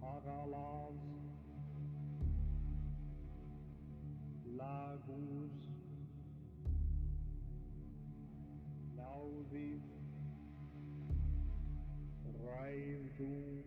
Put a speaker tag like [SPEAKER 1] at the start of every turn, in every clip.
[SPEAKER 1] Paralas, Lagus, Laudis, Raivdum,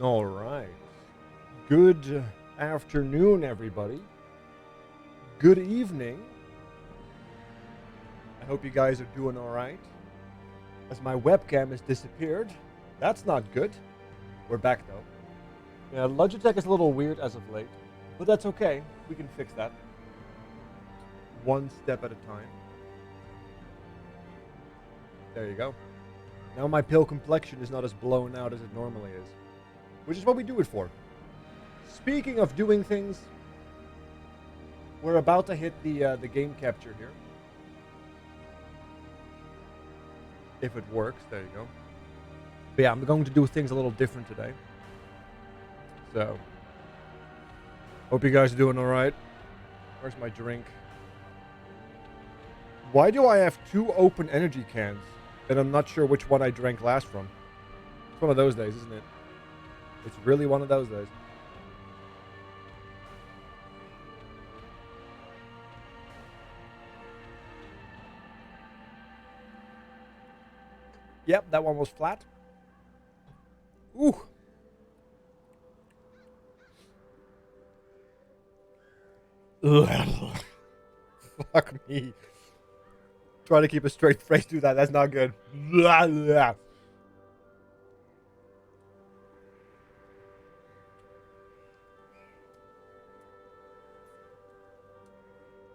[SPEAKER 2] All right. Good afternoon, everybody. Good evening. I hope you guys are doing all right. As my webcam has disappeared, that's not good. We're back though. Yeah, Logitech is a little weird as of late, but that's okay. We can fix that. One step at a time. There you go. Now my pale complexion is not as blown out as it normally is, which is what we do it for. Speaking of doing things, we're about to hit the game capture here. If it works, there you go. But yeah, I'm going to do things a little different today. So, hope you guys are doing all right. Where's my drink? Why do I have two open energy cans? And I'm not sure which one I drank last from. It's one of those days, isn't it? It's really one of those days. Yep, that one was flat. Ooh. Ugh. Fuck me. Try to keep a straight face through that. That's not good.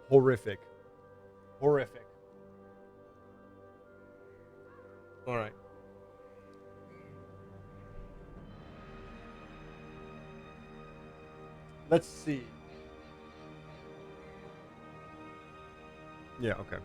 [SPEAKER 2] Horrific. Horrific. All right. Let's see. Yeah, okay.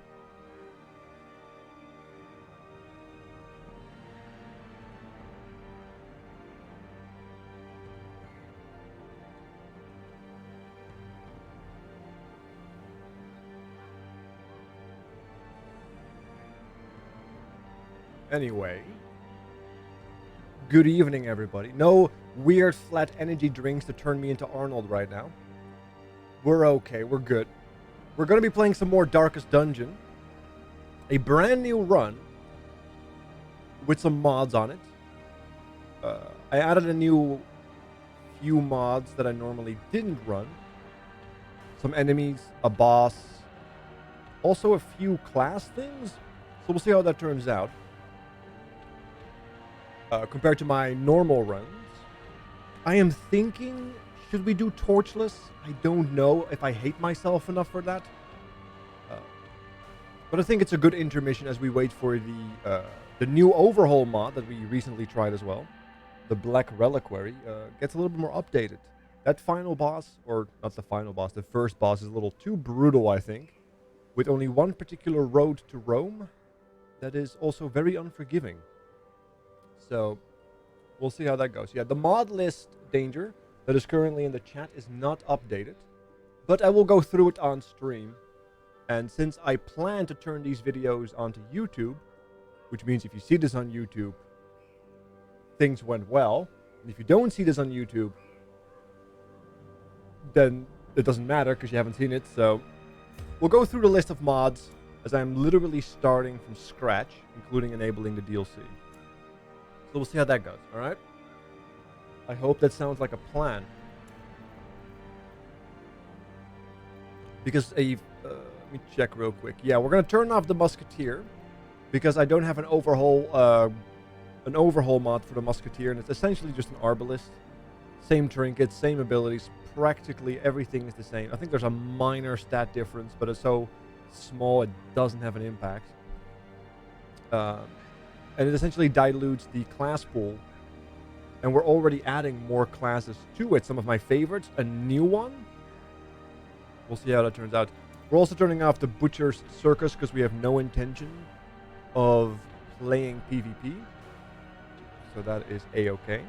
[SPEAKER 2] Anyway. Good evening, everybody. No weird flat energy drinks to turn me into Arnold right now. We're okay. We're good. We're going to be playing some more Darkest Dungeon. A brand new run with some mods on it. I added a few mods that I normally didn't run. Some enemies, a boss, also a few class things. So we'll see how that turns out. Compared to my normal runs. I am thinking, should we do torchless? I don't know if I hate myself enough for that. But I think it's a good intermission as we wait for the new overhaul mod that we recently tried as well. The Black Reliquary gets a little bit more updated. That final boss, or not the final boss, the first boss is a little too brutal, I think. With only one particular road to roam. That is also very unforgiving. So, we'll see how that goes. Yeah, the mod list danger that is currently in the chat is not updated. But I will go through it on stream. And since I plan to turn these videos onto YouTube, which means if you see this on YouTube, things went well. And if you don't see this on YouTube, then it doesn't matter because you haven't seen it. So, we'll go through the list of mods as I'm literally starting from scratch, including enabling the DLC. So we'll see how that goes, alright? I hope that sounds like a plan. Because let me check real quick. Yeah, we're going to turn off the Musketeer. Because I don't have an overhaul mod for the Musketeer. And it's essentially just an Arbalist. Same trinkets, same abilities. Practically everything is the same. I think there's a minor stat difference, but it's so small it doesn't have an impact. And it essentially dilutes the class pool. And we're already adding more classes to it. Some of my favorites. A new one. We'll see how that turns out. We're also turning off the Butcher's Circus because we have no intention of playing PvP. So that is A-okay.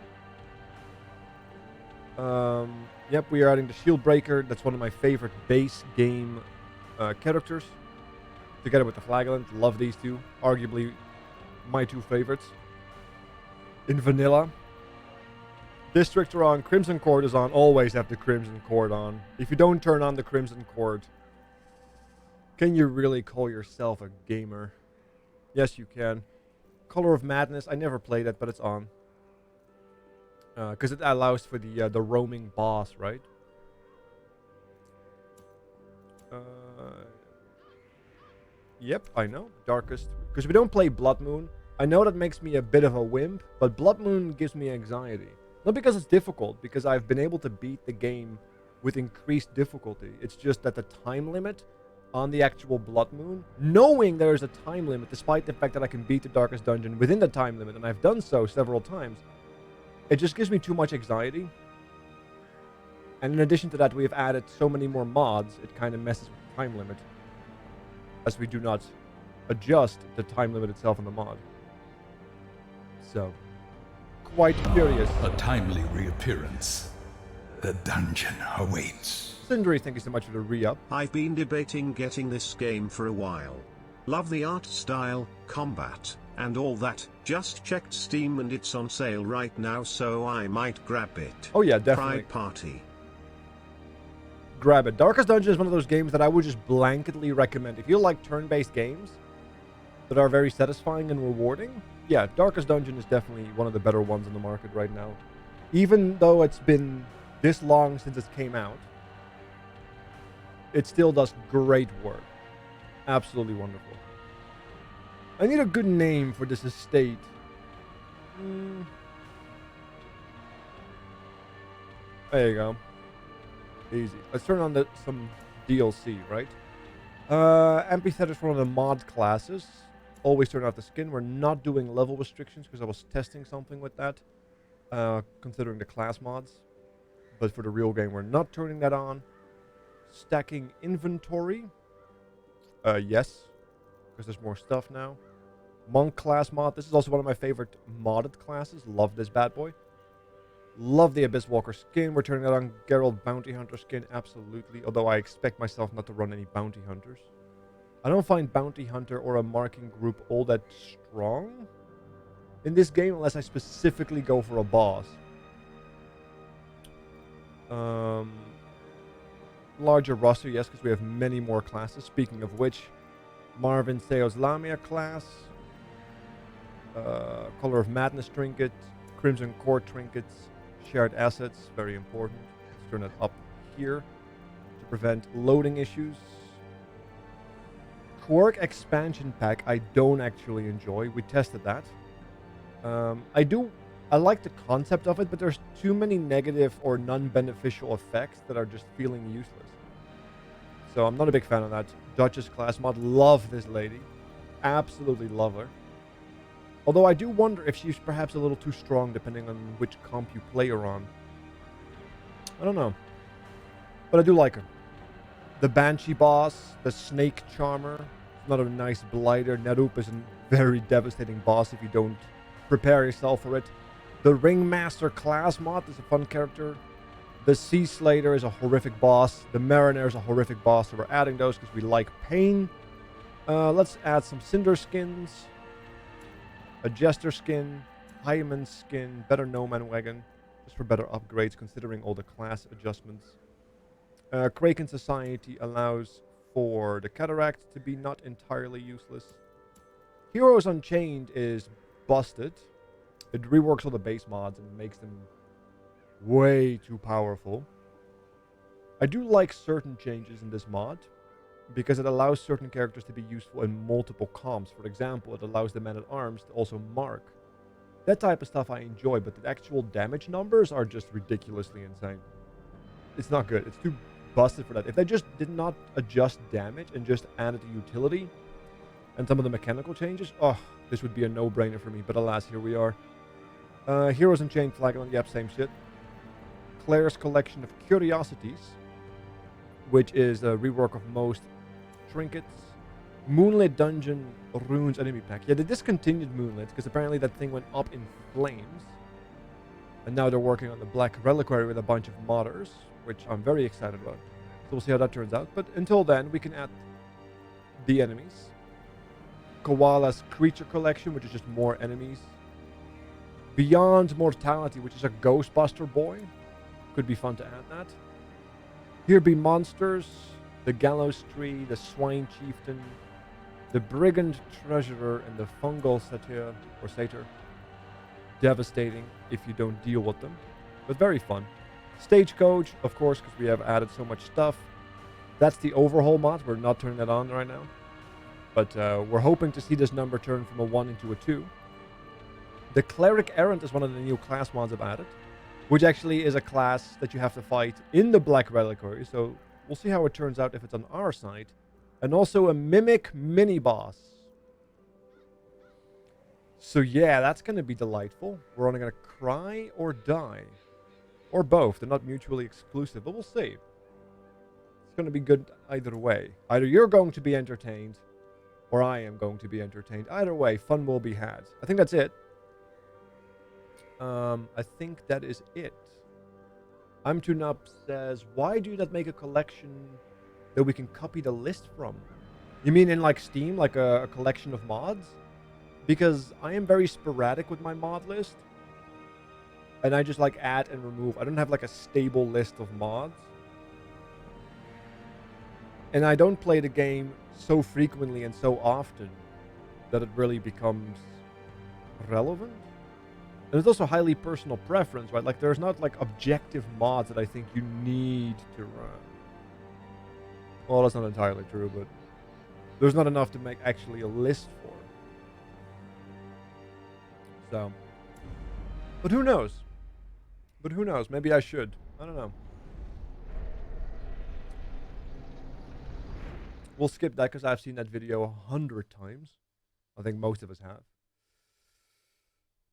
[SPEAKER 2] Yep, we are adding the Shield Breaker. That's one of my favorite base game characters. Together with the Flagellant. Love these two. Arguably my two favorites. In vanilla. Districts are on. Crimson Court is on. Always have the Crimson Court on. If you don't turn on the Crimson Court, can you really call yourself a gamer? Yes, you can. Color of Madness. I never played it, but it's on. Because it allows for the roaming boss, right? Yep, I know. Darkest. Because we don't play Blood Moon. I know that makes me a bit of a wimp, but Blood Moon gives me anxiety. Not because it's difficult, because I've been able to beat the game with increased difficulty. It's just that the time limit on the actual Blood Moon, knowing there is a time limit, despite the fact that I can beat the Darkest Dungeon within the time limit, and I've done so several times, it just gives me too much anxiety. And in addition to that, we have added so many more mods, it kind of messes with the time limit. As we do not adjust the time limit itself on the mod. So, quite curious.
[SPEAKER 3] A timely reappearance. The dungeon awaits.
[SPEAKER 2] Sindri, thank you so much for the re-up.
[SPEAKER 4] I've been debating getting this game for a while. Love the art style, combat, and all that. Just checked Steam and it's on sale right now, so I might grab it.
[SPEAKER 2] Oh yeah, definitely.
[SPEAKER 4] Pride Party.
[SPEAKER 2] Grab it. Darkest Dungeon is one of those games that I would just blanketly recommend. If you like turn-based games that are very satisfying and rewarding, yeah, Darkest Dungeon is definitely one of the better ones in the market right now. Even though it's been this long since it came out, it still does great work. Absolutely wonderful. I need a good name for this estate. There you go. Easy. Let's turn on some DLC, right? Amphitheater is one of the mod classes. Always turn off the skin. We're not doing level restrictions because I was testing something with that. Considering the class mods. But for the real game, we're not turning that on. Stacking inventory. Yes. Because there's more stuff now. Monk class mod. This is also one of my favorite modded classes. Love this bad boy. Love the Abyss Walker skin. We're turning that on. Geralt Bounty Hunter skin. Absolutely. Although I expect myself not to run any Bounty Hunters. I don't find Bounty Hunter or a marking group all that strong. in this game unless I specifically go for a boss. Larger roster, yes, because we have many more classes. Speaking of which, Marvin Seo's Lamia class, Color of Madness trinket, Crimson Core trinkets, shared assets, very important. Let's turn it up here to prevent loading issues. Quirk expansion pack I don't actually enjoy. We tested that. I like the concept of it, but there's too many negative or non-beneficial effects that are just feeling useless. So I'm not a big fan of that. Duchess class mod, love this lady. Absolutely love her. Although I do wonder if she's perhaps a little too strong depending on which comp you play her on. I don't know. But I do like her. The Banshee boss, the Snake Charmer, another nice blighter. Nerup is a very devastating boss if you don't prepare yourself for it. The Ringmaster class mod is a fun character. The Sea Slater is a horrific boss. The Mariner is a horrific boss, so we're adding those because we like pain. Let's add some Cinder skins. A Jester skin. Hyman skin. Better Nomad Wagon. Just for better upgrades considering all the class adjustments. Kraken Society allows for the Cataract to be not entirely useless. Heroes Unchained is busted. It reworks all the base mods and makes them way too powerful. I do like certain changes in this mod because it allows certain characters to be useful in multiple comps. For example, it allows the Man-at-Arms to also mark. That type of stuff I enjoy, but the actual damage numbers are just ridiculously insane. It's not good. It's too busted for that. If they just did not adjust damage and just added the utility and some of the mechanical changes, oh, this would be a no-brainer for me. But alas, here we are. Heroes Unchained Flagellant, yep, same shit. Claire's Collection of Curiosities, which is a rework of most trinkets. Moonlit Dungeon Runes Enemy Pack. Yeah, they discontinued Moonlit because apparently that thing went up in flames. And now they're working on the Black Reliquary with a bunch of modders, which I'm very excited about. So we'll see how that turns out. But until then, we can add the enemies. Koala's Creature Collection, which is just more enemies. Beyond Mortality, which is a Ghostbuster boy. Could be fun to add that. Here be monsters. The Gallows Tree, the Swine Chieftain, the Brigand Treasurer, and the Fungal Satyr, or Satyr. Devastating if you don't deal with them, but very fun. Stagecoach, of course, because we have added so much stuff. That's the overhaul mod. We're not turning that on right now. But we're hoping to see this number turn from a 1 into a 2. The Cleric Errant is one of the new class mods I've added, which actually is a class that you have to fight in the Black Reliquary, so we'll see how it turns out if it's on our side. And also a Mimic mini-boss. So yeah, that's going to be delightful. We're only going to cry or die. Or both. They're not mutually exclusive, but we'll see. It's going to be good either way. Either you're going to be entertained, or I am going to be entertained. Either way, fun will be had. I think that's it. I think that is it. I'm Tuned Up says, why do you not make a collection that we can copy the list from? You mean in like Steam, like a collection of mods? Because I am very sporadic with my mod list. And I just like add and remove. I don't have like a stable list of mods. And I don't play the game so frequently and so often that it really becomes relevant. And it's also highly personal preference, right? Like there's not like objective mods that I think you need to run. Well, that's not entirely true, but there's not enough to make actually a list for. So, but who knows? But who knows? Maybe I should. I don't know. We'll skip that because I've seen that video 100 times. I think most of us have.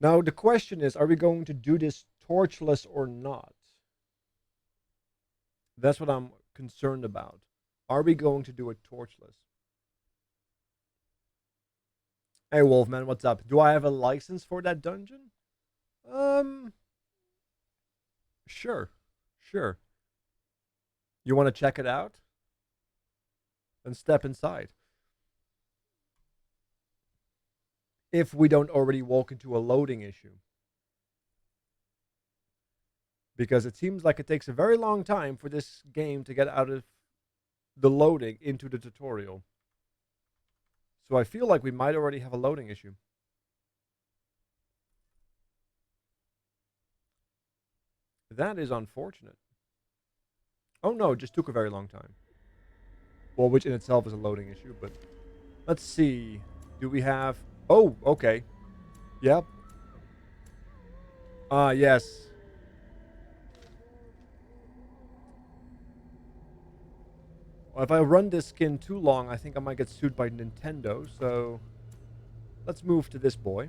[SPEAKER 2] Now, the question is, are we going to do this torchless or not? That's what I'm concerned about. Are we going to do it torchless? Hey, Wolfman, what's up? Do I have a license for that dungeon? Sure. Sure. You want to check it out? Then step inside. if we don't already walk into a loading issue. Because it seems like it takes a very long time for this game to get out of the loading into the tutorial. So I feel like we might already have a loading issue. That is unfortunate. Oh no, it just took a very long time. Well, which in itself is a loading issue, but let's see. Do we have... Oh, okay. Yep. Yes. Well, if I run this skin too long, I think I might get sued by Nintendo, so let's move to this boy.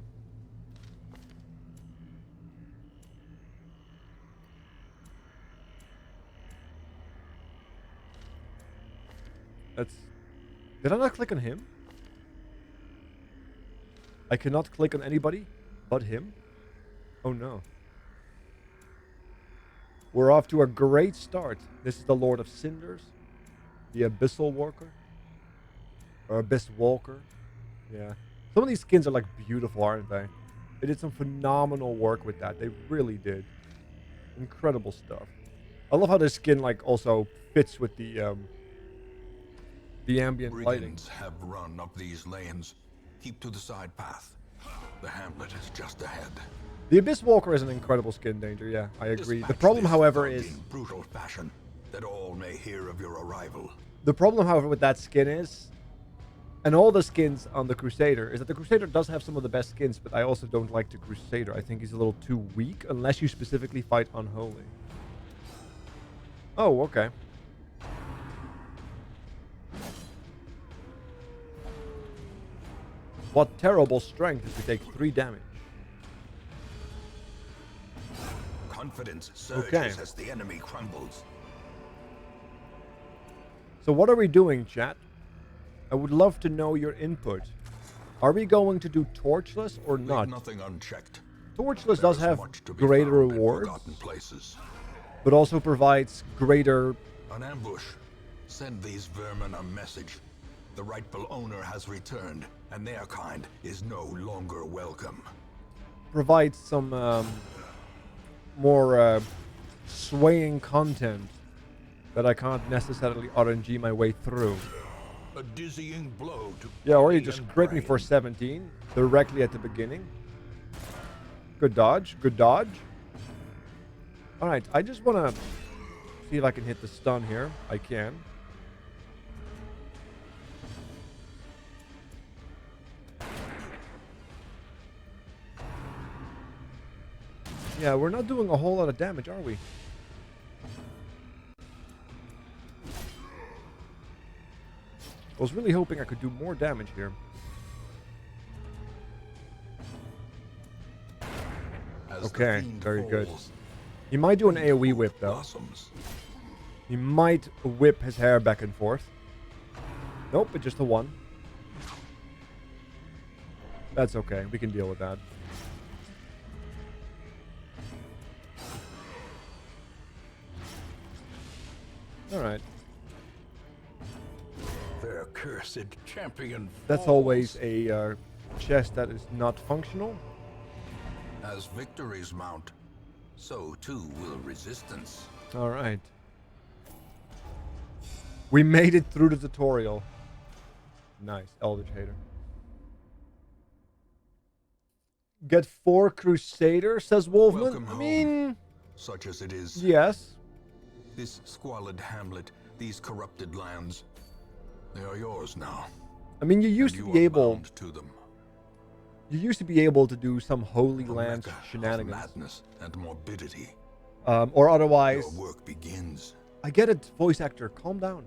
[SPEAKER 2] Did I not click on him? I cannot click on anybody but him? Oh no. We're off to a great start. This is the Lord of Cinders. The Abyssal Walker. Or Abyss Walker. Yeah. Some of these skins are like beautiful, aren't they? They did some phenomenal work with that. They really did. Incredible stuff. I love how this skin like also fits with the ambient lighting.
[SPEAKER 3] Brigands have run up these lanes. Keep to the side path. The hamlet is just ahead.
[SPEAKER 2] The Abyss Walker is an incredible skin, Danger. Yeah, I agree. The problem, however, is
[SPEAKER 3] in brutal fashion, that all may hear of your arrival.
[SPEAKER 2] The problem, however, with that skin is, and all the skins on the Crusader, is that the Crusader does have some of the best skins, but I also don't like the Crusader. I think he's a little too weak, unless you specifically fight Unholy. Oh, okay. What terrible strength if we take 3 damage.
[SPEAKER 3] Confidence surges as the enemy crumbles.
[SPEAKER 2] So what are we doing, chat? I would love to know your input. Are we going to do Torchless or not?
[SPEAKER 3] Leave nothing unchecked.
[SPEAKER 2] Torchless does have greater rewards, but also provides greater...
[SPEAKER 3] An ambush. Send these vermin a message. The rightful owner has returned, and their kind is no longer welcome.
[SPEAKER 2] Provides some more swaying content that I can't necessarily RNG my way through.
[SPEAKER 3] A dizzying blow to...
[SPEAKER 2] Yeah, or you just crit me for 17 directly at the beginning. Good dodge, good dodge. Alright, I just want to see if I can hit the stun here. I can. Yeah, we're not doing a whole lot of damage, are we? I was really hoping I could do more damage here. Okay, very good. He might do an AoE whip, though. He might whip his hair back and forth. Nope, it's just a 1. That's okay, we can deal with that. Alright.
[SPEAKER 3] Their cursed champion
[SPEAKER 2] That's always a chest that is not functional.
[SPEAKER 3] As victories mount, so too will resistance.
[SPEAKER 2] Alright. We made it through the tutorial. Nice, Eldritch Hater. Get 4 Crusader, says Wolfman.
[SPEAKER 3] Welcome
[SPEAKER 2] I mean...
[SPEAKER 3] home, such as it is.
[SPEAKER 2] Yes.
[SPEAKER 3] This squalid hamlet, these corrupted lands, they are yours now.
[SPEAKER 2] I mean, you used to be able
[SPEAKER 3] to them.
[SPEAKER 2] You used to be able to do some Holy
[SPEAKER 3] The
[SPEAKER 2] Land
[SPEAKER 3] mecca
[SPEAKER 2] shenanigans.
[SPEAKER 3] of madness and morbidity.
[SPEAKER 2] Or otherwise...
[SPEAKER 3] Your work begins.
[SPEAKER 2] I get it, voice actor. Calm down.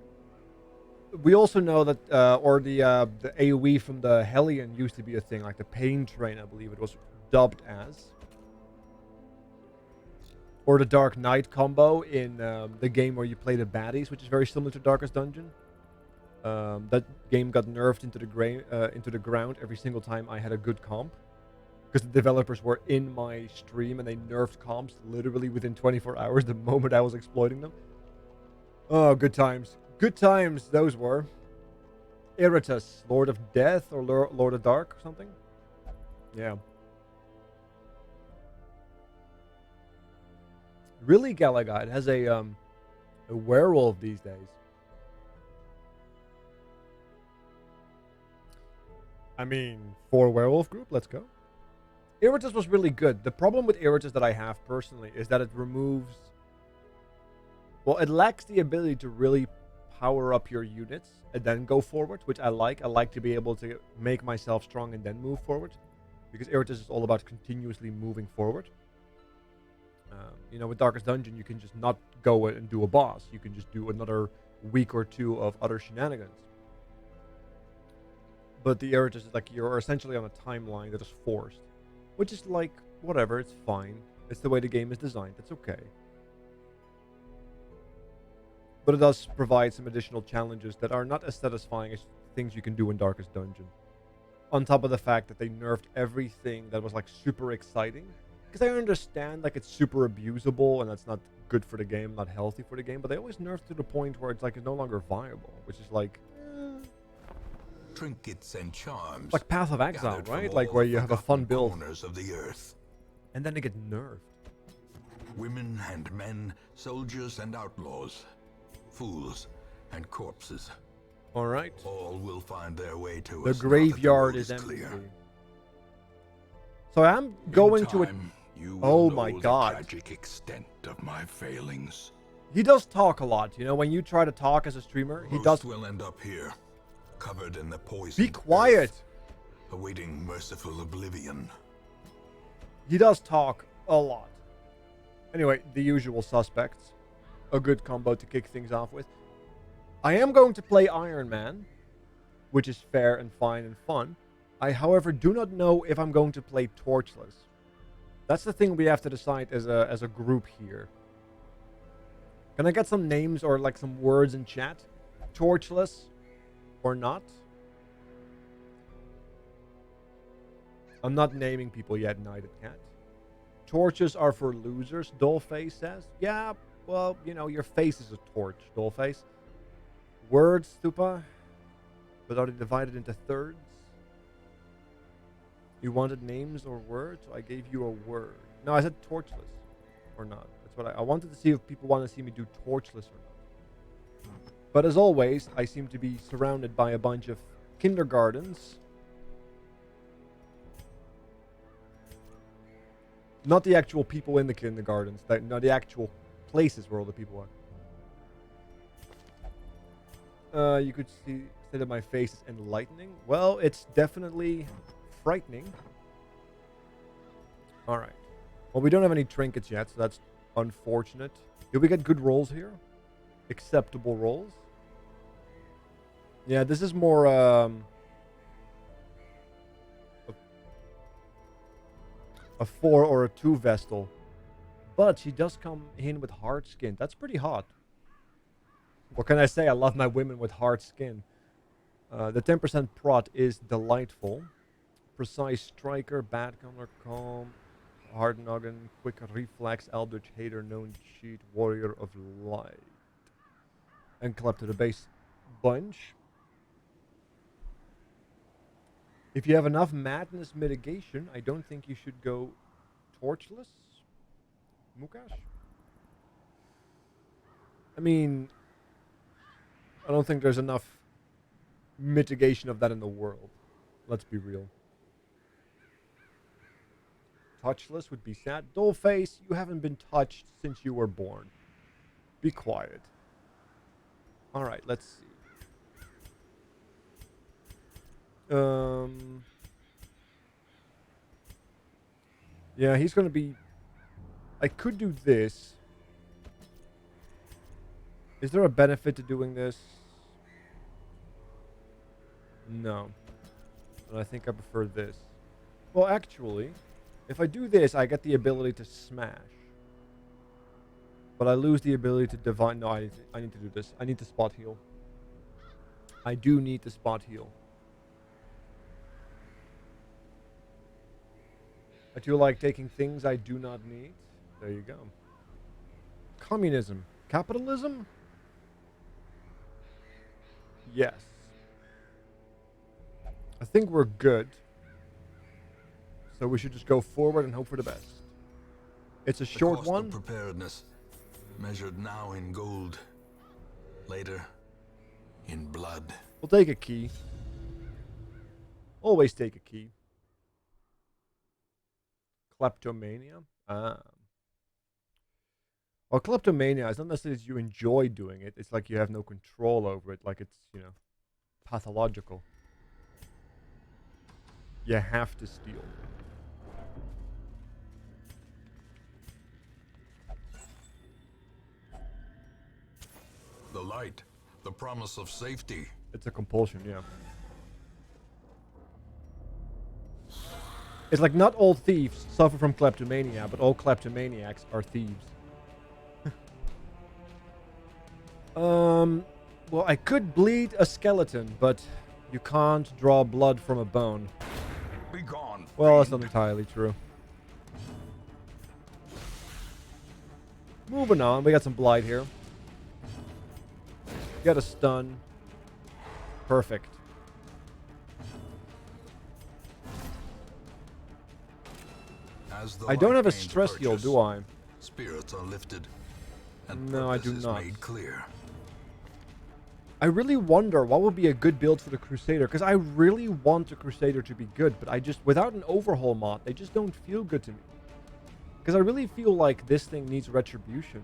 [SPEAKER 2] We also know that, the AoE from the Hellion used to be a thing, like the Pain Train, I believe it was dubbed as. Or the Dark Knight combo in the game where you play the baddies, which is very similar to Darkest Dungeon. That game got nerfed into the ground every single time I had a good comp. Because the developers were in my stream and they nerfed comps literally within 24 hours the moment I was exploiting them. Oh, good times. Good times those were. Eritus, Lord of Death or Lord of Dark or something. Yeah. Really, Galaga, it has a werewolf these days. I mean, for a werewolf group, let's go. Iritus was really good. The problem with Iritus that I have personally is that it removes... Well, it lacks the ability to really power up your units and then go forward, which I like. I like to be able to make myself strong and then move forward. Because Iritus is all about continuously moving forward. You know, with Darkest Dungeon, you can just not go and do a boss. You can just do another week or two of other shenanigans. But the Iritus is like you're essentially on a timeline that is forced. Which is like, whatever, it's fine. It's the way the game is designed. It's okay. But it does provide some additional challenges that are not as satisfying as things you can do in Darkest Dungeon. On top of the fact that they nerfed everything that was like super exciting. Because I understand like it's super abusable and that's not good for the game, not healthy for the game. But they always nerf to the point where it's like it's no longer viable. Which is like...
[SPEAKER 3] Trinkets and charms.
[SPEAKER 2] Like Path of Exile, right? Like where you have a fun build.
[SPEAKER 3] Corners of the earth.
[SPEAKER 2] And then they get nerfed.
[SPEAKER 3] Women and men, soldiers and outlaws. Fools and corpses.
[SPEAKER 2] Alright.
[SPEAKER 3] All will find their way to
[SPEAKER 2] The
[SPEAKER 3] us.
[SPEAKER 2] graveyard is empty. So I'm going to it. Oh my god.
[SPEAKER 3] The tragic extent of my failings.
[SPEAKER 2] He does talk a lot. You know, when you try to talk as a streamer, he does.
[SPEAKER 3] Will end up here, covered in the poison.
[SPEAKER 2] Be quiet.
[SPEAKER 3] Awaiting merciful oblivion.
[SPEAKER 2] He does talk a lot. Anyway, the usual suspects. A good combo to kick things off with. I am going to play Iron Man, which is fair and fine and fun. I, however, do not know if I'm going to play Torchless. That's the thing we have to decide as a group here. Can I get some names or like some words in chat? Torchless or not? I'm not naming people yet, Knighted Cat. Torches are for losers, Dollface says. Yeah, well, you know, your face is a torch, Dollface. Words, Stupa. But are they divided into thirds? You wanted names or words? So I gave you a word. No, I said torchless. Or not. That's what I wanted to see if people want to see me do torchless or not. But as always, I seem to be surrounded by a bunch of kindergartens. Not the actual people in the kindergartens. Not the actual places where all the people are. You could say that my face is enlightening. Well, it's definitely frightening. Alright. Well, we don't have any trinkets yet, so that's unfortunate. Did we get good rolls here? Acceptable rolls? Yeah, this is more, a 4 or a 2 Vestal. But she does come in with hard skin. That's pretty hot. What can I say? I love my women with hard skin. The 10% prot is delightful. Precise striker, bad color, calm, hard noggin, quick reflex, eldritch hater, known cheat, warrior of light. And collect to the base bunch. If you have enough madness mitigation, I don't think you should go torchless. Mukash? I mean, I don't think there's enough mitigation of that in the world. Let's be real. Touchless would be sad. Dollface, you haven't been touched since you were born. Be quiet. Alright, let's see. Yeah, he's gonna be... I could do this. Is there a benefit to doing this? No. And I think I prefer this. Well, actually, if I do this, I get the ability to smash. But I lose the ability to divine... No, I need to do this. I need to spot heal. I do need to spot heal. I do like taking things I do not need. There you go. Communism. Capitalism? Yes. I think we're good. So we should just go forward and hope for the best. It's a short
[SPEAKER 3] The cost
[SPEAKER 2] one.
[SPEAKER 3] of preparedness, measured now in gold, later in blood.
[SPEAKER 2] We'll take a key. Always take a key. Kleptomania. Ah. Well, kleptomania is not necessarily that you enjoy doing it. It's like you have no control over it. Like it's, you know, pathological. You have to steal.
[SPEAKER 3] The light, the promise of safety.
[SPEAKER 2] It's a compulsion, yeah. It's like not all thieves suffer from kleptomania, but all kleptomaniacs are thieves. Well, I could bleed a skeleton, but you can't draw blood from a bone.
[SPEAKER 3] Be gone.
[SPEAKER 2] Well, that's not entirely true. Moving on, we got some blight here. Got a stun. Perfect.
[SPEAKER 3] As the
[SPEAKER 2] I don't
[SPEAKER 3] light
[SPEAKER 2] have a
[SPEAKER 3] gains
[SPEAKER 2] stress heal,
[SPEAKER 3] purchase,
[SPEAKER 2] do I?
[SPEAKER 3] Spirits are lifted, and
[SPEAKER 2] No, I
[SPEAKER 3] purpose
[SPEAKER 2] do
[SPEAKER 3] is
[SPEAKER 2] not.
[SPEAKER 3] made clear.
[SPEAKER 2] I really wonder what would be a good build for the Crusader, because I really want the Crusader to be good, but I just, without an overhaul mod, they just don't feel good to me. Because I really feel like this thing needs retribution.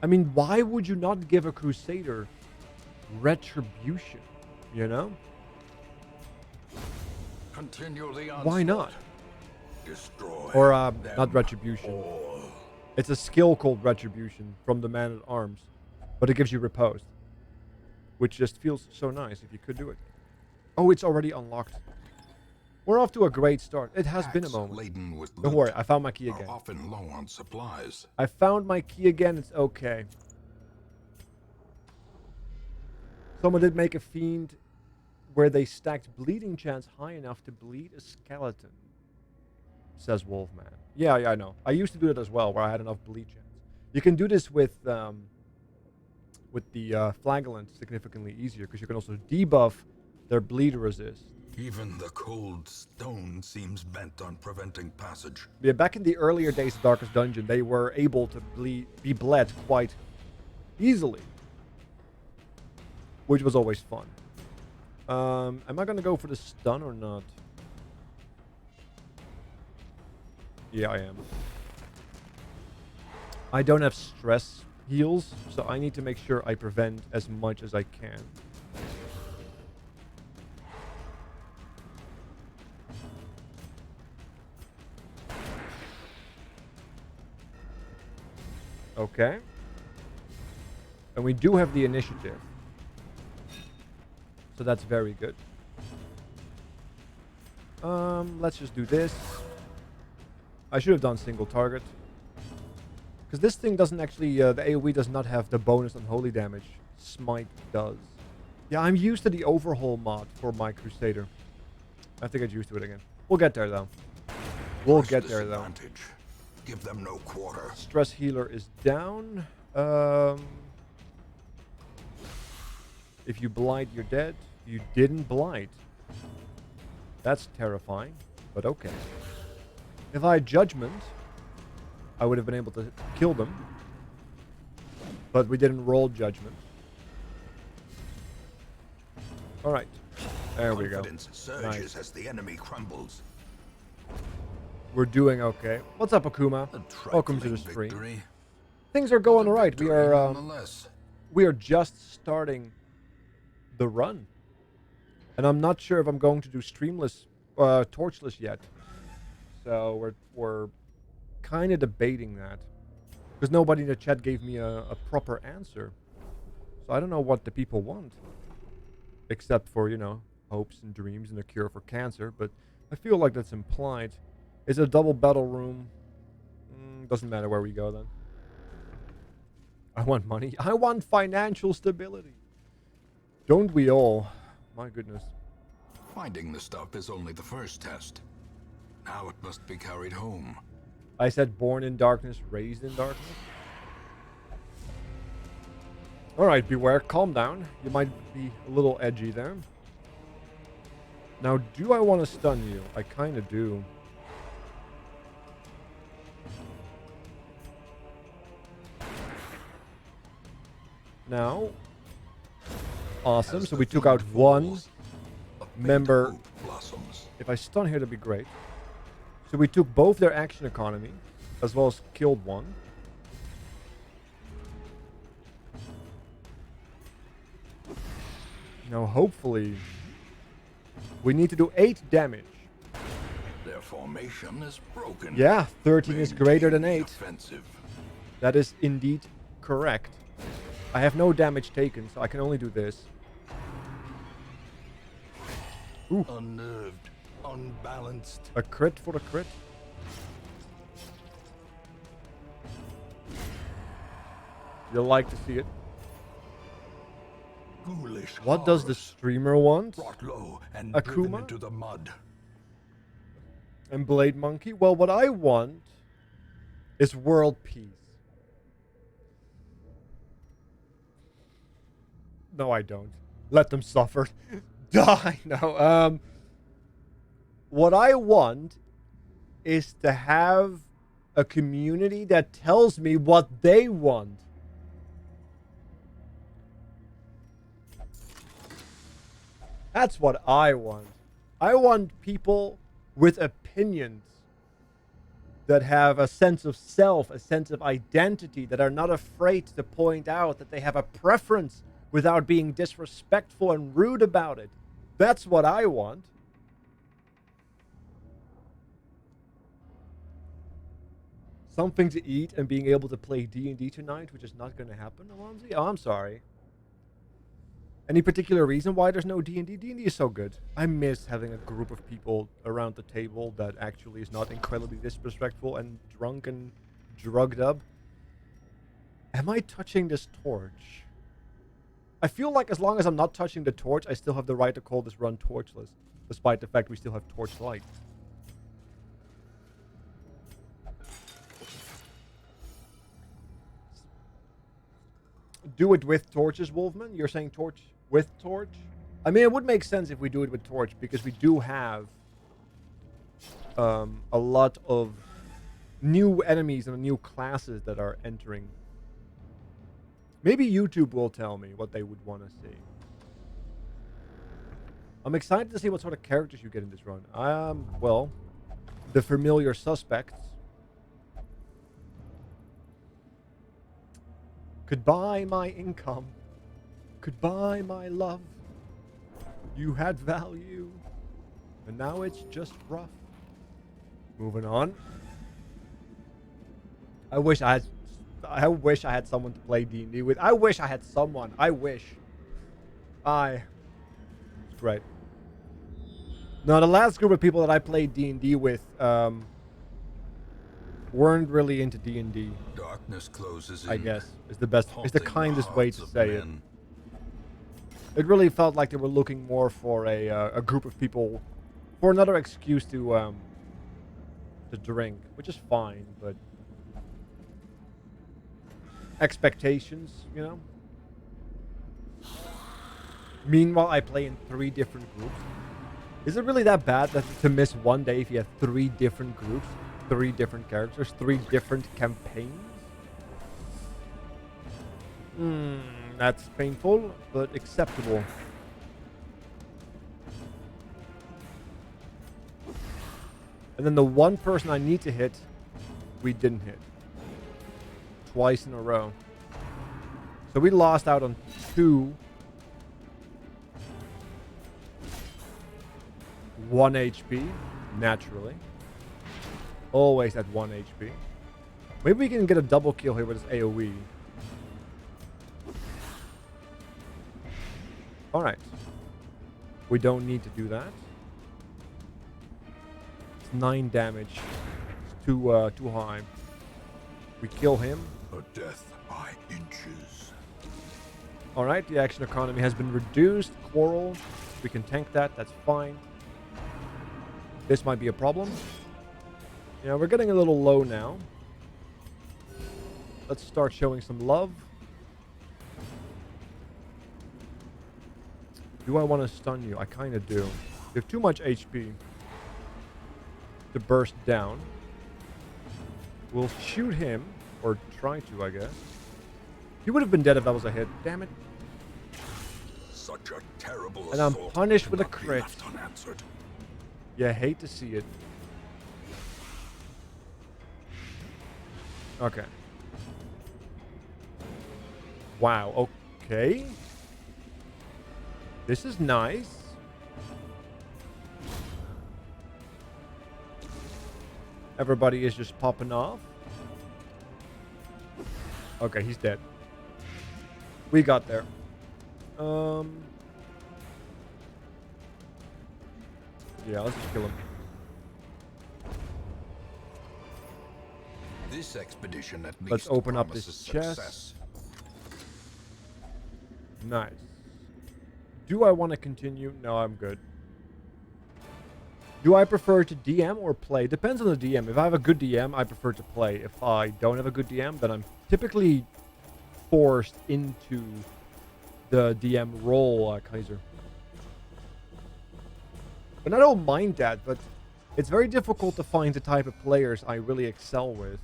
[SPEAKER 2] I mean, why would you not give a Crusader retribution, you know?
[SPEAKER 3] Continue the onslaught.
[SPEAKER 2] Why not?
[SPEAKER 3] Destroy
[SPEAKER 2] Or,
[SPEAKER 3] them
[SPEAKER 2] not retribution.
[SPEAKER 3] all.
[SPEAKER 2] It's a skill called retribution from the man-at-arms, but it gives you riposte, which just feels so nice if you could do it. Oh, it's already unlocked. We're off to a great start. It has been a
[SPEAKER 3] Packs
[SPEAKER 2] moment.
[SPEAKER 3] laden with
[SPEAKER 2] Don't
[SPEAKER 3] loot
[SPEAKER 2] worry, I found my key
[SPEAKER 3] are
[SPEAKER 2] again.
[SPEAKER 3] often low on supplies.
[SPEAKER 2] I found my key again, it's okay. Someone did make a fiend where they stacked bleeding chance high enough to bleed a skeleton, says Wolfman. Yeah, I know. I used to do that as well, where I had enough bleed chance. You can do this with the flagellant significantly easier, because you can also debuff their bleed resist.
[SPEAKER 3] Even the cold stone seems bent on preventing passage.
[SPEAKER 2] Yeah, back in the earlier days of Darkest Dungeon, they were able to be bled quite easily, which was always fun. Am I gonna go for the stun or not? Yeah, I am. I don't have stress heals, so I need to make sure I prevent as much as I can. Okay. And we do have the initiative. So that's very good. Let's just do this. I should have done single target. Because this thing doesn't actually, the AoE does not have the bonus on holy damage. Smite does. Yeah, I'm used to the overhaul mod for my Crusader. I have to get used to it again. We'll get there though. We'll get there though.
[SPEAKER 3] Give them no quarter.
[SPEAKER 2] Stress healer is down. If you blight, you're dead. You didn't blight. That's terrifying, but okay. If I had judgment, I would have been able to kill them. But we didn't roll judgment. Alright. There we go.
[SPEAKER 3] Confidence surges
[SPEAKER 2] Nice.
[SPEAKER 3] as the enemy crumbles.
[SPEAKER 2] We're doing okay. What's up, Akuma?
[SPEAKER 3] A
[SPEAKER 2] Welcome to the
[SPEAKER 3] trifling
[SPEAKER 2] stream.
[SPEAKER 3] victory,
[SPEAKER 2] Things are going
[SPEAKER 3] but a
[SPEAKER 2] alright.
[SPEAKER 3] victory nonetheless.
[SPEAKER 2] We are just starting the run. And I'm not sure if I'm going to do streamless, torchless yet. So we're kind of debating that. Because nobody in the chat gave me a proper answer. So I don't know what the people want. Except for, you know, hopes and dreams and a cure for cancer. But I feel like that's implied. Is it a double battle room? Doesn't matter where we go then. I want money. I want financial stability. Don't we all? My goodness.
[SPEAKER 3] Finding the stuff is only the first test. Now it must be carried home.
[SPEAKER 2] I said born in darkness, raised in darkness. Alright, beware. Calm down. You might be a little edgy there. Now, do I want to stun you? I kind of do. now. Awesome. So we took out one member. If I stun here, that'd be great. So we took both their action economy, as well as killed one. Now, hopefully, we need to do 8 damage.
[SPEAKER 3] Their formation is broken.
[SPEAKER 2] Yeah, 13 is greater than 8.
[SPEAKER 3] Offensive.
[SPEAKER 2] That is indeed correct. I have no damage taken, so I can only do this. Ooh.
[SPEAKER 3] Unnerved, unbalanced.
[SPEAKER 2] A crit for the crit. You'll like to see it.
[SPEAKER 3] Ghoulish
[SPEAKER 2] What does the
[SPEAKER 3] horrors
[SPEAKER 2] streamer want?
[SPEAKER 3] brought low and
[SPEAKER 2] Akuma?
[SPEAKER 3] driven into the mud.
[SPEAKER 2] And Blade Monkey? Well, what I want is world peace. No, I don't. Let them suffer. Die. No. What I want is to have a community that tells me what they want. That's what I want. I want people with opinions that have a sense of self, a sense of identity, that are not afraid to point out that they have a preference without being disrespectful and rude about it. That's what I want. Something to eat and being able to play D&D tonight, which is not going to happen, Alonzi? Oh, I'm sorry. Any particular reason why there's no D&D? D&D is so good. I miss having a group of people around the table that actually is not incredibly disrespectful and drunk and drugged up. Am I touching this torch? I feel like as long as I'm not touching the torch, I still have the right to call this run torchless, despite the fact we still have torchlight. Do it with torches, Wolfman? You're saying torch with torch? I mean, it would make sense if we do it with torch, because we do have a lot of new enemies and new classes that are entering. Maybe YouTube will tell me what they would want to see. I'm excited to see what sort of characters you get in this run. Well, the familiar suspects. Goodbye, my income. Goodbye, my love. You had value, and now it's just rough. Moving on. I wish I had someone to play D&D with. I wish I had someone. I wish. It's great. No, the last group of people that I played D&D with weren't really into D&D.
[SPEAKER 3] Darkness closes in.
[SPEAKER 2] I guess is the best, is the kindest way to say it.
[SPEAKER 3] Men.
[SPEAKER 2] It really felt like they were looking more for a group of people, for another excuse to drink, which is fine, but expectations, you know. Meanwhile, I play in 3 different groups. Is it really that bad to miss one day if you have 3 different groups, 3 different characters, 3 different campaigns? That's painful, but acceptable. And then the one person I need to hit, we didn't hit. Twice in a row. So we lost out on 2. 1 HP, naturally. Always at 1 HP. Maybe we can get a double kill here with this AoE. Alright. We don't need to do that. It's 9 damage. It's too high. We kill him.
[SPEAKER 3] A death by inches.
[SPEAKER 2] Alright, the action economy has been reduced. Quarrel. We can tank that. That's fine. This might be a problem. Yeah, we're getting a little low now. Let's start showing some love. Do I want to stun you? I kind of do. You have too much HP to burst down. We'll shoot him, or try to, I guess. He would have been dead if that was a hit. Damn it.
[SPEAKER 3] Such a terrible
[SPEAKER 2] And I'm
[SPEAKER 3] assault
[SPEAKER 2] punished with a
[SPEAKER 3] cannot be
[SPEAKER 2] crit.
[SPEAKER 3] left unanswered.
[SPEAKER 2] Yeah, hate to see it. Okay. Wow, okay. This is nice. Everybody is just popping off. Okay, he's dead. We got there. Yeah, let's just kill him.
[SPEAKER 3] This expedition at least
[SPEAKER 2] Let's open up
[SPEAKER 3] promises
[SPEAKER 2] this chest.
[SPEAKER 3] success.
[SPEAKER 2] Nice. Do I want to continue? No, I'm good. Do I prefer to DM or play? Depends on the DM. If I have a good DM, I prefer to play. If I don't have a good DM, then I'm typically forced into the DM role, Kaiser. And I don't mind that, but it's very difficult to find the type of players I really excel with.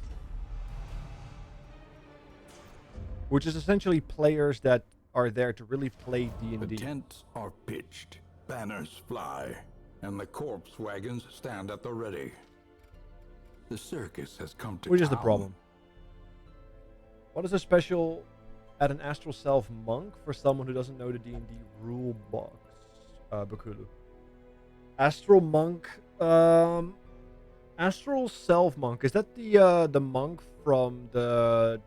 [SPEAKER 2] Which is essentially players that are there to really play D&D.
[SPEAKER 5] The tents are pitched, banners fly, and the corpse wagons stand at the ready. The circus has come to
[SPEAKER 2] Which is the
[SPEAKER 5] town.
[SPEAKER 2] problem. What is a special at an Astral Self Monk for someone who doesn't know the D&D rule box? Bakulu. Astral Monk, Astral Self Monk, is that the monk from the...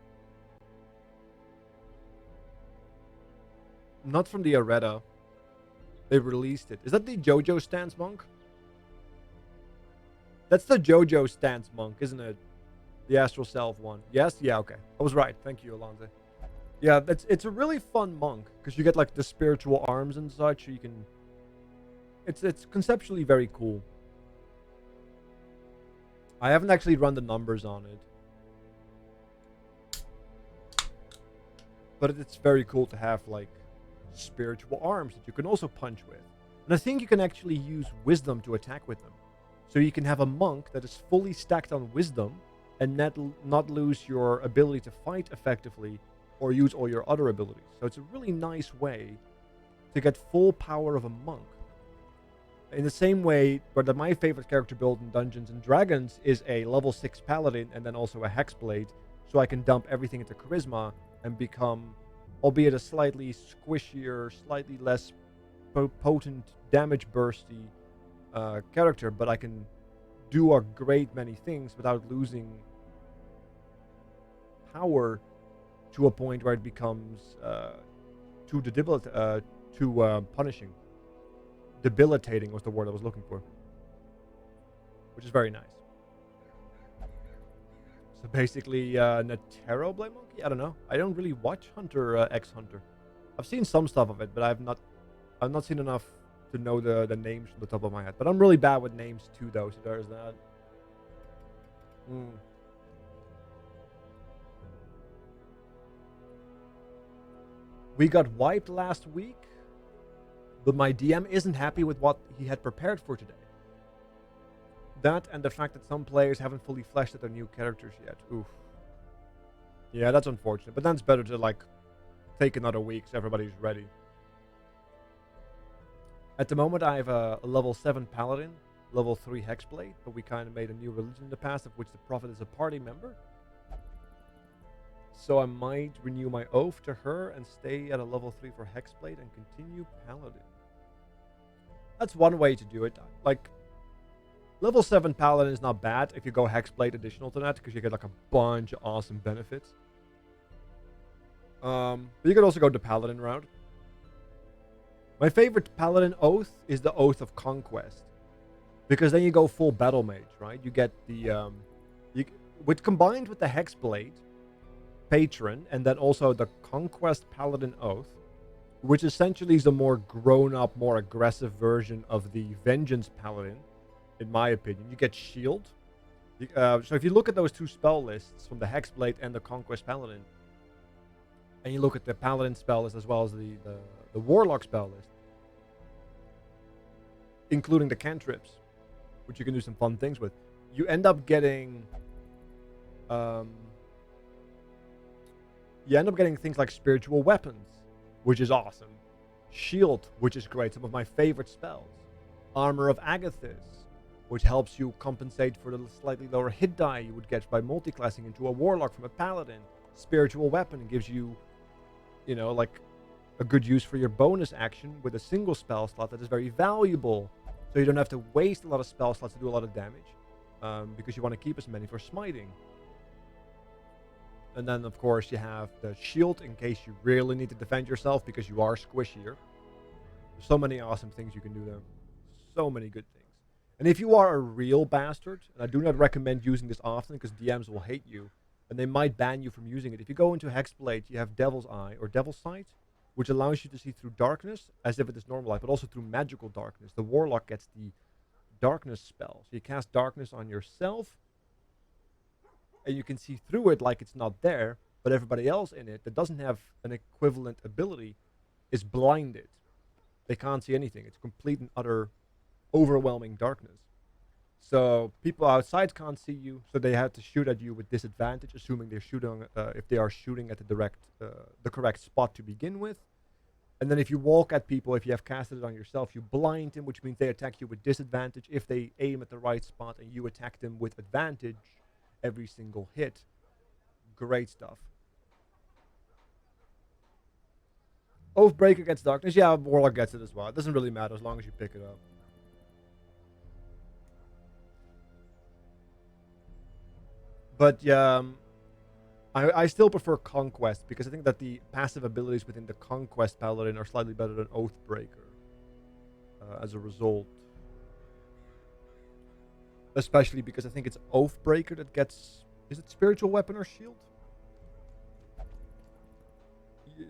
[SPEAKER 2] Not from the Areta. They released it. Is that the JoJo Stance Monk? That's the JoJo Stance Monk, isn't it? The Astral Self one. Yes? Yeah, okay. I was right. Thank you, Alonze. Yeah, it's a really fun monk, because you get like the spiritual arms and such, so you can... It's conceptually very cool. I haven't actually run the numbers on it. But it's very cool to have like spiritual arms that you can also punch with. And I think you can actually use wisdom to attack with them. So you can have a monk that is fully stacked on wisdom and not lose your ability to fight effectively or use all your other abilities. So it's a really nice way to get full power of a monk. In the same way, but my favorite character build in Dungeons and Dragons is a level 6 paladin and then also a hexblade, so I can dump everything into charisma and become, albeit a slightly squishier, slightly less potent damage bursty character, but I can do a great many things without losing power to a point where it becomes too punishing. Debilitating was the word I was looking for, which is very nice. So basically, Netero Blade Monkey? I don't know. I don't really watch Hunter x Hunter. I've seen some stuff of it, but I've not seen enough to know the names from the top of my head. But I'm really bad with names too, though. So there's that. We got wiped last week, but my DM isn't happy with what he had prepared for today. That and the fact that some players haven't fully fleshed out their new characters yet. Oof. Yeah, that's unfortunate. But then it's better to, like, take another week so everybody's ready. At the moment, I have a level 7 Paladin, level 3 Hexblade, but we kind of made a new religion in the past of which the Prophet is a party member. So I might renew my oath to her and stay at a level 3 for Hexblade and continue Paladin. That's one way to do it. Like, level 7 Paladin is not bad if you go Hexblade additional to that, because you get like a bunch of awesome benefits. But you could also go the Paladin route. My favorite Paladin oath is the Oath of Conquest, because then you go full Battle Mage, right? You get the combined with the Hexblade Patron and then also the Conquest Paladin Oath, which essentially is the more grown-up, more aggressive version of the Vengeance Paladin, in my opinion. You get Shield. So if you look at those two spell lists from the Hexblade and the Conquest Paladin, and you look at the Paladin spell list as well as the Warlock spell list, including the cantrips, which you can do some fun things with, you end up getting you end up getting things like spiritual weapons, which is awesome. Shield, which is great, some of my favorite spells. Armor of Agathis, which helps you compensate for the slightly lower hit die you would get by multiclassing into a warlock from a paladin. Spiritual weapon gives you, you know, like a good use for your bonus action with a single spell slot that is very valuable. So you don't have to waste a lot of spell slots to do a lot of damage, because you want to keep as many for smiting. And then, of course, you have the shield in case you really need to defend yourself because you are squishier. There's so many awesome things you can do there. So many good things. And if you are a real bastard, and I do not recommend using this often because DMs will hate you, and they might ban you from using it. If you go into Hexblade, you have Devil's Eye or Devil's Sight, which allows you to see through darkness as if it is normal light, but also through magical darkness. The Warlock gets the darkness spell. So you cast darkness on yourself, and you can see through it like it's not there, but everybody else in it that doesn't have an equivalent ability is blinded. They can't see anything. It's complete and utter overwhelming darkness. So people outside can't see you, so they have to shoot at you with disadvantage, assuming they're shooting if they are shooting at the correct spot to begin with. And then if you walk at people, if you have casted it on yourself, you blind them, which means they attack you with disadvantage. If they aim at the right spot and you attack them with advantage every single hit. Great stuff. Oathbreaker gets darkness. Yeah, Warlock gets it as well. It doesn't really matter as long as you pick it up. But yeah, I still prefer Conquest because I think that the passive abilities within the Conquest Paladin are slightly better than Oathbreaker as a result. Especially because I think it's Oathbreaker that gets... Is it Spiritual Weapon or Shield? Yeah.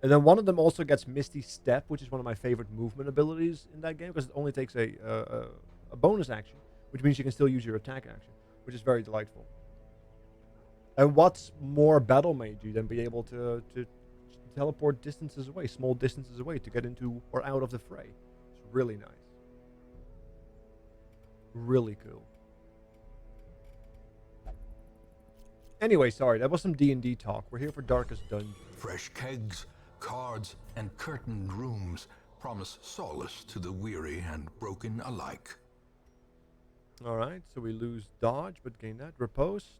[SPEAKER 2] And then one of them also gets Misty Step, which is one of my favorite movement abilities in that game, because it only takes a bonus action, which means you can still use your attack action, which is very delightful. And what's more battle magey than be able to teleport distances away, small distances away, to get into or out of the fray? It's really nice. Really cool. Anyway, sorry, that was some D&D talk. We're here for Darkest Dungeon.
[SPEAKER 3] Fresh kegs, cards, and curtained rooms promise solace to the weary and broken alike.
[SPEAKER 2] Alright, so we lose dodge, but gain that. Riposte.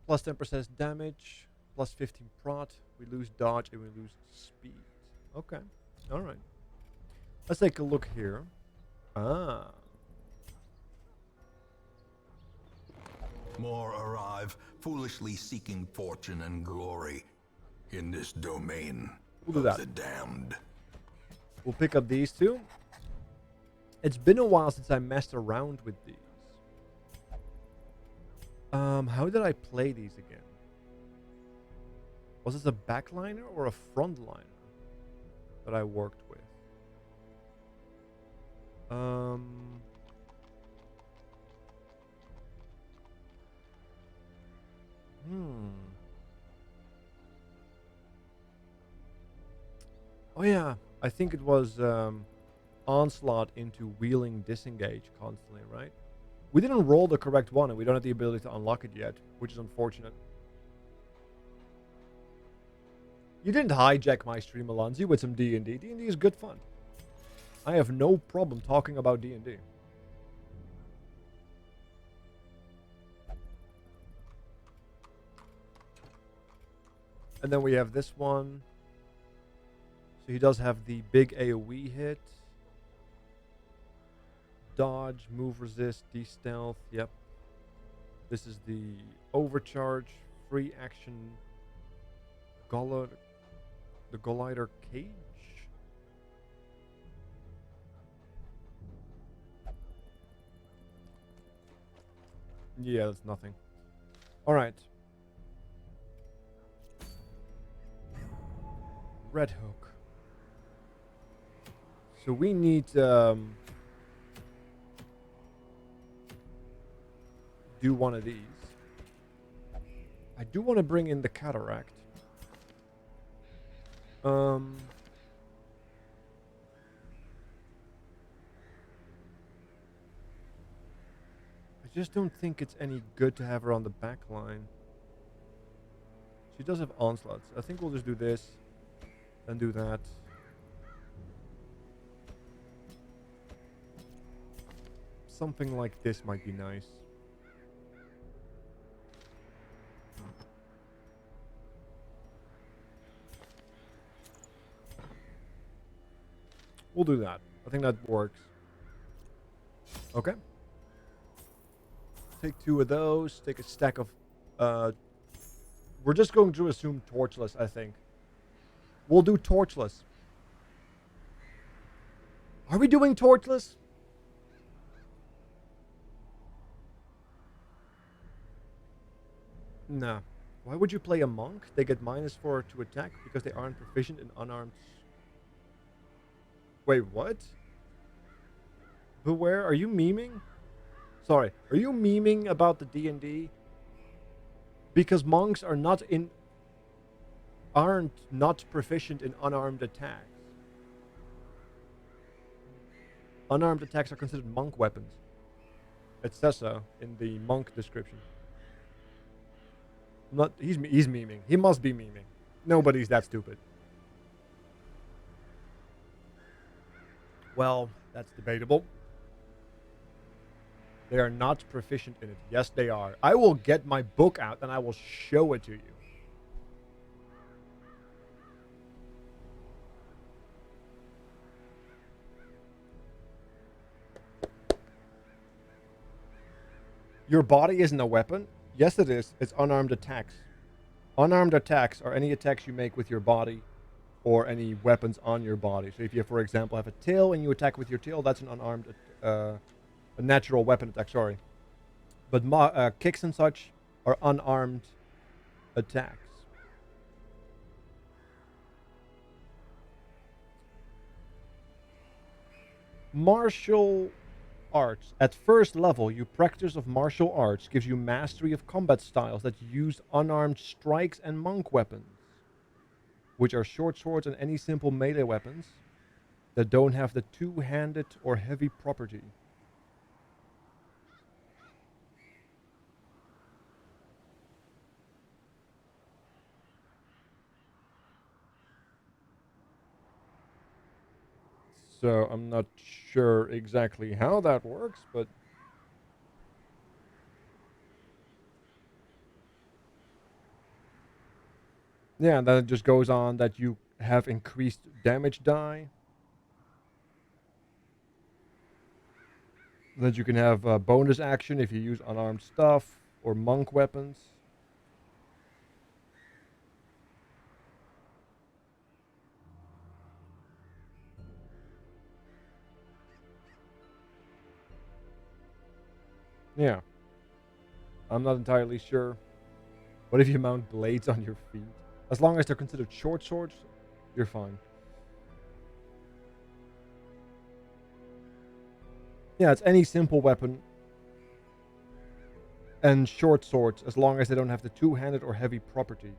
[SPEAKER 2] Plus 10% damage. Plus 15 prot. We lose dodge and we lose speed. Okay. Alright. Let's take a look here. Ah.
[SPEAKER 3] More arrive, foolishly seeking fortune and glory in this domain
[SPEAKER 2] We'll do
[SPEAKER 3] of
[SPEAKER 2] that.
[SPEAKER 3] the damned.
[SPEAKER 2] We'll pick up these two. It's been a while since I messed around with these. How did I play these again? Was this a backliner or a frontliner that I worked with? Oh yeah, I think it was onslaught into wheeling disengage constantly, right? We didn't roll the correct one, and we don't have the ability to unlock it yet, which is unfortunate. You didn't hijack my stream, Alonzi, with some D&D. D&D is good fun. I have no problem talking about D&D. And then we have this one. So he does have the big AoE hit. Dodge, move, resist, de-stealth. Yep. This is the overcharge, free action, the Gollider Cage. Yeah, that's nothing. Alright. Red Hook. So we need do one of these. I do want to bring in the Cataract. I just don't think it's any good to have her on the back line. She does have onslaughts. I think we'll just do this. Then do that. Something like this might be nice. We'll do that. I think that works. Okay. Take 2 of those. Take a stack of... we're just going to assume torchless, I think. We'll do torchless. Are we doing torchless? Nah. Why would you play a monk? They get -4 to attack because they aren't proficient in unarmed... Wait, what? Beware, are you memeing? Sorry, are you memeing about the D&D? Because monks are not proficient in unarmed attacks. Unarmed attacks are considered monk weapons. It says so in the monk description. He's memeing. He must be memeing. Nobody's that stupid. Well, that's debatable. They are not proficient in it. Yes, they are. I will get my book out and I will show it to you. Your body isn't a weapon? Yes, it is. It's unarmed attacks. Unarmed attacks are any attacks you make with your body or any weapons on your body. So if you, for example, have a tail and you attack with your tail, that's an unarmed, a natural weapon attack, sorry. But kicks and such are unarmed attacks. Martial arts. At first level, your practice of martial arts gives you mastery of combat styles that use unarmed strikes and monk weapons, which are short swords and any simple melee weapons that don't have the two-handed or heavy property. So I'm not sure exactly how that works, but yeah, then it just goes on that you have increased damage die. That you can have a bonus action if you use unarmed stuff or monk weapons. Yeah. I'm not entirely sure. What if you mount blades on your feet? As long as they're considered short swords, you're fine. Yeah, it's any simple weapon and short swords, as long as they don't have the two-handed or heavy property.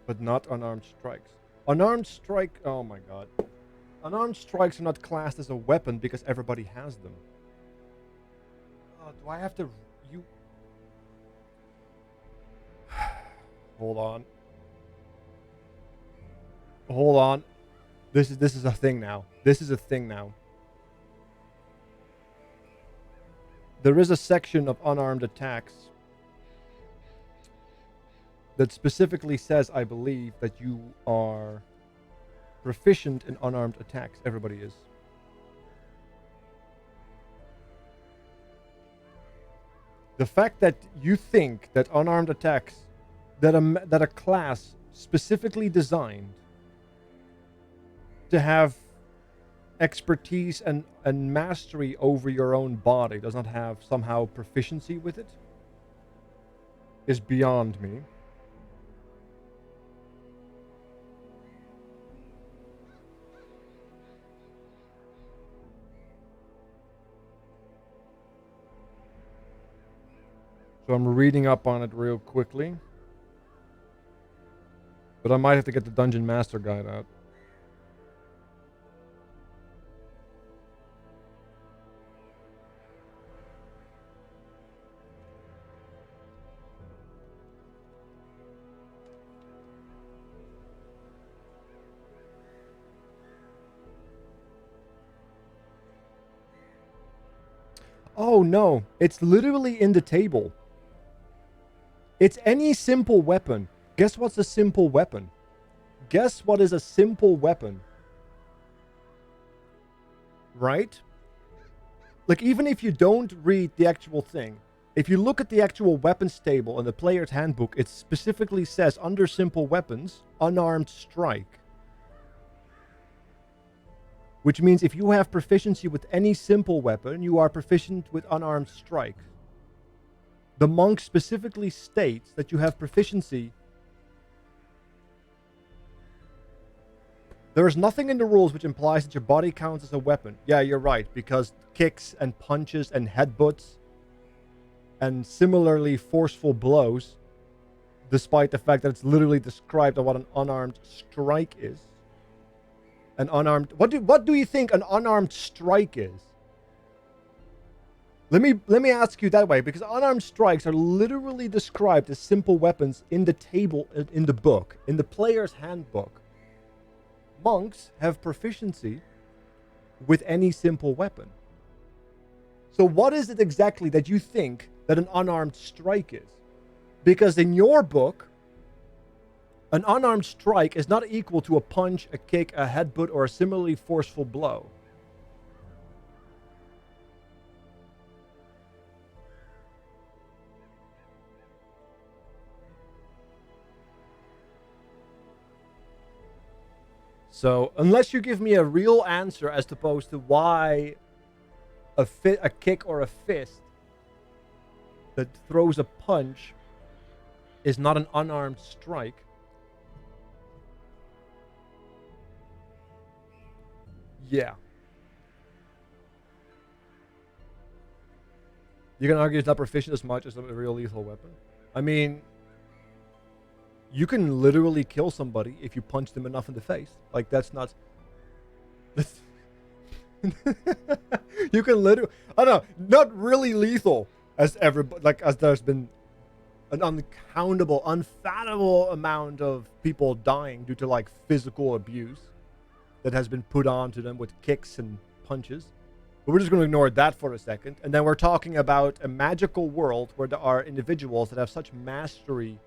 [SPEAKER 2] But not unarmed strikes. Unarmed strike... Oh my god. Unarmed strikes are not classed as a weapon because everybody has them. Do I have to... You... Hold on. Hold on. This is a thing now. This is a thing now. There is a section of unarmed attacks that specifically says, I believe, that you are proficient in unarmed attacks. Everybody is. The fact that you think that unarmed attacks, that a class specifically designed to have expertise and mastery over your own body does not have somehow proficiency with it is beyond me. So I'm reading up on it real quickly. But I might have to get the Dungeon Master Guide out. Oh no, it's literally in the table. It's any simple weapon. Guess what's a simple weapon? Guess what is a simple weapon? Right? Like, even if you don't read the actual thing, if you look at the actual weapons table in the player's handbook, it specifically says under simple weapons, unarmed strike. Which means if you have proficiency with any simple weapon, you are proficient with unarmed strike. The monk specifically states that you have proficiency. There is nothing in the rules which implies that your body counts as a weapon. Yeah, you're right, because kicks and punches and headbutts and similarly forceful blows, despite the fact that it's literally described on what an unarmed strike is. An unarmed... What do you think an unarmed strike is? Let me ask you that way, because unarmed strikes are literally described as simple weapons in the table, in the book, in the player's handbook. Monks have proficiency with any simple weapon. So what is it exactly that you think that an unarmed strike is? Because in your book, an unarmed strike is not equal to a punch, a kick, a headbutt, or a similarly forceful blow. So, unless you give me a real answer as opposed to why a kick or a fist that throws a punch is not an unarmed strike, yeah. You can argue it's not proficient as much as a real lethal weapon. I mean, you can literally kill somebody if you punch them enough in the face. Like, that's not... you can literally... I don't know, not really lethal as as there's been an uncountable, unfathomable amount of people dying due to, like, physical abuse that has been put onto them with kicks and punches. But we're just going to ignore that for a second. And then we're talking about a magical world where there are individuals that have such mastery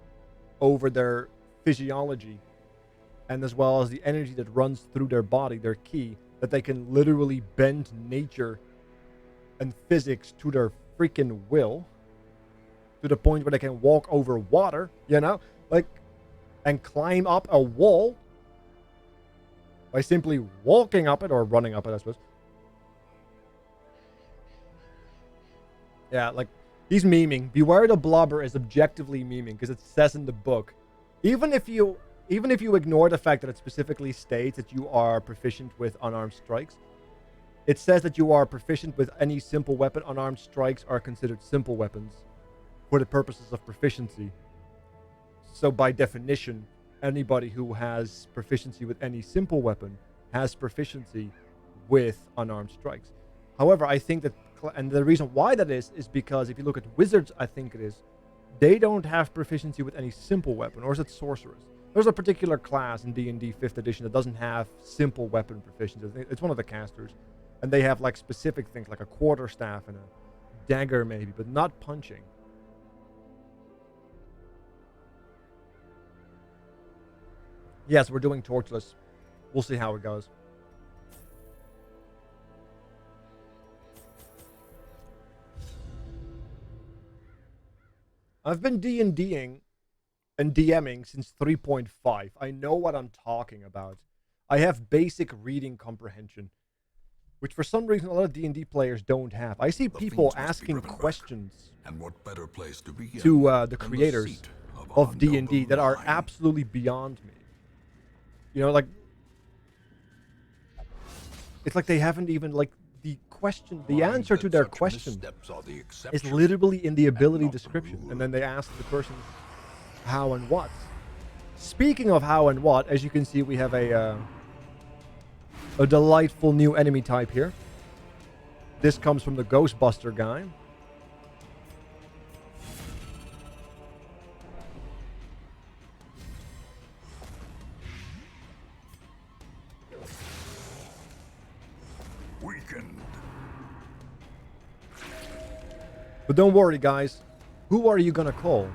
[SPEAKER 2] over their physiology, and as well as the energy that runs through their body, their ki, that they can literally bend nature and physics to their freaking will, to the point where they can walk over water, you know, like, and climb up a wall by simply walking up it or running up it, I suppose. Yeah, like, he's memeing. Beware the blobber is objectively memeing, because it says in the book, even if you ignore the fact that it specifically states that you are proficient with unarmed strikes, it says that you are proficient with any simple weapon. Unarmed strikes are considered simple weapons for the purposes of proficiency. So by definition, anybody who has proficiency with any simple weapon has proficiency with unarmed strikes. However, I think that, and the reason why that is because if you look at wizards, I think it is, they don't have proficiency with any simple weapon, or is it sorcerers? There's a particular class in D&D 5th edition that doesn't have simple weapon proficiency. It's one of the casters, and they have like specific things like a quarterstaff and a dagger maybe, but not punching. Yes, we're doing torchless. We'll see how it goes. I've been D&Ding and DMing since 3.5. I know what I'm talking about. I have basic reading comprehension, which for some reason a lot of D&D players don't have. I see people asking questions
[SPEAKER 3] and what better place to begin
[SPEAKER 2] to the creators of D&D that are absolutely beyond me. You know, like, it's like they haven't even, like, the answer to their question is literally in the ability description, and then they ask the person how and what. Speaking of how and what, as you can see, we have a delightful new enemy type here. This comes from the Ghostbuster guy.
[SPEAKER 3] Weakened.
[SPEAKER 2] But don't worry, guys. Who are you gonna call?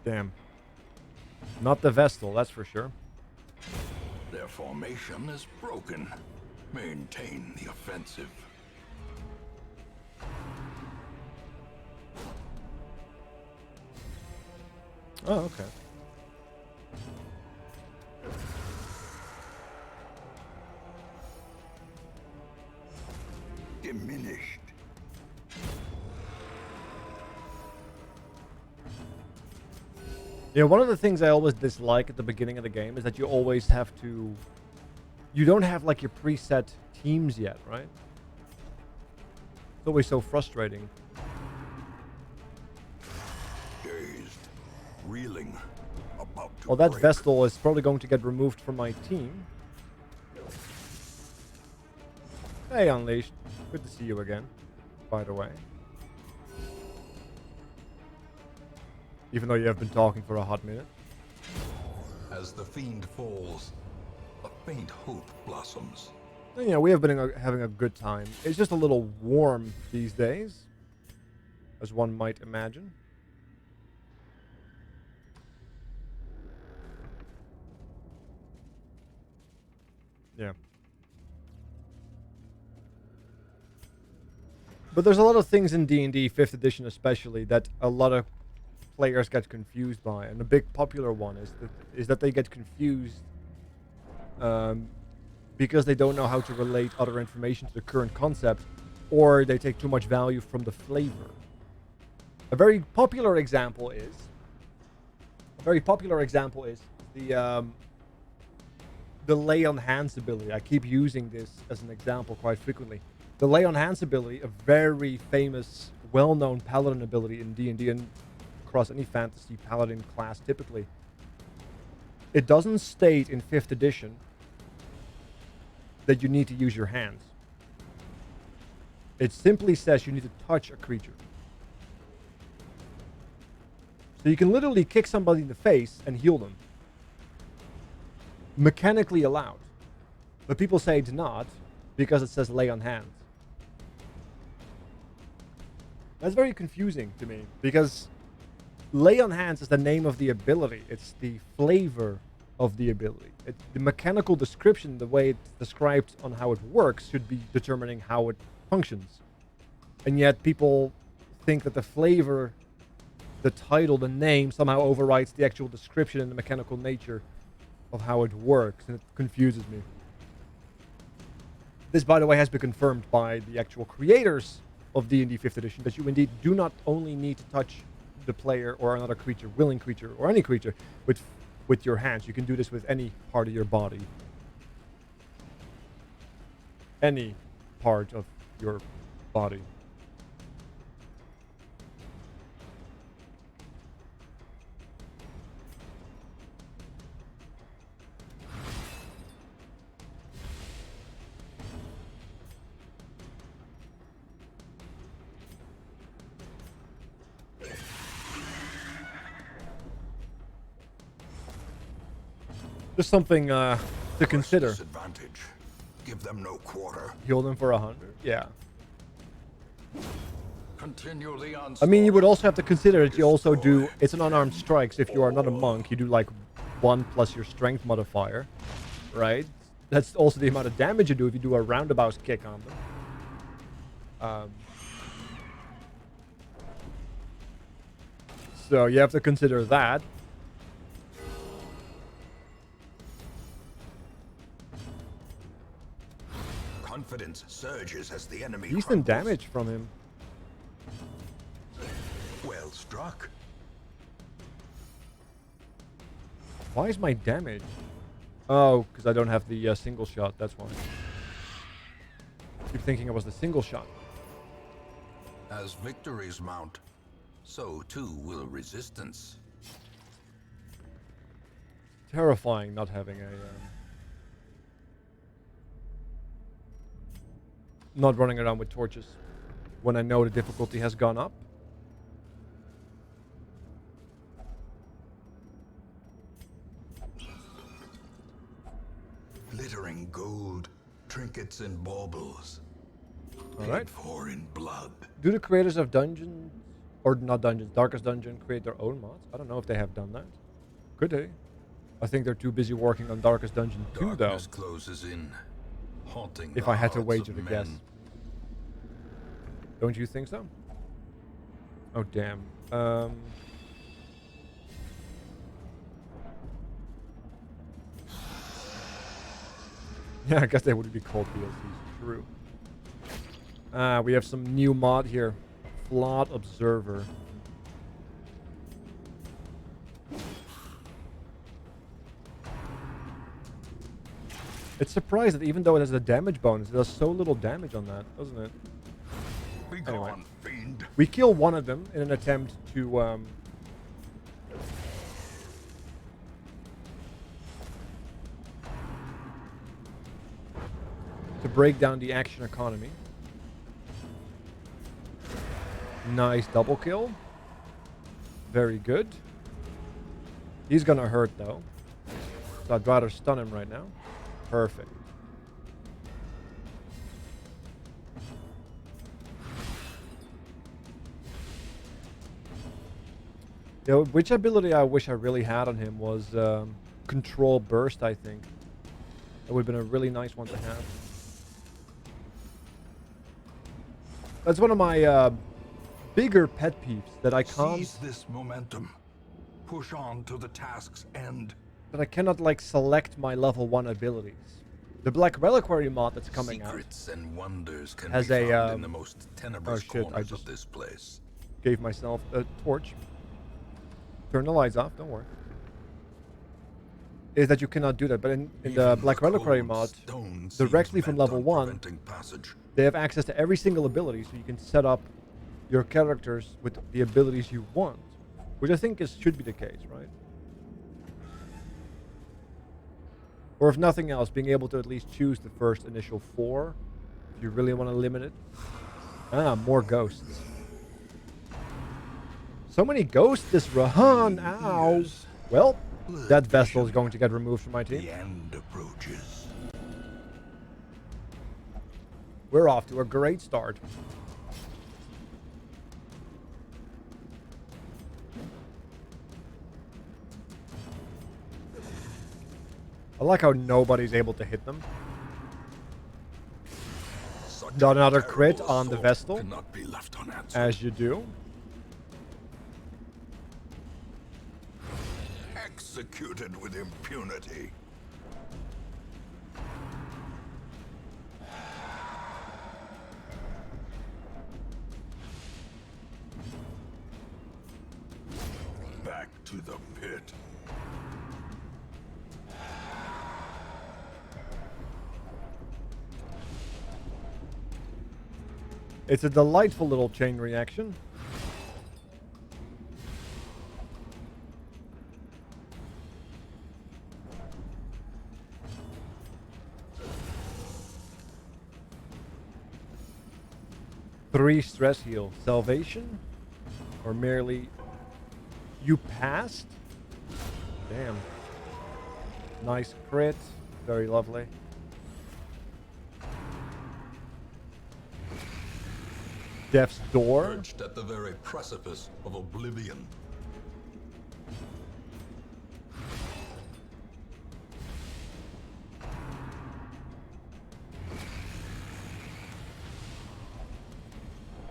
[SPEAKER 2] Damn. Not the Vestal, that's for sure.
[SPEAKER 3] Their formation is broken. Maintain the offensive.
[SPEAKER 2] Oh, okay.
[SPEAKER 3] Diminished.
[SPEAKER 2] Yeah, one of the things I always dislike at the beginning of the game is that you always have to... You don't have, like, your preset teams yet, right? It's always so frustrating.
[SPEAKER 3] Dazed. Reeling. About to
[SPEAKER 2] Well, that
[SPEAKER 3] break.
[SPEAKER 2] Vestal is probably going to get removed from my team. Hey, Unleashed. Good to see you again, by the way. Even though you have been talking for a hot minute.
[SPEAKER 3] As the fiend falls, a faint hope blossoms.
[SPEAKER 2] And, yeah, we have been having a good time. It's just a little warm these days, as one might imagine. Yeah. But there's a lot of things in D&D 5th edition especially that a lot of players get confused by, and a big popular one is that they get confused because they don't know how to relate other information to the current concept, or they take too much value from the flavor. A very popular example is the lay on hands ability. I keep using this as an example quite frequently. The lay on hands ability, a very famous, well-known paladin ability in D&D and across any fantasy paladin class typically. It doesn't state in 5th edition that you need to use your hands. It simply says you need to touch a creature. So you can literally kick somebody in the face and heal them. Mechanically allowed. But people say it's not because it says lay on hands. That's very confusing to me because lay on hands is the name of the ability. It's the flavor of the ability. The mechanical description, the way it's described on how it works, should be determining how it functions. And yet people think that the flavor, the title, the name somehow overrides the actual description and the mechanical nature of how it works, and it confuses me. This, by the way, has been confirmed by the actual creators of D&D 5th edition, that you indeed do not only need to touch the player or another creature, willing creature, or any creature with your hands. You can do this with any part of your body. Any part of your body. Just something to consider.
[SPEAKER 3] Disadvantage. Give them no quarter.
[SPEAKER 2] Heal them for 100. Yeah.
[SPEAKER 3] Continue the onslaught.
[SPEAKER 2] I mean, you would also have to consider that you also do... It's an unarmed strike, so if you are not a monk, you do like 1 plus your strength modifier. Right? That's also the amount of damage you do if you do a roundabout kick on them. So you have to consider that.
[SPEAKER 3] Confidence surges as the enemy
[SPEAKER 2] Decent
[SPEAKER 3] crumbles.
[SPEAKER 2] damage from him.
[SPEAKER 3] Well struck.
[SPEAKER 2] Why is my damage? Oh, because I don't have the single shot. That's why. Keep thinking it was the single shot.
[SPEAKER 3] As victories mount, so too will resistance.
[SPEAKER 2] Terrifying not having a... not running around with torches when I know the difficulty has gone up.
[SPEAKER 3] Glittering gold, trinkets and baubles.
[SPEAKER 2] All right.
[SPEAKER 3] Paid for in blood.
[SPEAKER 2] Do the creators of Dungeons, or not Dungeons, Darkest Dungeon create their own mods? I don't know if they have done that. Could they? I think they're too busy working on Darkest Dungeon 2 though.
[SPEAKER 3] Darkness closes in, haunting
[SPEAKER 2] If
[SPEAKER 3] the
[SPEAKER 2] I had to
[SPEAKER 3] hearts
[SPEAKER 2] wager
[SPEAKER 3] of
[SPEAKER 2] to
[SPEAKER 3] men.
[SPEAKER 2] guess. Don't you think so? Oh damn. Yeah, I guess they would be called DLCs. True. We have some new mod here. Flawed Observer. It's surprised that even though it has a damage bonus, it does so little damage on that, doesn't it?
[SPEAKER 3] Be
[SPEAKER 2] Anyway.
[SPEAKER 3] gone, fiend.
[SPEAKER 2] We kill one of them in an attempt to break down the action economy. Nice double kill. Very good. He's gonna hurt though. So I'd rather stun him right now. Perfect. You know, which ability I wish I really had on him was Control Burst, I think. That would have been a really nice one to have. That's one of my bigger pet peeves that I can't...
[SPEAKER 3] Seize this momentum. Push on to the task's end.
[SPEAKER 2] That I cannot, like, select my level 1 abilities. The Black Reliquary mod that's coming
[SPEAKER 3] Secrets and wonders can
[SPEAKER 2] has
[SPEAKER 3] be
[SPEAKER 2] a,
[SPEAKER 3] found in the most tenebrous
[SPEAKER 2] oh shit, I
[SPEAKER 3] corners
[SPEAKER 2] just-
[SPEAKER 3] of this place.
[SPEAKER 2] out, gave myself a torch. Turn the lights off, don't worry. Is that you cannot do that, but in the
[SPEAKER 3] Even
[SPEAKER 2] Black Reliquary
[SPEAKER 3] cold
[SPEAKER 2] mod,
[SPEAKER 3] stone seems
[SPEAKER 2] directly from
[SPEAKER 3] bent
[SPEAKER 2] level
[SPEAKER 3] on
[SPEAKER 2] 1,
[SPEAKER 3] preventing passage.
[SPEAKER 2] they have access to every single ability, so you can set up your characters with the abilities you want, which I think should be the case, right? Or if nothing else, being able to at least choose the first initial 4, if you really want to limit it. Ah, more ghosts. So many ghosts this run. Ow.
[SPEAKER 3] Years.
[SPEAKER 2] Well,
[SPEAKER 3] Blood
[SPEAKER 2] that vessel is
[SPEAKER 3] vision.
[SPEAKER 2] going to get removed from my team.
[SPEAKER 3] The end approaches.
[SPEAKER 2] We're off to a great start. I like how nobody's able to hit them.
[SPEAKER 3] Such
[SPEAKER 2] Got another
[SPEAKER 3] terrible
[SPEAKER 2] crit on the
[SPEAKER 3] assault
[SPEAKER 2] Vestal.
[SPEAKER 3] cannot be left unanswered.
[SPEAKER 2] As you do.
[SPEAKER 3] Executed with impunity. Back to the pit.
[SPEAKER 2] It's a delightful little chain reaction. Three stress heal. Salvation? Or merely you passed? Damn. Nice crit. Very lovely. Death's Door.
[SPEAKER 3] Perched at the very precipice of oblivion.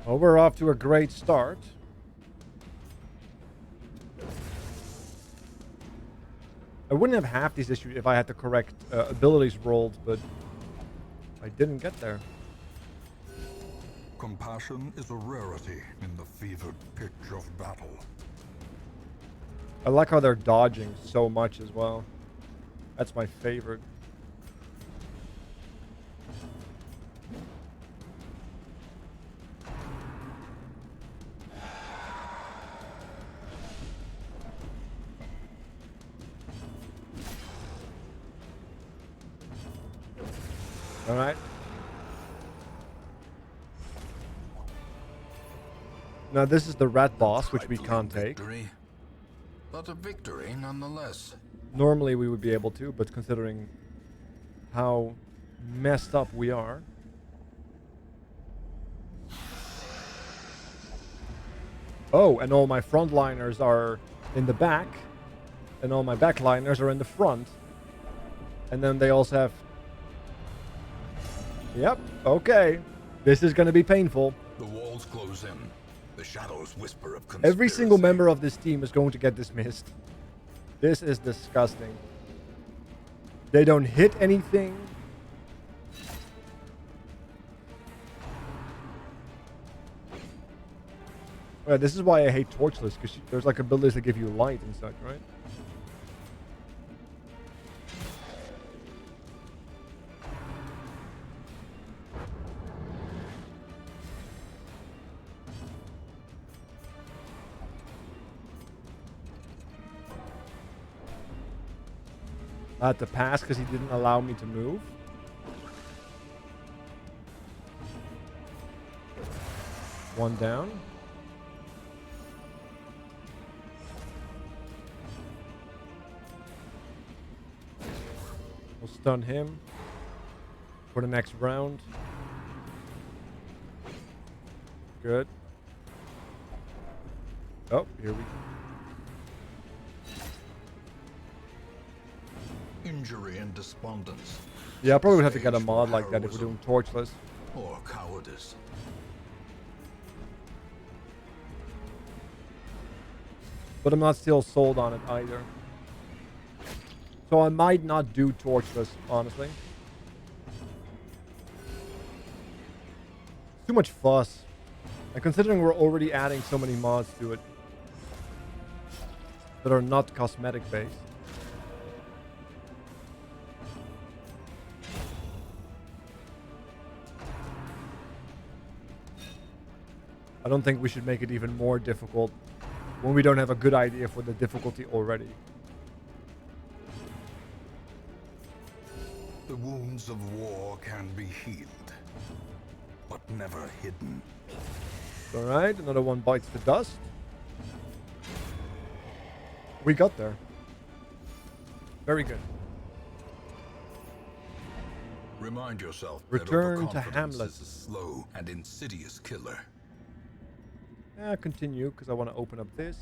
[SPEAKER 2] Well, we're off to a great start. I wouldn't have half these issues if I had the correct abilities rolled, but I didn't get there.
[SPEAKER 3] Compassion is a rarity in the fevered pitch of battle.
[SPEAKER 2] I like how they're dodging so much as well. That's my favorite. All right. Now this is the rat boss, which we can't take.
[SPEAKER 3] But a victory nonetheless.
[SPEAKER 2] Normally we would be able to, but considering how messed up we are. Oh, and all my frontliners are in the back, and all my backliners are in the front. And then they also have... Yep, okay. This is going to be painful.
[SPEAKER 3] The walls close in. The shadows whisper of conspiracy.
[SPEAKER 2] Every single member of this team is going to get dismissed. This is disgusting. They don't hit anything. Yeah, this is why I hate torchless, because there's like abilities that give you light and such, right? I had to pass because he didn't allow me to move. One down. We'll stun him for the next round. Good. Oh, here we go.
[SPEAKER 3] Injury and despondence.
[SPEAKER 2] Yeah, I probably would have to get a mod like that if we're doing torchless.
[SPEAKER 3] Or cowardice.
[SPEAKER 2] But I'm not still sold on it either. So I might not do torchless, honestly. Too much fuss. And considering we're already adding so many mods to it that are not cosmetic based. I don't think we should make it even more difficult when we don't have a good idea for the difficulty already.
[SPEAKER 3] The wounds of war can be healed, but never hidden.
[SPEAKER 2] Alright, another one bites the dust. We got there. Very good.
[SPEAKER 3] Remind yourself
[SPEAKER 2] Return
[SPEAKER 3] that
[SPEAKER 2] to
[SPEAKER 3] overconfidence
[SPEAKER 2] Hamlet.
[SPEAKER 3] is a slow and insidious killer.
[SPEAKER 2] Yeah, continue, because I want to open up this.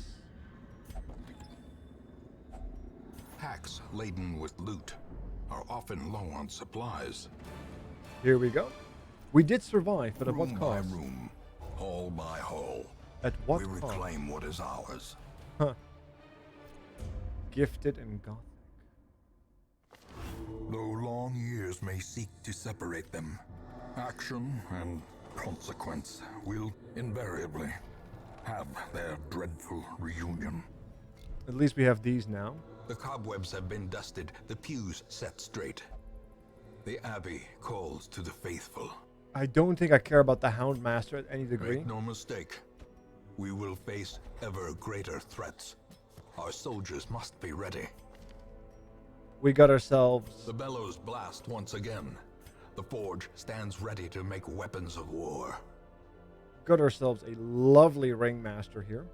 [SPEAKER 3] Packs laden with loot are often low on supplies.
[SPEAKER 2] Here we go. We did survive, but at what
[SPEAKER 3] Room by
[SPEAKER 2] cost?
[SPEAKER 3] room, hall by hall,
[SPEAKER 2] At what
[SPEAKER 3] we
[SPEAKER 2] cost?
[SPEAKER 3] reclaim what is ours.
[SPEAKER 2] Huh. Gifted and gothic.
[SPEAKER 3] Though long years may seek to separate them, action and consequence will invariably have their dreadful reunion.
[SPEAKER 2] At least we have these now.
[SPEAKER 3] The cobwebs have been dusted, the pews set straight. The Abbey calls to the faithful.
[SPEAKER 2] I don't think I care about the Houndmaster at any degree.
[SPEAKER 3] Make no mistake, we will face ever greater threats. Our soldiers must be ready.
[SPEAKER 2] We got ourselves...
[SPEAKER 3] The bellows blast once again. The forge stands ready to make weapons of war.
[SPEAKER 2] Got ourselves a lovely Ringmaster here.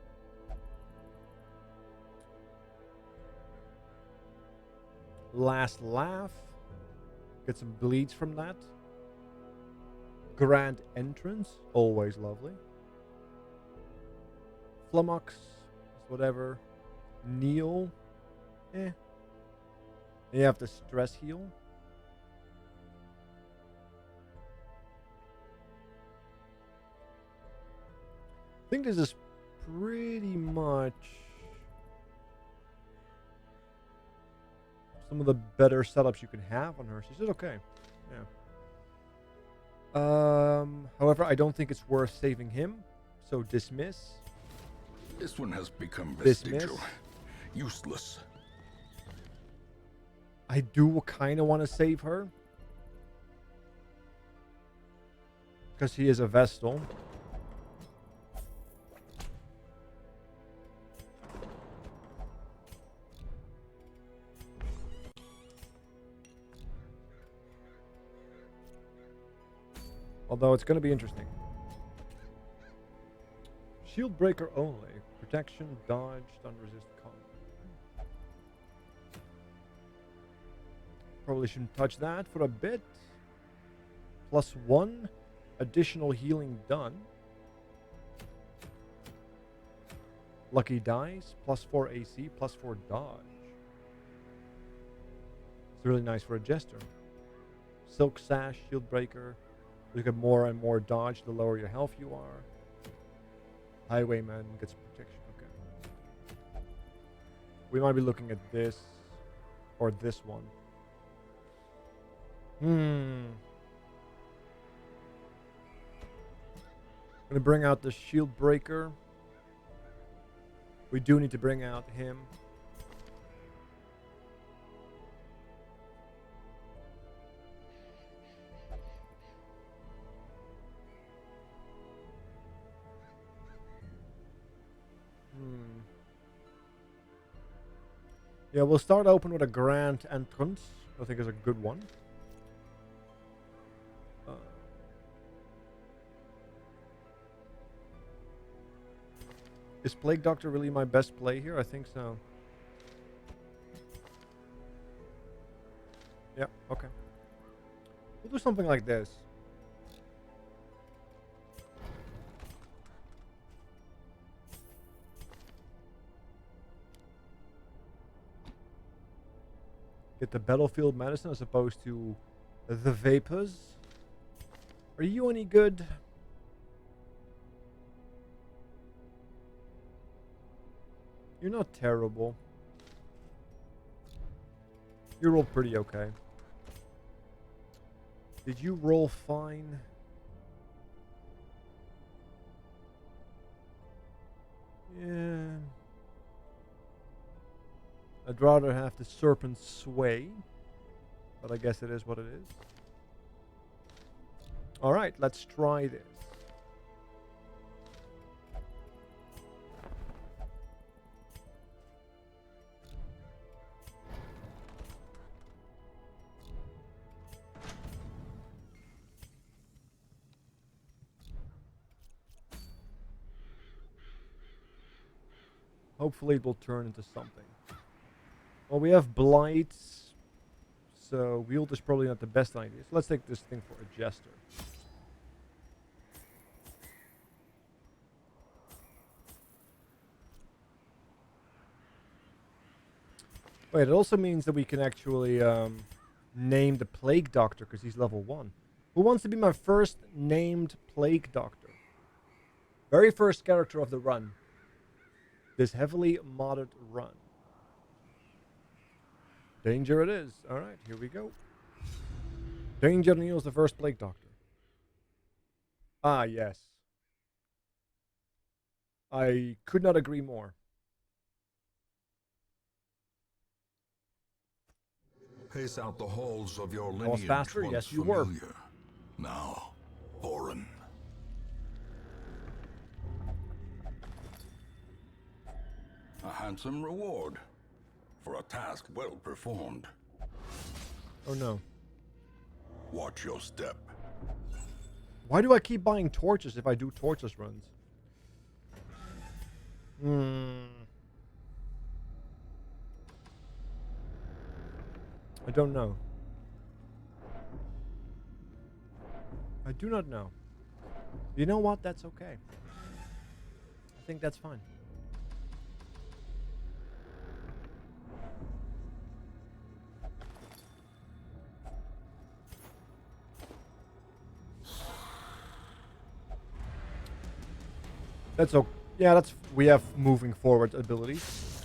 [SPEAKER 2] Last Laugh. Get some bleeds from that. Grand Entrance. Always lovely. Flummox. Whatever. Kneel. Eh. You have the stress heal. I think this is pretty much some of the better setups you can have on her. She did okay. Yeah. However, I don't think it's worth saving him. So dismiss.
[SPEAKER 3] This one has become
[SPEAKER 2] Dismiss.
[SPEAKER 3] vestigial. Useless.
[SPEAKER 2] I do kind of want to save her. Because he is a Vestal. Although it's going to be interesting. Shield breaker only. Protection, dodge, stun resist combat. Probably shouldn't touch that for a bit. +1. Additional healing done. Lucky dice. +4 AC. +4 dodge. It's really nice for a Jester. Silk Sash, Shield Breaker. You get more and more dodge the lower your health you are. Highwayman gets protection. Okay. We might be looking at this. Or this one. Gonna bring out the Shield Breaker. We do need to bring out him. Yeah, we'll start open with a Grand Entrance. I think is a good one. Is Plague Doctor really my best play here? I think so. Yeah, okay. We'll do something like this. Get the battlefield medicine as opposed to the vapors. Are you any good? You're not terrible. You rolled pretty okay. Did you roll fine? Yeah. I'd rather have the Serpent Sway. But I guess it is what it is. Alright, let's try this. Hopefully it will turn into something. Well, we have Blights, so Wield is probably not the best idea. So let's take this thing for a Jester. Wait, it also means that we can actually name the Plague Doctor because he's level 1. Who wants to be my first named Plague Doctor? Very first character of the run. This heavily modded run. Danger it is. Alright, here we go. Danger Neil's the first Plague Doctor. Ah, yes. I could not agree more.
[SPEAKER 3] Pace out the halls of your lineage.
[SPEAKER 2] Was faster?
[SPEAKER 3] Once
[SPEAKER 2] Yes, you
[SPEAKER 3] familiar,
[SPEAKER 2] were.
[SPEAKER 3] now foreign. A handsome reward for a task well performed.
[SPEAKER 2] Oh no.
[SPEAKER 3] Watch your step.
[SPEAKER 2] Why do I keep buying torches if I do torches runs? I don't know. I do not know. You know what? That's okay. I think that's fine. That's okay. Yeah, that's we have moving forward abilities.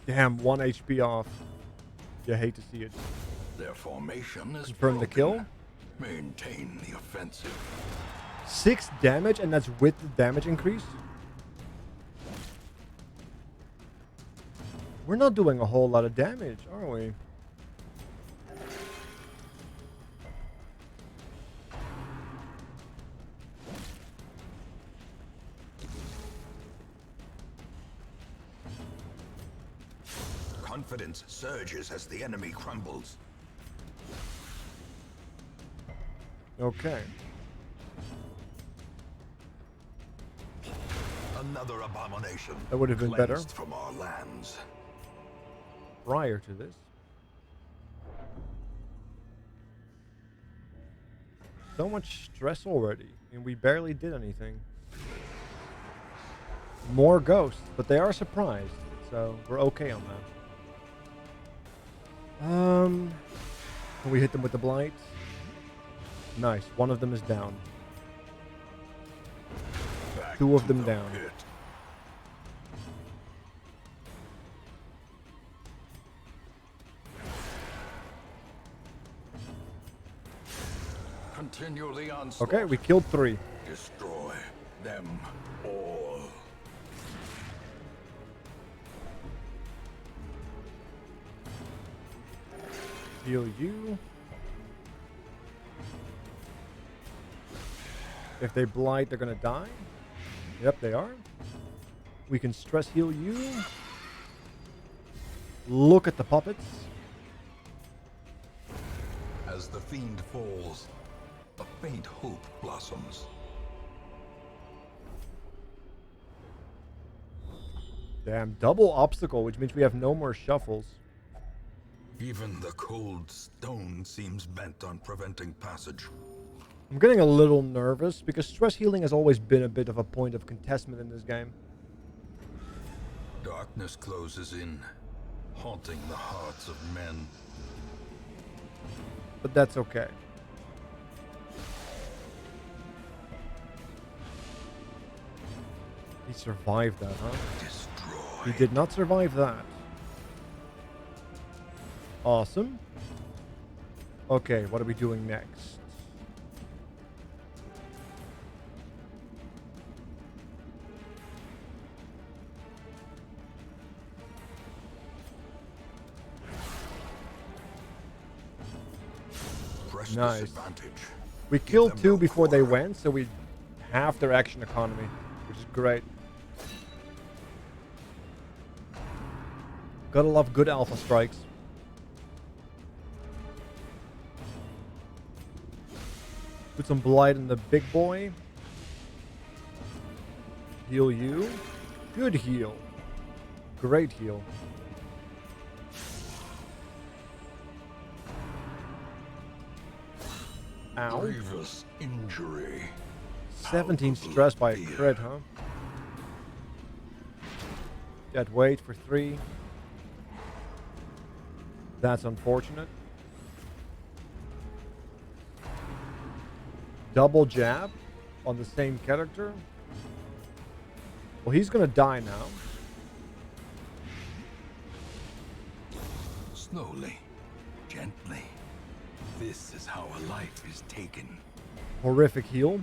[SPEAKER 2] Damn, 1 HP off. You hate to see it.
[SPEAKER 3] Their formation is
[SPEAKER 2] Confirm the kill.
[SPEAKER 3] broken. Maintain the offensive.
[SPEAKER 2] 6 damage, and that's with the damage increase. We're not doing a whole lot of damage, are we?
[SPEAKER 3] confidence surges as the enemy crumbles.
[SPEAKER 2] Okay.
[SPEAKER 3] Another abomination.
[SPEAKER 2] That would have been better.
[SPEAKER 3] Cleansed from our lands.
[SPEAKER 2] Prior to this. So much stress already, and we barely did anything. More ghosts, but they are surprised, so we're okay on that. Can we hit them with the blight? Nice. One of them is down.
[SPEAKER 3] Back
[SPEAKER 2] 2 of
[SPEAKER 3] to
[SPEAKER 2] them
[SPEAKER 3] the
[SPEAKER 2] down.
[SPEAKER 3] pit. Continue the onslaught.
[SPEAKER 2] Okay, we killed 3.
[SPEAKER 3] Destroy them all.
[SPEAKER 2] Heal you. If they blight, they're gonna die. Yep, they are. We can stress heal you. Look at the puppets.
[SPEAKER 3] As the fiend falls, a faint hope blossoms.
[SPEAKER 2] Damn, double obstacle, which means we have no more shuffles.
[SPEAKER 3] Even the cold stone seems bent on preventing passage.
[SPEAKER 2] I'm getting a little nervous because stress healing has always been a bit of a point of contestment in this game.
[SPEAKER 3] Darkness closes in, haunting the hearts of men.
[SPEAKER 2] But that's okay. He survived that, huh?
[SPEAKER 3] Destroy.
[SPEAKER 2] He did not survive that. Awesome. Okay, what are we doing next?
[SPEAKER 3] Press
[SPEAKER 2] Nice.
[SPEAKER 3] disadvantage.
[SPEAKER 2] We
[SPEAKER 3] Give
[SPEAKER 2] killed
[SPEAKER 3] them
[SPEAKER 2] 2
[SPEAKER 3] no
[SPEAKER 2] before they
[SPEAKER 3] quarter.
[SPEAKER 2] went, so we half their action economy, which is great. Gotta love good alpha strikes. Put some blight in the big boy. Heal you. Good heal. Great heal. Ow.
[SPEAKER 3] Grievous injury.
[SPEAKER 2] 17
[SPEAKER 3] Palpable
[SPEAKER 2] stress by a
[SPEAKER 3] fear.
[SPEAKER 2] crit, huh? Dead weight for 3. That's unfortunate. Double jab on the same character. Well, he's gonna die now.
[SPEAKER 3] Slowly, gently. This is how a life is taken.
[SPEAKER 2] Horrific heal.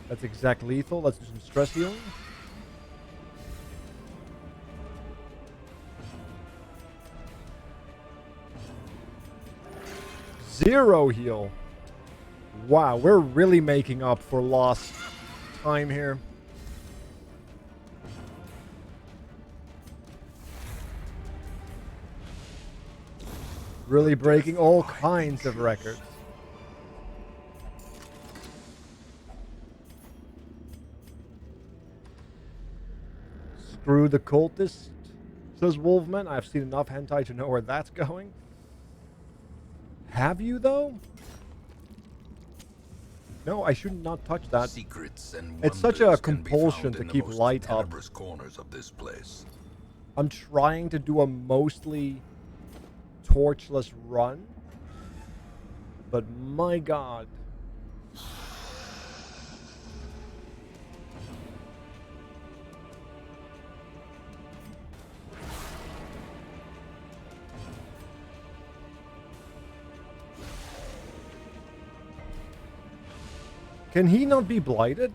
[SPEAKER 2] That's exact lethal. Let's do some stress healing. Zero heal. Wow, we're really making up for lost time here. Really breaking all kinds of records. Screw the cultist, says Wolfman. I've seen enough hentai to know where that's going. Have you, though? No, I should not touch that.
[SPEAKER 3] Secrets and
[SPEAKER 2] It's such a
[SPEAKER 3] wonders can be
[SPEAKER 2] compulsion
[SPEAKER 3] found
[SPEAKER 2] to
[SPEAKER 3] in the
[SPEAKER 2] keep
[SPEAKER 3] most
[SPEAKER 2] light up.
[SPEAKER 3] tenebrous corners of this place.
[SPEAKER 2] I'm trying to do a mostly torchless run. But my god. Can he not be blighted?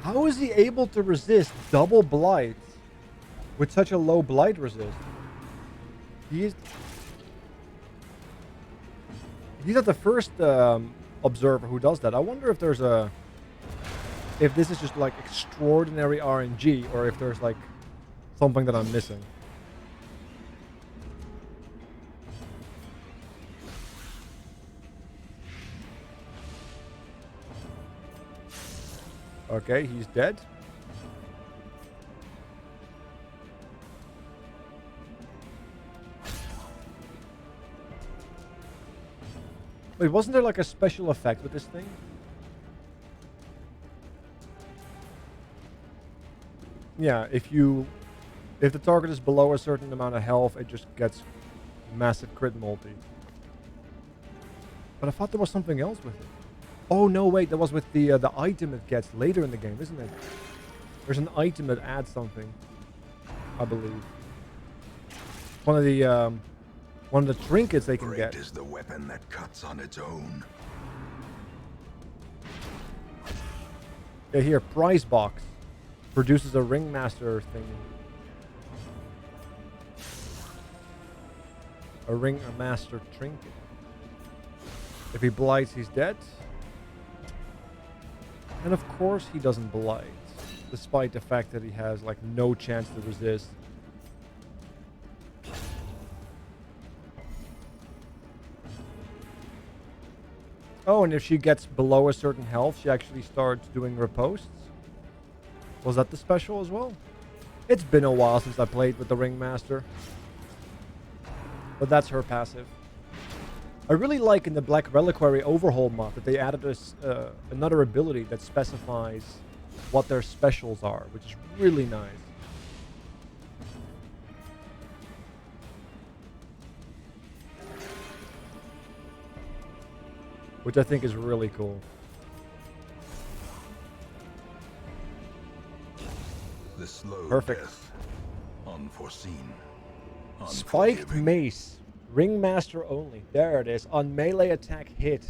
[SPEAKER 2] How is he able to resist double blight with such a low blight resist? He's not the first observer who does that. I wonder if there's if this is just like extraordinary RNG, or if there's like something that I'm missing. Okay, he's dead. Wait, wasn't there like a special effect with this thing? Yeah, if the target is below a certain amount of health, it just gets massive crit multi. But I thought there was something else with it. Oh no, wait, that was with the item it gets later in the game, isn't it? There's an item that adds something, I believe. One of the trinkets they can get.
[SPEAKER 3] Great is the weapon that cuts on its own.
[SPEAKER 2] Yeah, here, prize box produces a ringmaster thing. A ringmaster trinket. If he blights, he's dead. And of course he doesn't blight, despite the fact that he has like no chance to resist. Oh, and if she gets below a certain health, she actually starts doing riposts. Was that the special as well? It's been a while since I played with the Ringmaster. But that's her passive. I really like in the Black Reliquary Overhaul mod that they added this, another ability that specifies what their specials are, which is really nice. Which I think is really cool.
[SPEAKER 3] The slow
[SPEAKER 2] Perfect.
[SPEAKER 3] death, unforeseen,
[SPEAKER 2] Spiked
[SPEAKER 3] unforgiving.
[SPEAKER 2] Mace. Ringmaster only. There it is. On melee attack hit.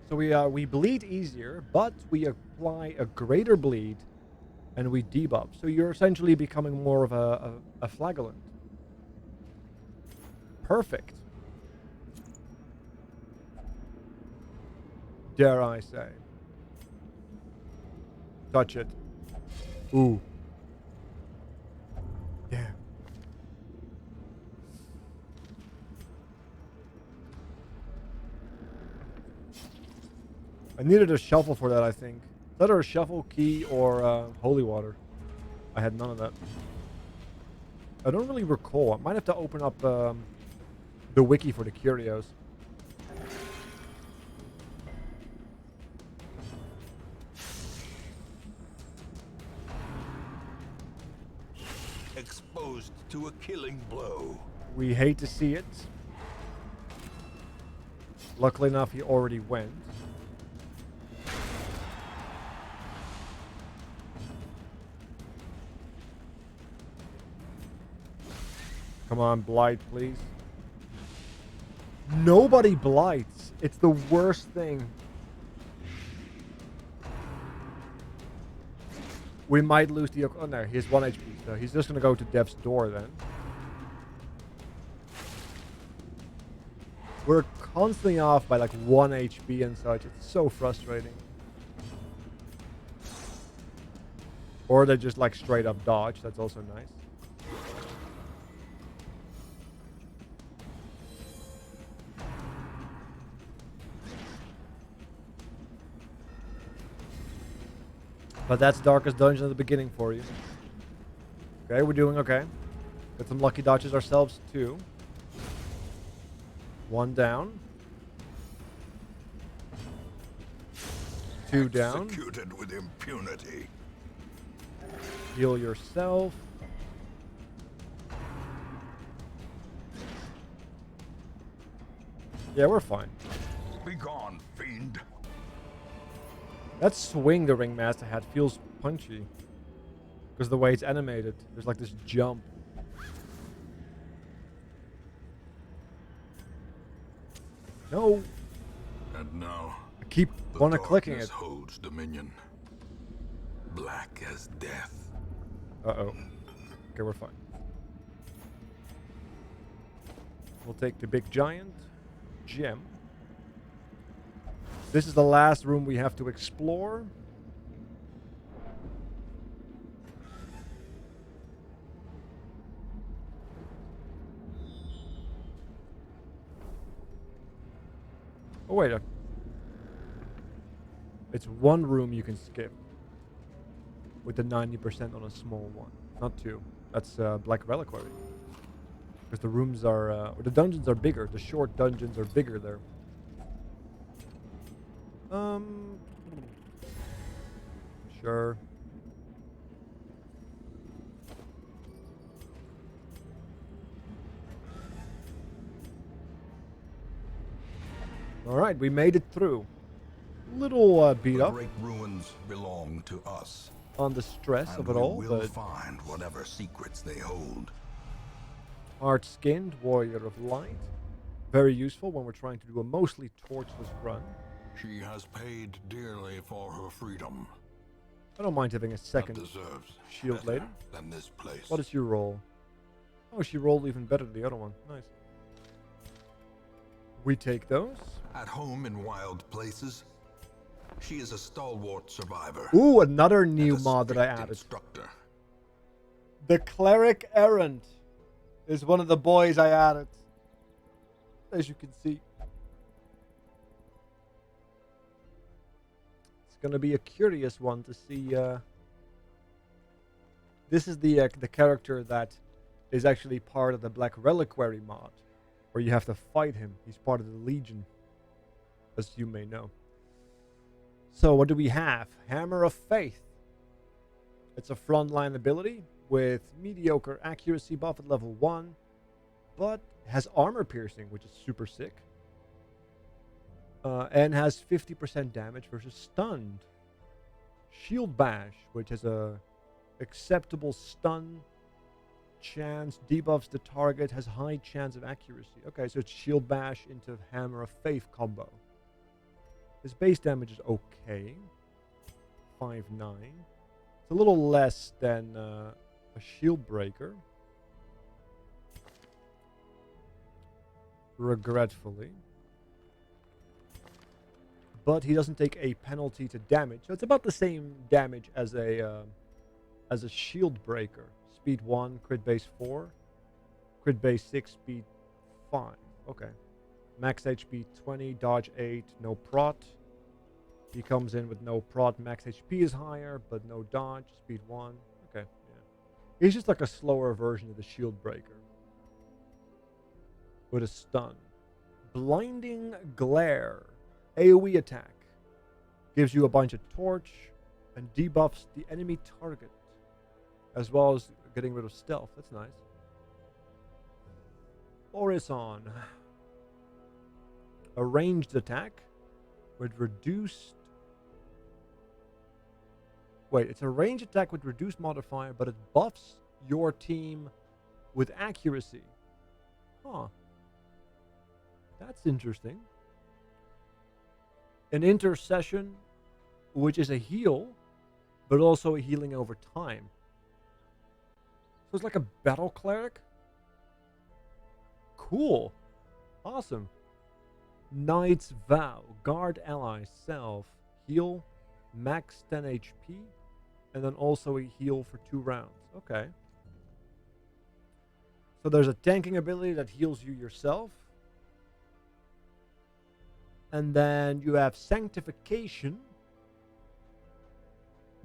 [SPEAKER 2] So we bleed easier, but we apply a greater bleed and we debuff. So you're essentially becoming more of a flagellant. Perfect. Dare I say. Touch it. Ooh. Yeah. I needed a shuffle for that, I think. Either a shuffle, key, or holy water. I had none of that. I don't really recall. I might have to open up the wiki for the curios.
[SPEAKER 3] Exposed to a killing blow.
[SPEAKER 2] We hate to see it. Luckily enough, he already went. Come on, blight, please. Nobody blights. It's the worst thing. We might lose the... Oh, no, he has 1 HP, so he's just going to go to Death's Door then. We're constantly off by like 1 HP and such. It's so frustrating. Or they just like straight up dodge. That's also nice. But that's Darkest Dungeon at the beginning for you. Okay, we're doing okay. Got some lucky dodges ourselves too. 1 down. 2 down.
[SPEAKER 3] Executed with impunity.
[SPEAKER 2] Heal yourself. Yeah, we're fine.
[SPEAKER 3] Begone, fiend.
[SPEAKER 2] That swing the Ringmaster had feels punchy. Because the way it's animated. There's like this jump. No.
[SPEAKER 3] And now
[SPEAKER 2] I keep
[SPEAKER 3] the
[SPEAKER 2] wanna clicking
[SPEAKER 3] darkness
[SPEAKER 2] it.
[SPEAKER 3] holds dominion. Black as death.
[SPEAKER 2] Uh-oh. Okay, we're fine. We'll take the big giant gem. This is the last room we have to explore. Oh wait, it's one room you can skip with the 90% on a small one, not two. That's Black Reliquary. Because the rooms are, or the dungeons are bigger. The short dungeons are bigger there. Sure. All right, we made it through. Little beat
[SPEAKER 3] The
[SPEAKER 2] up
[SPEAKER 3] great ruins belong to us,
[SPEAKER 2] on the stress
[SPEAKER 3] and
[SPEAKER 2] of it
[SPEAKER 3] we
[SPEAKER 2] all,
[SPEAKER 3] will
[SPEAKER 2] but
[SPEAKER 3] find whatever secrets they hold.
[SPEAKER 2] hard-skinned warrior of light. Very useful when we're trying to do a mostly torchless run.
[SPEAKER 5] She has paid dearly for her freedom.
[SPEAKER 2] I don't mind having a
[SPEAKER 5] That
[SPEAKER 2] second
[SPEAKER 5] deserves
[SPEAKER 2] shield
[SPEAKER 5] better
[SPEAKER 2] later.
[SPEAKER 5] than this place.
[SPEAKER 2] What is your roll? Oh, she rolled even better than the other one. Nice. We take those.
[SPEAKER 3] At home in wild places, she is a stalwart survivor.
[SPEAKER 2] Ooh, another
[SPEAKER 3] and
[SPEAKER 2] new
[SPEAKER 3] a
[SPEAKER 2] mod that I
[SPEAKER 3] strict
[SPEAKER 2] added.
[SPEAKER 3] Instructor.
[SPEAKER 2] The Cleric Errant is one of the boys I added. As you can see. It's going to be a curious one to see. This is the character that is actually part of the Black Reliquary mod, where you have to fight him. He's part of the Legion, as you may know. So what do we have? Hammer of Faith. It's a frontline ability with mediocre accuracy buff at level 1, but has armor piercing, which is super sick. And has 50% damage versus stunned. Shield Bash, which has a acceptable stun chance, debuffs the target, has high chance of accuracy. Okay, so it's Shield Bash into Hammer of Faith combo. His base damage is okay. 5-9. It's a little less than a Shield Breaker. Regretfully. But he doesn't take a penalty to damage. So it's about the same damage as a Shield Breaker. Speed 1, crit base 4. Crit base 6, speed 5. Okay. Max HP 20, dodge 8, no prot. He comes in with no prot. Max HP is higher, but no dodge. Speed 1. Okay, yeah. He's just like a slower version of the Shield Breaker. With a stun. Blinding Glare. AoE attack. Gives you a bunch of torch and debuffs the enemy target. As well as getting rid of stealth. That's nice. Orison. A ranged attack with reduced... Wait, it's a ranged attack with reduced modifier, but it buffs your team with accuracy. Huh. That's interesting. An intercession, which is a heal, but also a healing over time. So it's like a battle cleric? Cool. Awesome. Knight's Vow. Guard allies. Self. Heal. Max 10 HP. And then also a heal for 2 rounds. Okay. So there's a tanking ability that heals you yourself. And then you have Sanctification.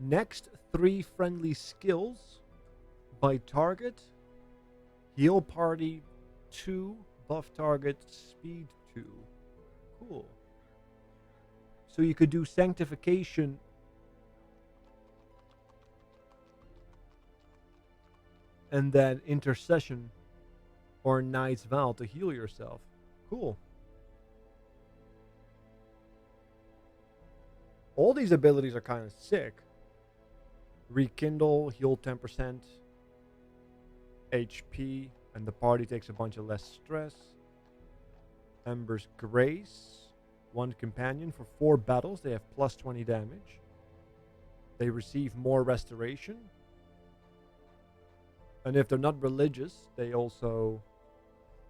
[SPEAKER 2] Next 3 friendly skills by target. Heal party 2. Buff target speed 2. Cool. So you could do Sanctification and then Intercession or Knight's Vow to heal yourself. Cool. All these abilities are kind of sick. Rekindle, heal 10% HP, and the party takes a bunch of less stress. Ember's Grace. 1 companion for 4 battles. They have plus 20 damage. They receive more restoration. And if they're not religious, they also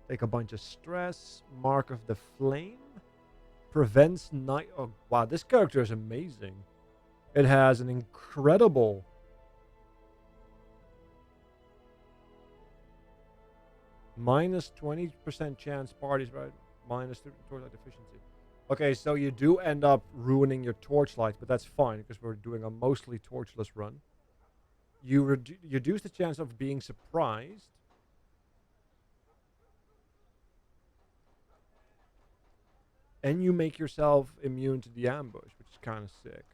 [SPEAKER 2] Take a bunch of stress. Mark of the Flame. Prevents night. Oh, wow. This character is amazing. It has an incredible minus 20% chance parties, right? Minus torchlight efficiency. Okay, so you do end up ruining your torchlight, but that's fine because we're doing a mostly torchless run. You reduce the chance of being surprised. And you make yourself immune to the ambush, which is kind of sick.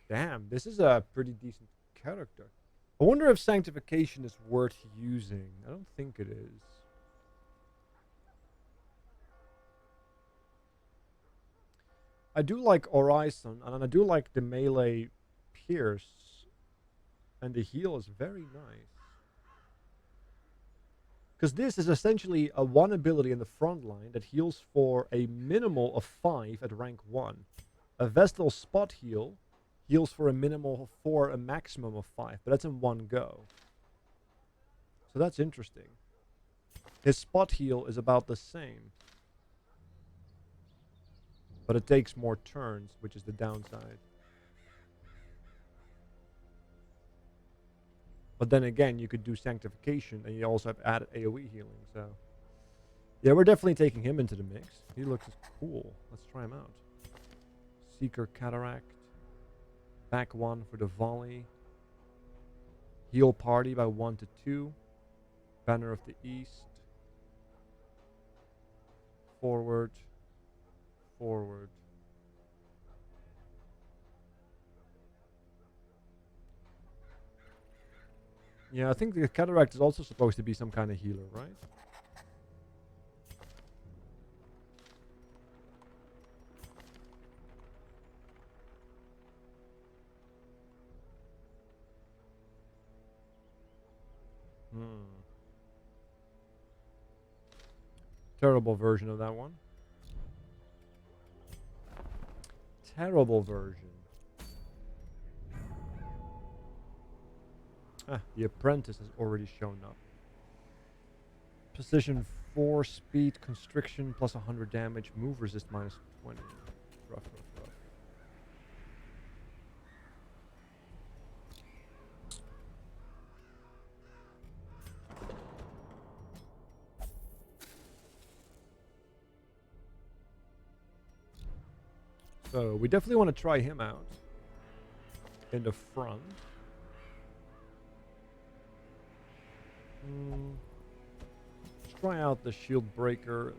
[SPEAKER 2] Damn, this is a pretty decent character. I wonder if Sanctification is worth using. I don't think it is. I do like Horizon, and I do like the melee Pierce. And the heal is very nice. Because this is essentially a one ability in the front line that heals for a minimal of 5 at rank 1. A Vestal Spot heal heals for a minimal for a maximum of 5, but that's in one go. So that's interesting. His spot heal is about the same. But it takes more turns, which is the downside. But then again, you could do Sanctification, and you also have added AoE healing, so... Yeah, we're definitely taking him into the mix. He looks cool. Let's try him out. Seeker Cataract. Back 1 for the volley. Heal party by 1 to 2. Banner of the East. Forward. Forward. Yeah, I think the Cataract is also supposed to be some kind of healer, right? Terrible version of that one. Terrible version. Ah, the Apprentice has already shown up. Position 4, speed, constriction, plus 100 damage, move resist minus 20. Rough, rough, rough. So we definitely want to try him out in the front. Let's try out the Shield Breaker,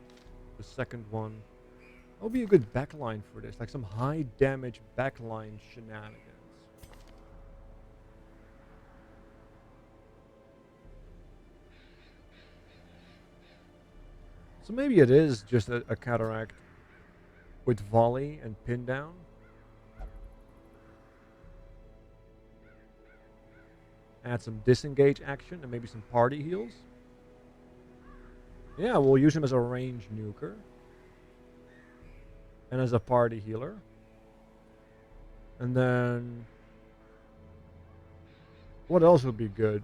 [SPEAKER 2] the second one. That would be a good backline for this, like some high damage backline shenanigans. So maybe it is just a Cataract with volley and pin down. Add some disengage action and maybe some party heals. Yeah, we'll use him as a range nuker. And as a party healer. And then... what else would be good?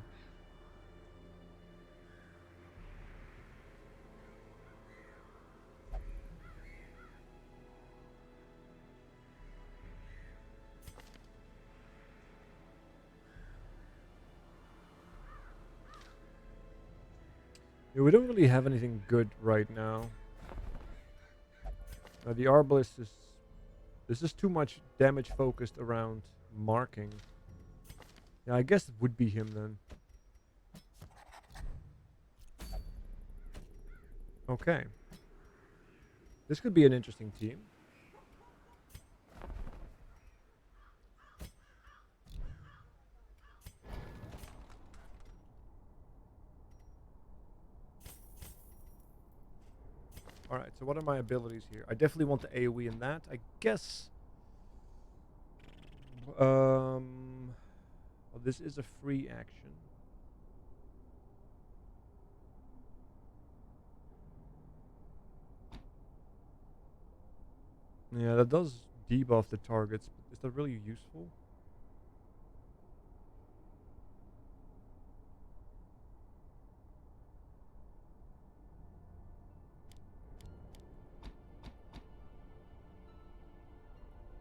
[SPEAKER 2] Yeah, we don't really have anything good right now. The Arbalist is... this is too much damage focused around marking. Yeah, I guess it would be him then. Okay. This could be an interesting team. Alright, so what are my abilities here? I definitely want the AoE in that. I guess... well, this is a free action. Yeah, that does debuff the targets. But is that really useful?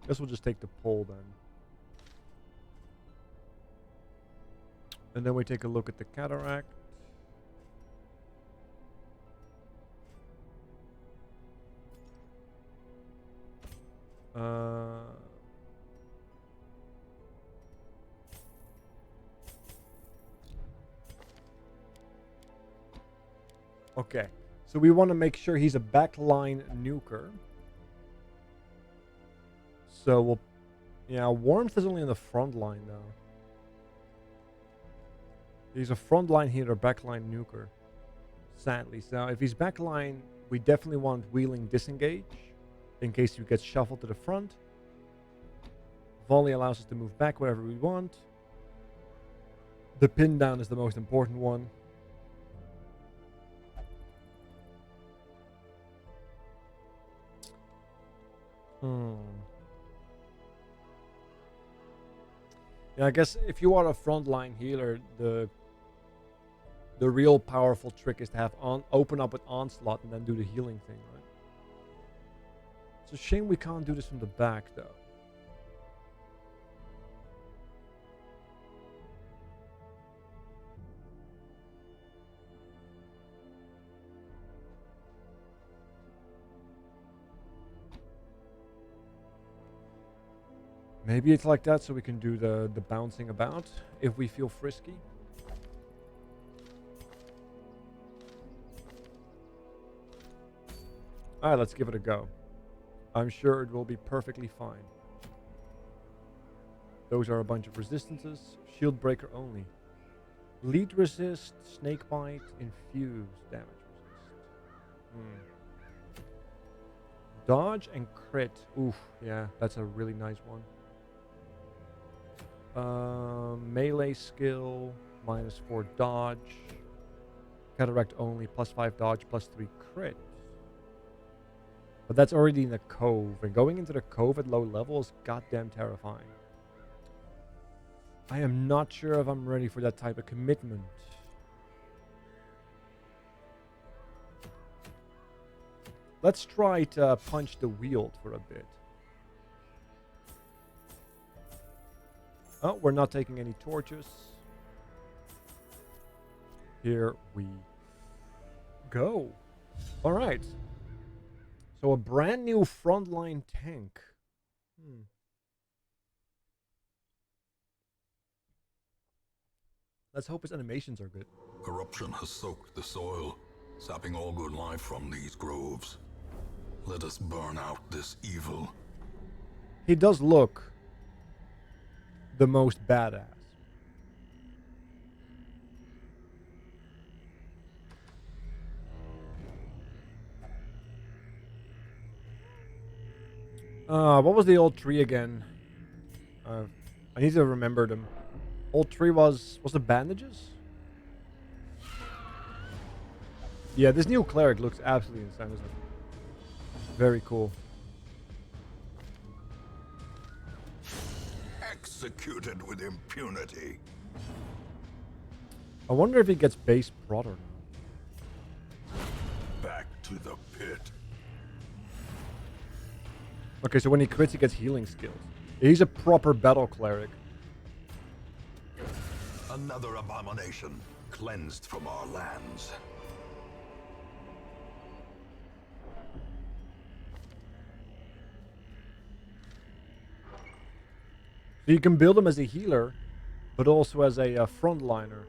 [SPEAKER 2] Guess we'll just take the pole then. And then we take a look at the cataract. Okay, so we want to make sure he's a backline nuker. So we'll, yeah, warmth is only in the front line though. He's a frontline healer, backline nuker. Sadly, so if he's backline, we definitely want wheeling disengage in case he gets shuffled to the front. Volley allows us to move back wherever we want. The pin down is the most important one. Yeah, I guess if you are a frontline healer, the real powerful trick is to have open up with onslaught and then do the healing thing, right? It's a shame we can't do this from the back though. Maybe it's like that so we can do the bouncing about if we feel frisky. Alright, let's give it a go. I'm sure it will be perfectly fine. Those are a bunch of resistances. Shield breaker only. Lead resist, snake bite, infuse, damage resist. Dodge and crit. Oof, yeah, that's a really nice one. Melee skill, -4 dodge. Cataract only, +5 dodge, +3 crit. But that's already in the cove, and going into the cove at low level is goddamn terrifying. I am not sure if I'm ready for that type of commitment. Let's try to punch the wield for a bit. Oh, we're not taking any torches. Here we go. All right. So a brand new frontline tank. Let's hope his animations are good.
[SPEAKER 3] Corruption has soaked the soil, sapping all good life from these groves. Let us burn out this evil.
[SPEAKER 2] He does look the most badass. What was the old tree again? I need to remember them. Old tree was the bandages? Yeah, this new cleric looks absolutely insane, isn't it? Very cool.
[SPEAKER 3] Executed with impunity.
[SPEAKER 2] I wonder if he gets base prod or not.
[SPEAKER 3] Back to the pit.
[SPEAKER 2] Okay, so when he crits, he gets healing skills. He's a proper battle cleric.
[SPEAKER 3] Another abomination cleansed from our lands.
[SPEAKER 2] So you can build him as a healer, but also as a frontliner.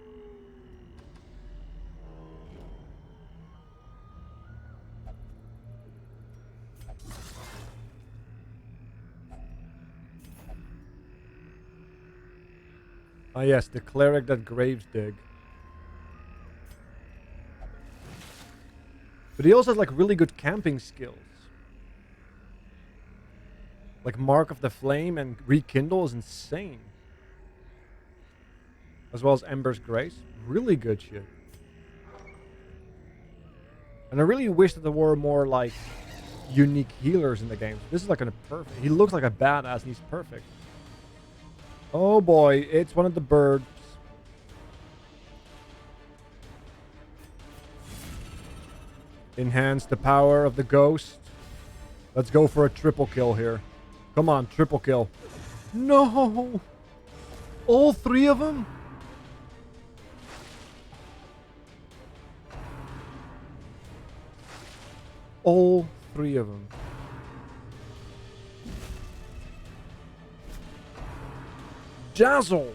[SPEAKER 2] Ah yes, the cleric that graves dig. But he also has like really good camping skills. Like Mark of the Flame and Rekindle is insane. As well as Ember's Grace. Really good shit. And I really wish that there were more like unique healers in the game. This is like a perfect. He looks like a badass and he's perfect. Oh boy, it's one of the birds. Enhance the power of the ghost. Let's go for a triple kill here. Come on, triple kill. No! All three of them? All three of them. Dazzle!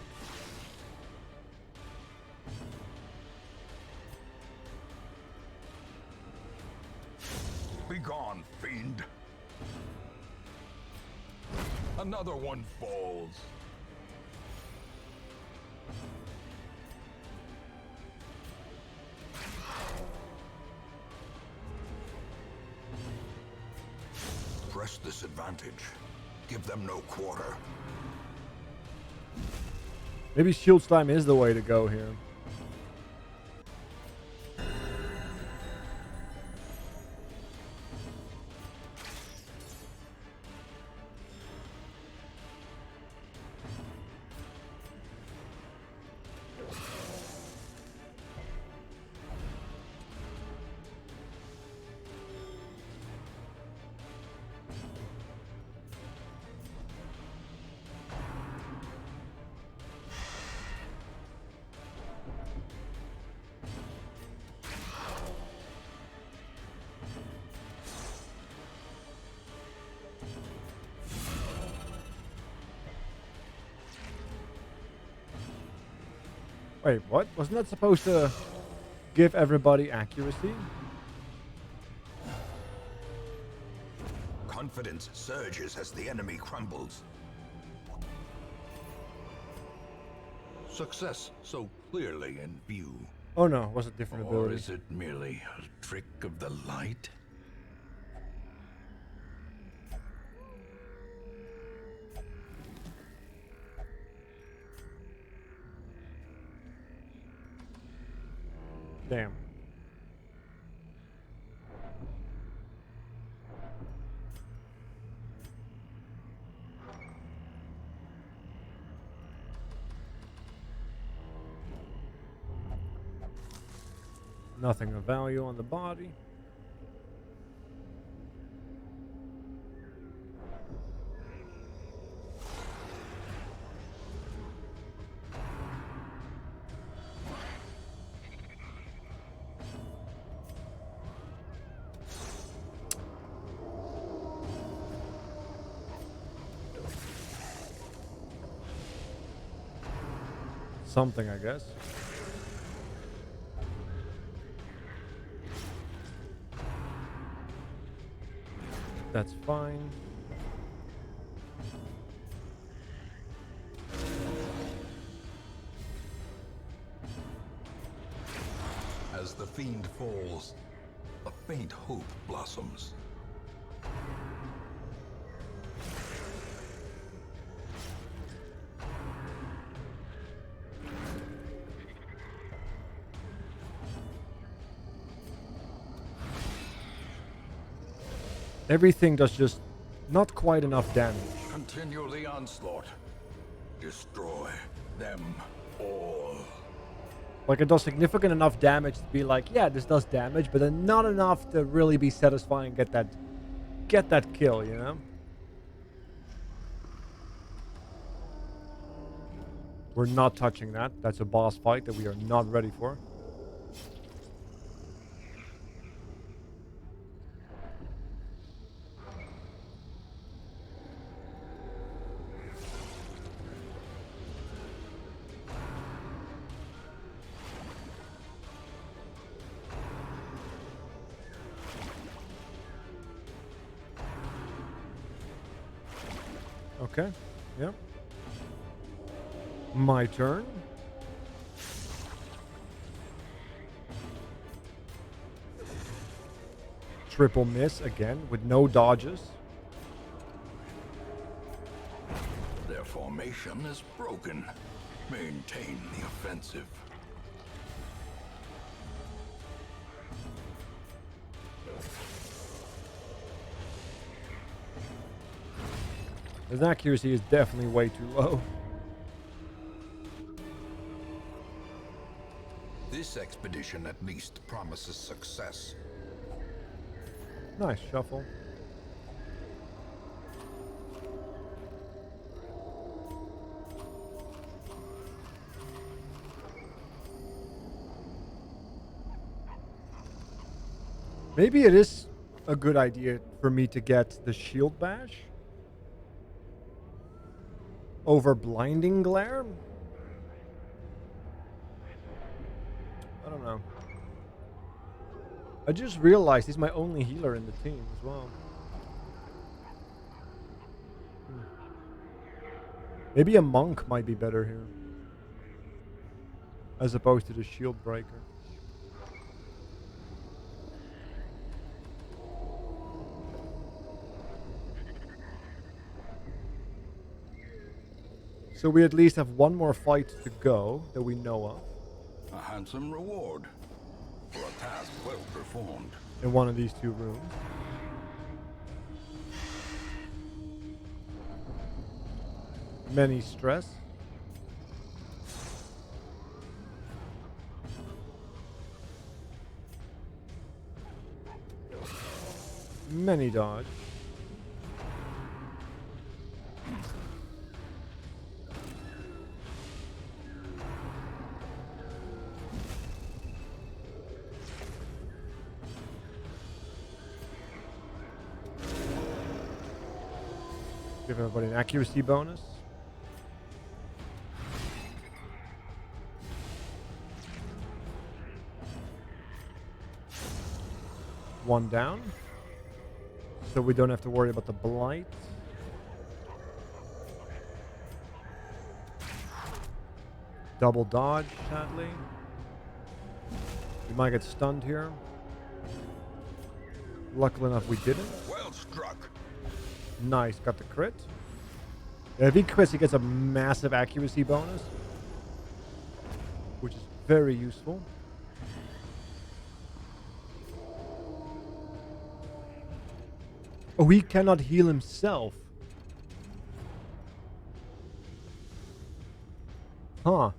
[SPEAKER 3] Be gone, fiend. Another one falls. Press this advantage. Give them no quarter.
[SPEAKER 2] Maybe Shield Slime is the way to go here. Wait, what? Wasn't that supposed to give everybody accuracy?
[SPEAKER 3] Confidence surges as the enemy crumbles. Success so clearly in view.
[SPEAKER 2] Oh no, it was a different
[SPEAKER 5] Or
[SPEAKER 2] ability.
[SPEAKER 5] is it merely a trick of the light?
[SPEAKER 2] Damn. Nothing of value on the body. Something, I guess. That's fine.
[SPEAKER 3] As the fiend falls, a faint hope blossoms.
[SPEAKER 2] Everything does just not quite enough damage.
[SPEAKER 5] Continue the onslaught. Destroy them all.
[SPEAKER 2] Like, it does significant enough damage to be like, yeah, this does damage, but then not enough to really be satisfying, get that kill, you know? We're not touching that. That's a boss fight that we are not ready for. Okay, yep. My turn. Triple miss again with no dodges.
[SPEAKER 5] Their formation is broken. Maintain the offensive.
[SPEAKER 2] His accuracy is definitely way too low.
[SPEAKER 3] This expedition at least promises success.
[SPEAKER 2] Nice shuffle. Maybe it is a good idea for me to get the shield bash over blinding glare. I don't know. I just realized he's my only healer in the team as well. Maybe a monk might be better here, as opposed to the shield breaker. So we at least have one more fight to go that we know of.
[SPEAKER 5] A handsome reward for a task well performed.
[SPEAKER 2] In one of these two rooms. Many stress. Many dodge. Give everybody an accuracy bonus. One down. So we don't have to worry about the blight. Double dodge, sadly. We might get stunned here. Luckily enough, we didn't.
[SPEAKER 5] Well struck.
[SPEAKER 2] Nice, got the crit. If he crits, he gets a massive accuracy bonus, which is very useful. Oh, he cannot heal himself. Huh.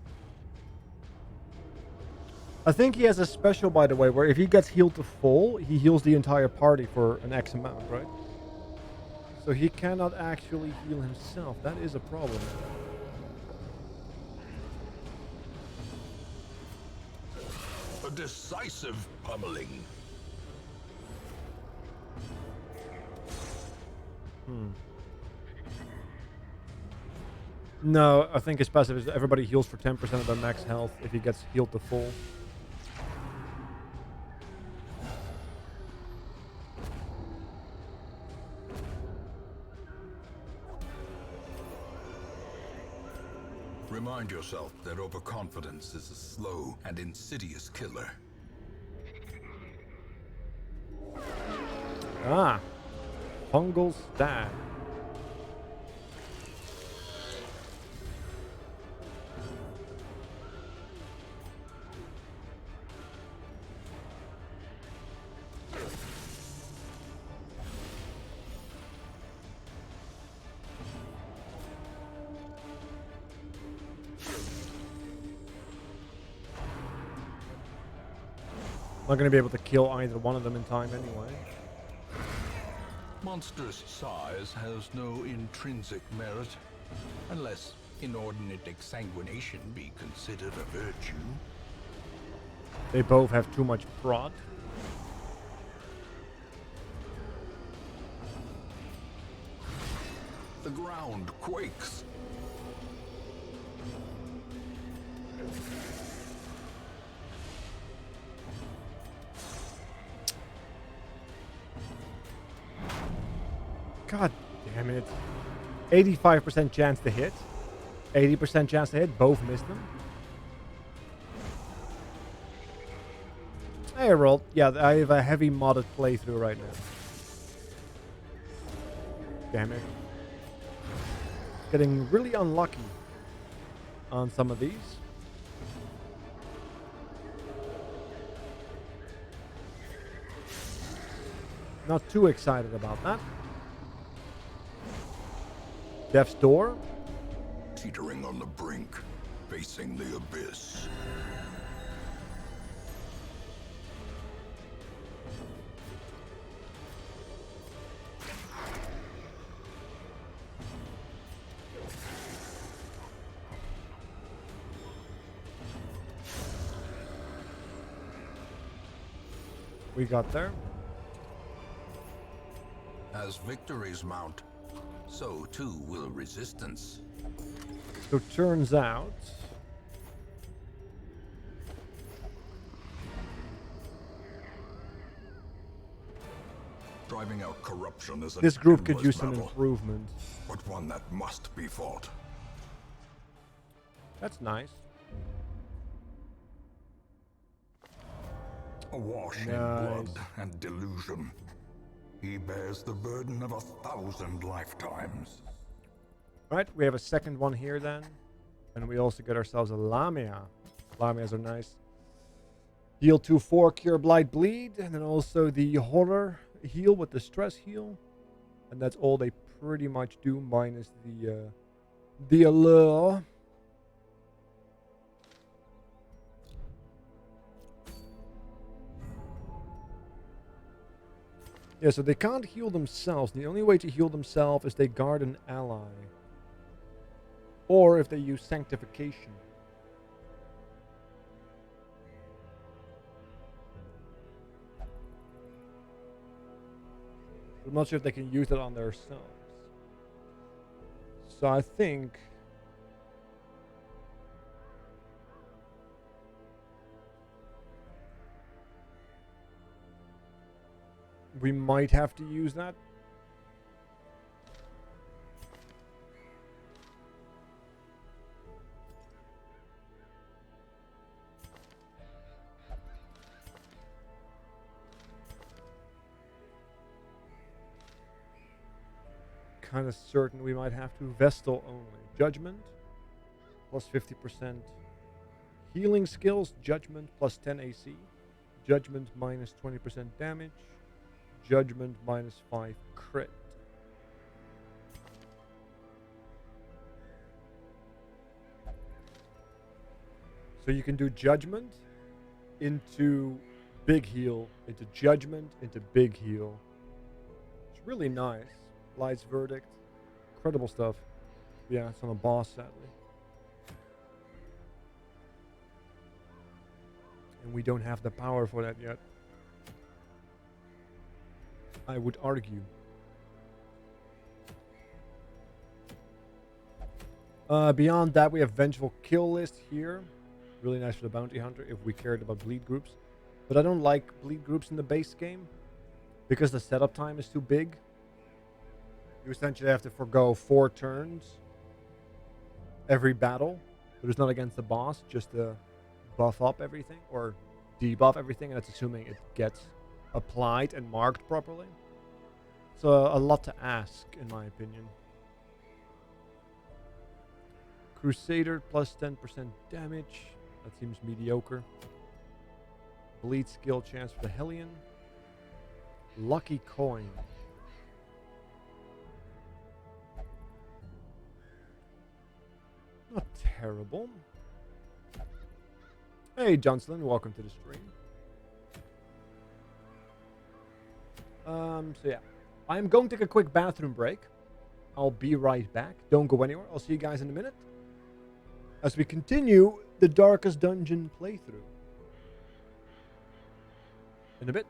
[SPEAKER 2] I think he has a special, by the way, where if he gets healed to full, he heals the entire party for an X amount, right? So he cannot actually heal himself. That is a problem.
[SPEAKER 5] A decisive pummeling.
[SPEAKER 2] No, I think his passive is everybody heals for 10% of their max health if he gets healed to full.
[SPEAKER 5] Remind yourself that overconfidence is a slow and insidious killer.
[SPEAKER 2] Ah. Fungal Stag. Not going to be able to kill either one of them in time anyway.
[SPEAKER 5] Monstrous size has no intrinsic merit, unless inordinate exsanguination be considered a virtue.
[SPEAKER 2] They both have too much prod.
[SPEAKER 5] The ground quakes.
[SPEAKER 2] God damn it. 85% chance to hit. 80% chance to hit. Both missed them. Hey, I rolled. Yeah, I have a heavy modded playthrough right now. Damn it. Getting really unlucky on some of these. Not too excited about that. Death's Door.
[SPEAKER 5] Teetering on the brink, facing the abyss.
[SPEAKER 2] We got there.
[SPEAKER 3] As victories mount, so too will resistance.
[SPEAKER 2] So turns out...
[SPEAKER 3] Driving out corruption is an
[SPEAKER 2] this group could
[SPEAKER 3] endless
[SPEAKER 2] use some
[SPEAKER 3] battle,
[SPEAKER 2] improvement.
[SPEAKER 3] but one that must be fought.
[SPEAKER 2] That's nice.
[SPEAKER 3] Awash in
[SPEAKER 2] Nice.
[SPEAKER 3] blood and delusion, he bears the burden of 1,000 lifetimes.
[SPEAKER 2] Right, we have a second one here then. And we also get ourselves a Lamia. Lamias are nice. Heal 2/4, cure blight bleed, and then also the horror heal with the stress heal. And that's all they pretty much do, minus the allure. Yeah, so they can't heal themselves. The only way to heal themselves is they guard an ally. Or if they use sanctification. I'm not sure if they can use it on themselves. So I think... we might have to use that. Kind of certain we might have to. Vestal only. Judgment plus 50%. Healing skills. Judgment plus 10 AC. Judgment minus 20% damage. Judgment minus 5 crit. So you can do judgment into big heal, into judgment, into big heal. It's really nice. Light's verdict. Incredible stuff. Yeah, it's on a boss, sadly. And we don't have the power for that yet. I would argue. Beyond that, we have Vengeful Kill List here. Really nice for the bounty hunter if we cared about bleed groups. But I don't like bleed groups in the base game because the setup time is too big. You essentially have to forgo 4 turns every battle, but it's not against the boss, just to buff up everything or debuff everything, and that's assuming it gets applied and marked properly. So a lot to ask, in my opinion. Crusader plus 10% damage. That seems mediocre. Bleed skill chance for the Hellion. Lucky coin. Not terrible. Hey, Johnson, welcome to the stream. So yeah, I'm going to take a quick bathroom break. I'll be right back. Don't go anywhere. I'll see you guys in a minute as we continue the Darkest Dungeon playthrough. In a bit.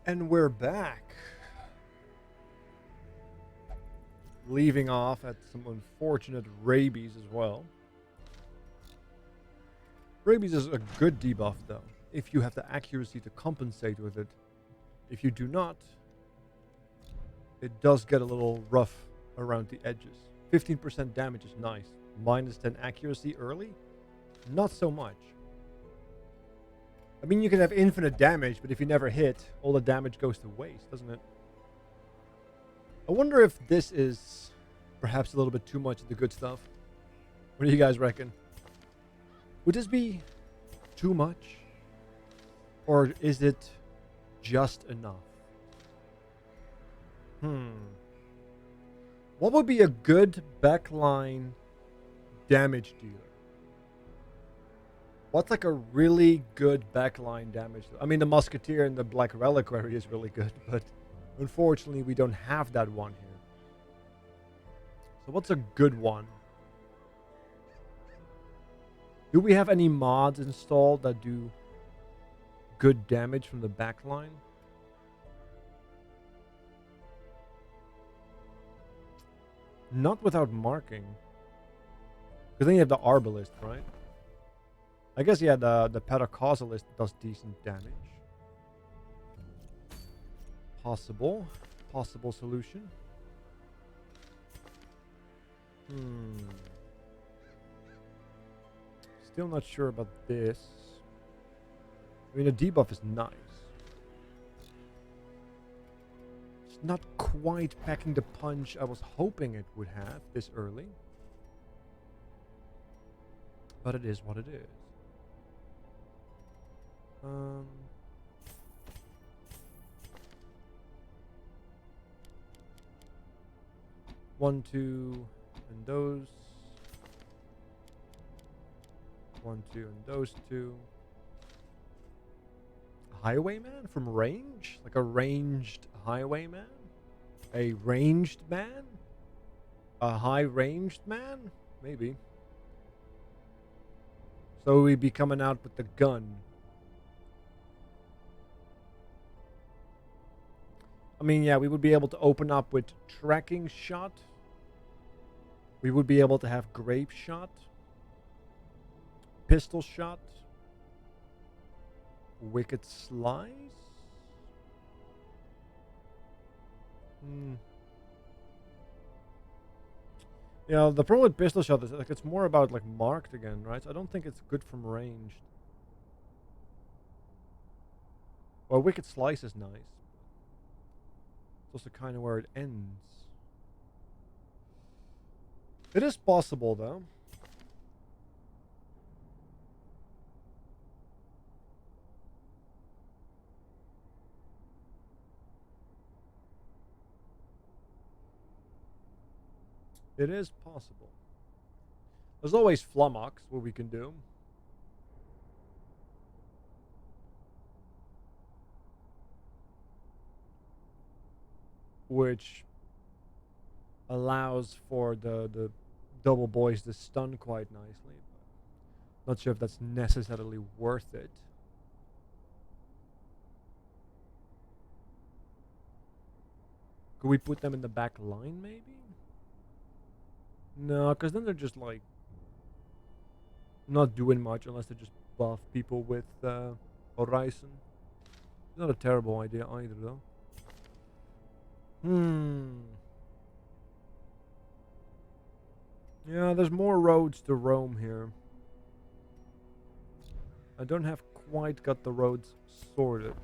[SPEAKER 2] And we're back. Leaving off at some unfortunate rabies as well. Rabies is a good debuff though, if you have the accuracy to compensate with it. If you do not, it does get a little rough around the edges. 15% damage is nice. Minus 10 accuracy early? Not so much. I mean, you can have infinite damage, but if you never hit, all the damage goes to waste, doesn't it? I wonder if this is perhaps a little bit too much of the good stuff. What do you guys reckon? Would this be too much? Or is it just enough? What would be a good backline damage dealer? What's like a really good backline damage? I mean, the Musketeer and the Black Reliquary is really good, but unfortunately we don't have that one here. So what's a good one? Do we have any mods installed that do good damage from the backline? Not without marking. Because then you have the Arbalist, right? I guess, yeah, the Pedicausalist does decent damage. Possible solution. Still not sure about this. I mean, the debuff is nice. It's not quite packing the punch I was hoping it would have this early. But it is what it is. 1, 2, and those. 1, 2, and those two. Highwayman from range? Like a ranged highwayman? A ranged man? A high ranged man? Maybe. So we'd be coming out with the gun. I mean, yeah, we would be able to open up with tracking shot. We would be able to have grape shot. Pistol shot. Wicked slice. Yeah, the problem with pistol shot is like it's more about like marked again, right? So I don't think it's good from ranged. Well, wicked slice is nice. It's also kind of where it ends. It is possible though. It is possible. There's always Flummox, what we can do. Which allows for the double boys to stun quite nicely. But not sure if that's necessarily worth it. Could we put them in the back line maybe? No, because then they're just like not doing much unless they just buff people with Horizon. Not a terrible idea either though. Yeah, there's more roads to roam here. I don't have quite got the roads sorted.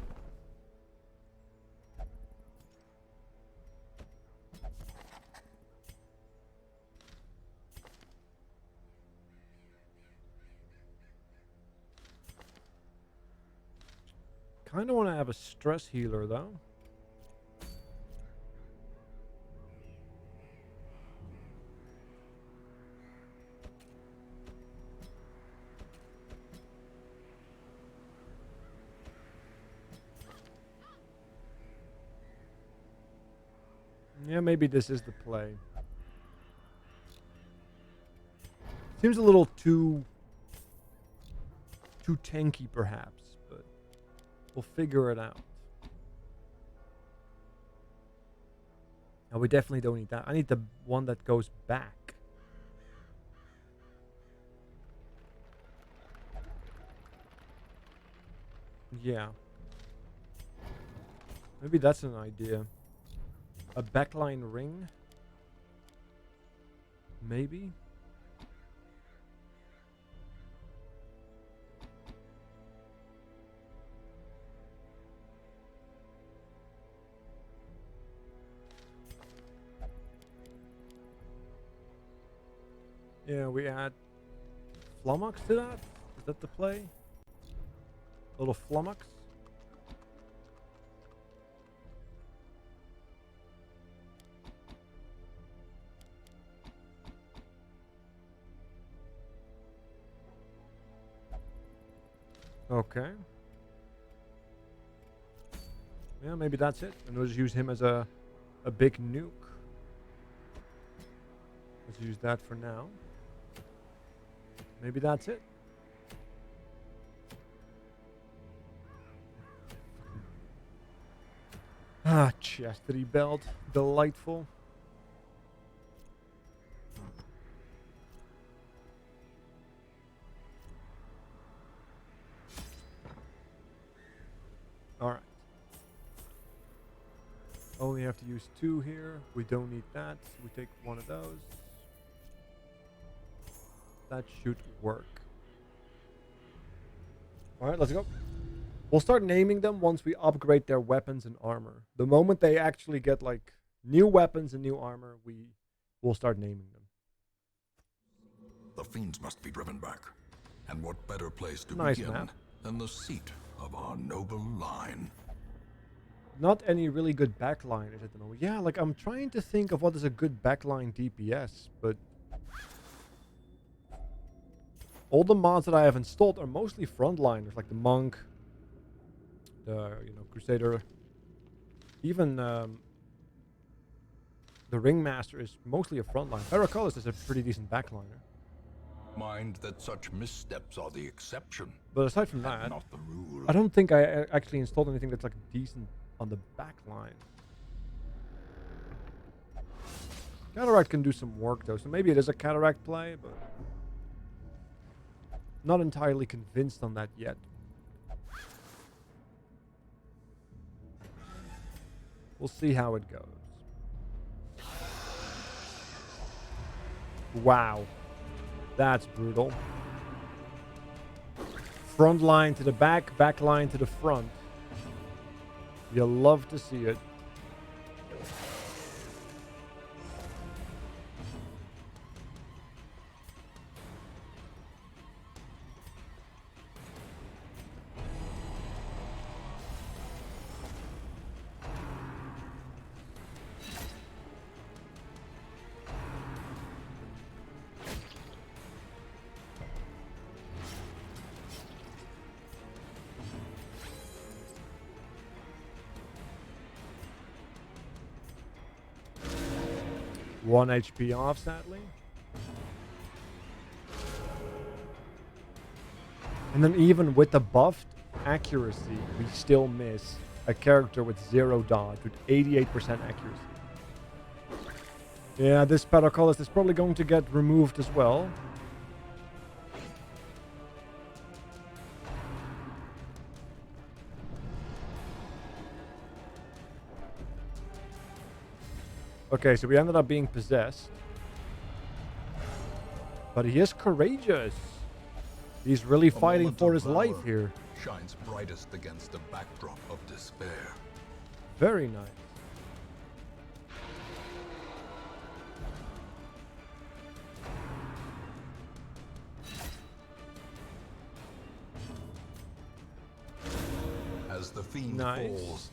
[SPEAKER 2] Kind of want to have a stress healer though. Yeah, maybe this is the play. Seems a little too tanky perhaps, but we'll figure it out. No, we definitely don't need that. I need the one that goes back. Yeah. Maybe that's an idea. A backline ring? Maybe? Yeah, we add flummox to that? Is that the play? A little flummox? Okay. Yeah, maybe that's it. And we'll just use him as a big nuke. Let's use that for now. Maybe that's it. Ah, chastity belt. Delightful. Alright. Only have to use 2 here. We don't need that. We take one of those. That should work. Alright, let's go. We'll start naming them once we upgrade their weapons and armor. The moment they actually get like new weapons and new armor, we will start naming them.
[SPEAKER 3] The fiends must be driven back. And what better place to
[SPEAKER 2] Nice
[SPEAKER 3] begin
[SPEAKER 2] map.
[SPEAKER 3] than the seat of our noble line?
[SPEAKER 2] Not any really good backliners at the moment. Yeah, like I'm trying to think of what is a good backline DPS, but all the mods that I have installed are mostly frontliners, like the monk, the crusader. Even the ringmaster is mostly a frontline. Paraculus is a pretty decent backliner.
[SPEAKER 3] Mind that such missteps are the exception,
[SPEAKER 2] But aside from
[SPEAKER 3] and
[SPEAKER 2] that,
[SPEAKER 3] not the rule.
[SPEAKER 2] I don't think I actually installed anything that's like decent on the backline. Cataract can do some work though, so maybe it is a cataract play, but not entirely convinced on that yet. We'll see how it goes. Wow. That's brutal. Front line to the back, back line to the front. You'll love to see it. One HP off, sadly. And then even with the buffed accuracy, we still miss a character with 0 dodge, with 88% accuracy. Yeah, this Paraculus is probably going to get removed as well. Okay, so we ended up being possessed. But he is courageous. He's really fighting for his life here.
[SPEAKER 3] Shines brightest against the backdrop of despair.
[SPEAKER 2] Very nice.
[SPEAKER 3] As the fiend
[SPEAKER 2] Nice.
[SPEAKER 3] falls,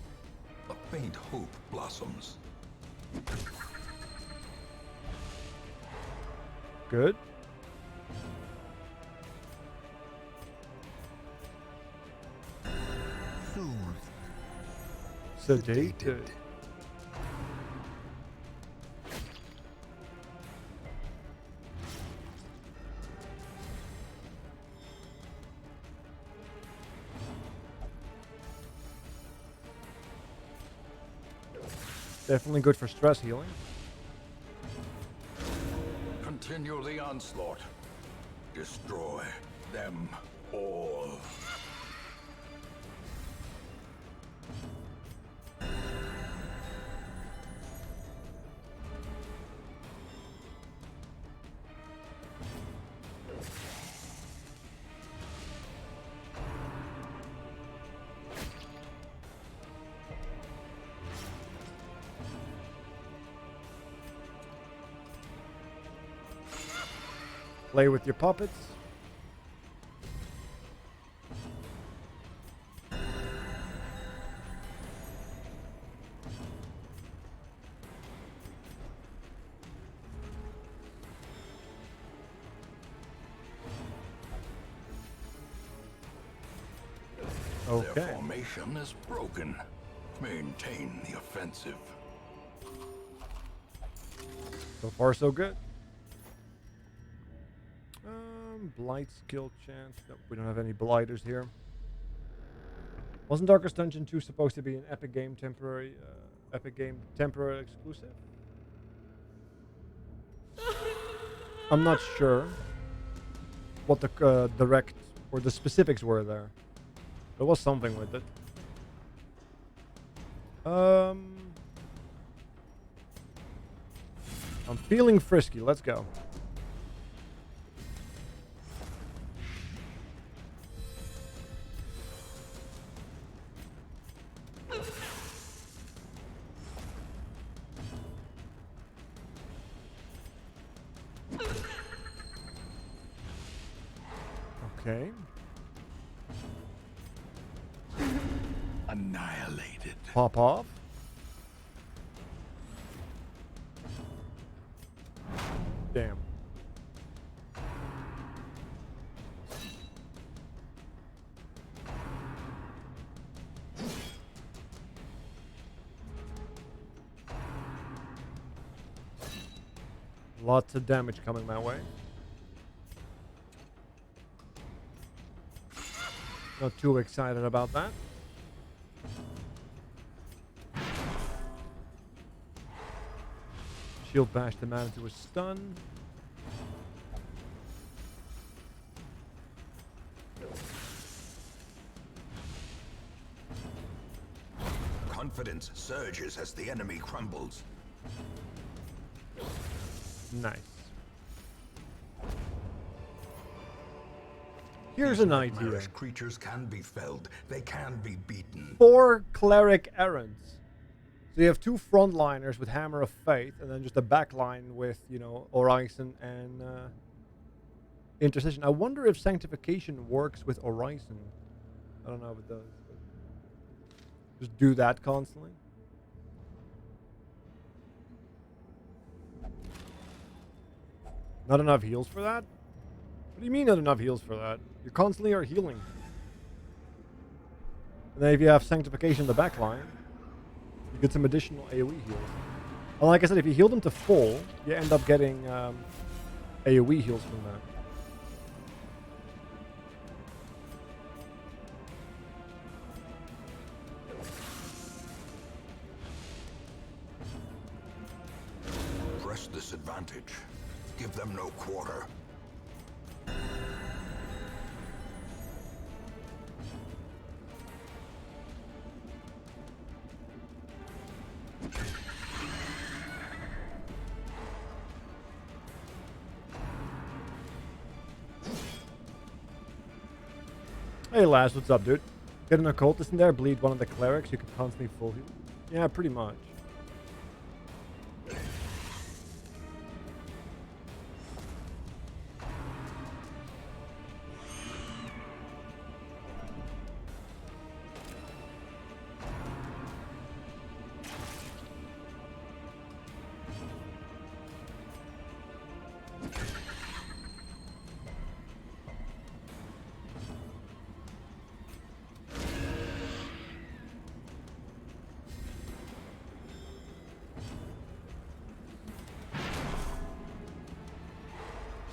[SPEAKER 3] a faint hope blossoms.
[SPEAKER 2] Good. Sedated. Definitely good for stress healing.
[SPEAKER 5] Continue the onslaught. Destroy them all.
[SPEAKER 2] Play with your puppets. Okay.
[SPEAKER 5] Their formation is broken. Maintain the offensive.
[SPEAKER 2] So far, so good. Blight skill chance. Nope, we don't have any blighters here. Wasn't Darkest Dungeon 2 supposed to be an Epic Game temporary exclusive? I'm not sure what the direct or the specifics were there. There was something with it. I'm feeling frisky. Let's go. Okay.
[SPEAKER 5] Annihilated.
[SPEAKER 2] Pop off. Damn. Lots of damage coming my way. Not too excited about that. Shield bash the man into a stun.
[SPEAKER 3] Confidence surges as the enemy crumbles.
[SPEAKER 2] Nice. Here's an idea.
[SPEAKER 3] Nightmarish creatures can be felled. They can be beaten.
[SPEAKER 2] 4 cleric errands. So you have 2 frontliners with Hammer of Faith, and then just a backline with, you know, Horizon and Intercession. I wonder if Sanctification works with Horizon. I don't know if it does. Just do that constantly. Not enough heals for that? What do you mean not enough heals for that? You constantly are healing. And then if you have Sanctification in the backline, you get some additional AoE heals. And like I said, if you heal them to full, you end up getting AoE heals from that.
[SPEAKER 3] Press this advantage. Give them no quarter.
[SPEAKER 2] Hey Laz, what's up, dude? Get an occultist in there, bleed one of the clerics, you can constantly full heal. Yeah, pretty much.